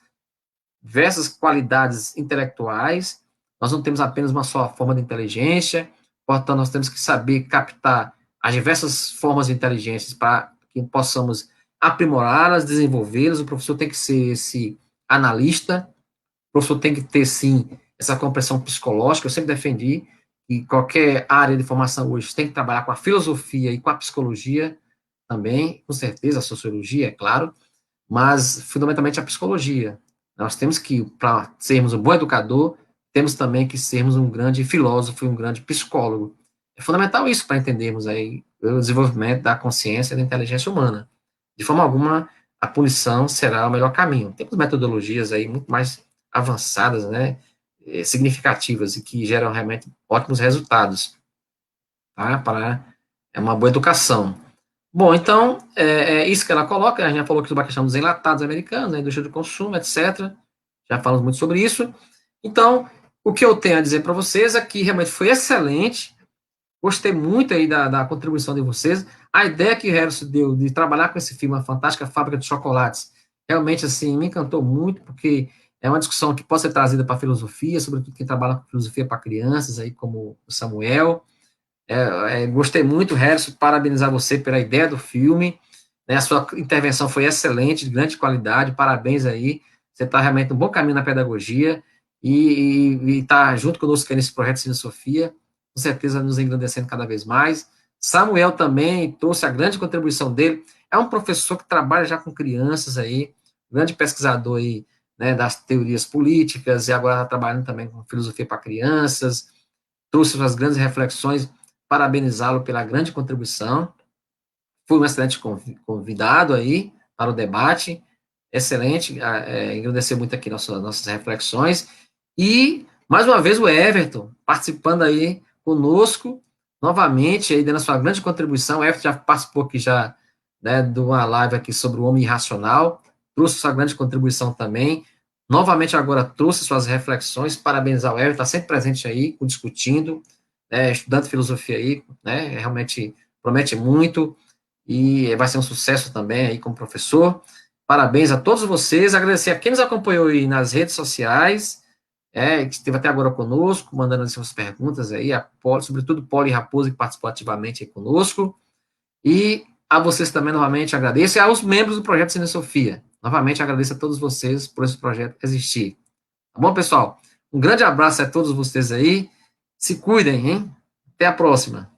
qualidades intelectuais, nós não temos apenas uma só forma de inteligência, portanto, nós temos que saber captar as diversas formas de inteligência para que possamos aprimorá-las, desenvolvê-las. O professor tem que ser esse analista, o professor tem que ter, sim, essa compreensão psicológica. Eu sempre defendi que qualquer área de formação hoje tem que trabalhar com a filosofia e com a psicologia também, com certeza, a sociologia, é claro, mas fundamentalmente a psicologia, Nós temos que, para sermos um bom educador, temos também que sermos um grande filósofo e um grande psicólogo. É fundamental isso para entendermos aí o desenvolvimento da consciência e da inteligência humana. De forma alguma, a punição será o melhor caminho. Temos metodologias aí muito mais avançadas, né, significativas e que geram realmente ótimos resultados, tá, para uma boa educação. Bom, então, é isso que ela coloca, a gente já falou aqui sobre a questão dos enlatados americanos, a indústria do consumo, etc. Já falamos muito sobre isso. Então, o que eu tenho a dizer para vocês é que realmente foi excelente, gostei muito aí da contribuição de vocês. A ideia que o Harrison deu de trabalhar com esse filme, A Fantástica Fábrica de Chocolates, realmente, assim, me encantou muito, porque é uma discussão que pode ser trazida para a filosofia, sobretudo quem trabalha com filosofia para crianças, aí como o Samuel. Gostei muito, Harrison, parabenizar você pela ideia do filme, né, a sua intervenção foi excelente, de grande qualidade, parabéns aí, você está realmente no bom caminho na pedagogia, e está junto conosco nesse projeto Cine Sofia, com certeza nos engrandecendo cada vez mais. Samuel também trouxe a grande contribuição dele, é um professor que trabalha já com crianças aí, grande pesquisador aí, né, das teorias políticas, e agora está trabalhando também com filosofia para crianças, trouxe suas grandes reflexões, parabenizá-lo pela grande contribuição. Foi um excelente convidado aí para o debate. Excelente, agradecer muito aqui nossas reflexões. E, mais uma vez, o Everton participando aí conosco, novamente, aí dando a sua grande contribuição. O Everton já participou aqui já, né, de uma live aqui sobre o homem irracional, trouxe sua grande contribuição também. Novamente, agora trouxe suas reflexões. Parabenizar o Everton, está sempre presente aí, discutindo, estudando filosofia aí, né, realmente promete muito, e vai ser um sucesso também aí como professor. Parabéns a todos vocês, agradecer a quem nos acompanhou aí nas redes sociais, que esteve até agora conosco, mandando as suas perguntas aí, sobretudo Paulo e Raposo, que participou ativamente aí conosco, e a vocês também, novamente, agradeço, e aos membros do Projeto Cine Sofia. Novamente, agradeço a todos vocês por esse projeto existir. Tá bom, pessoal? Um grande abraço a todos vocês aí, se cuidem, hein? Até a próxima.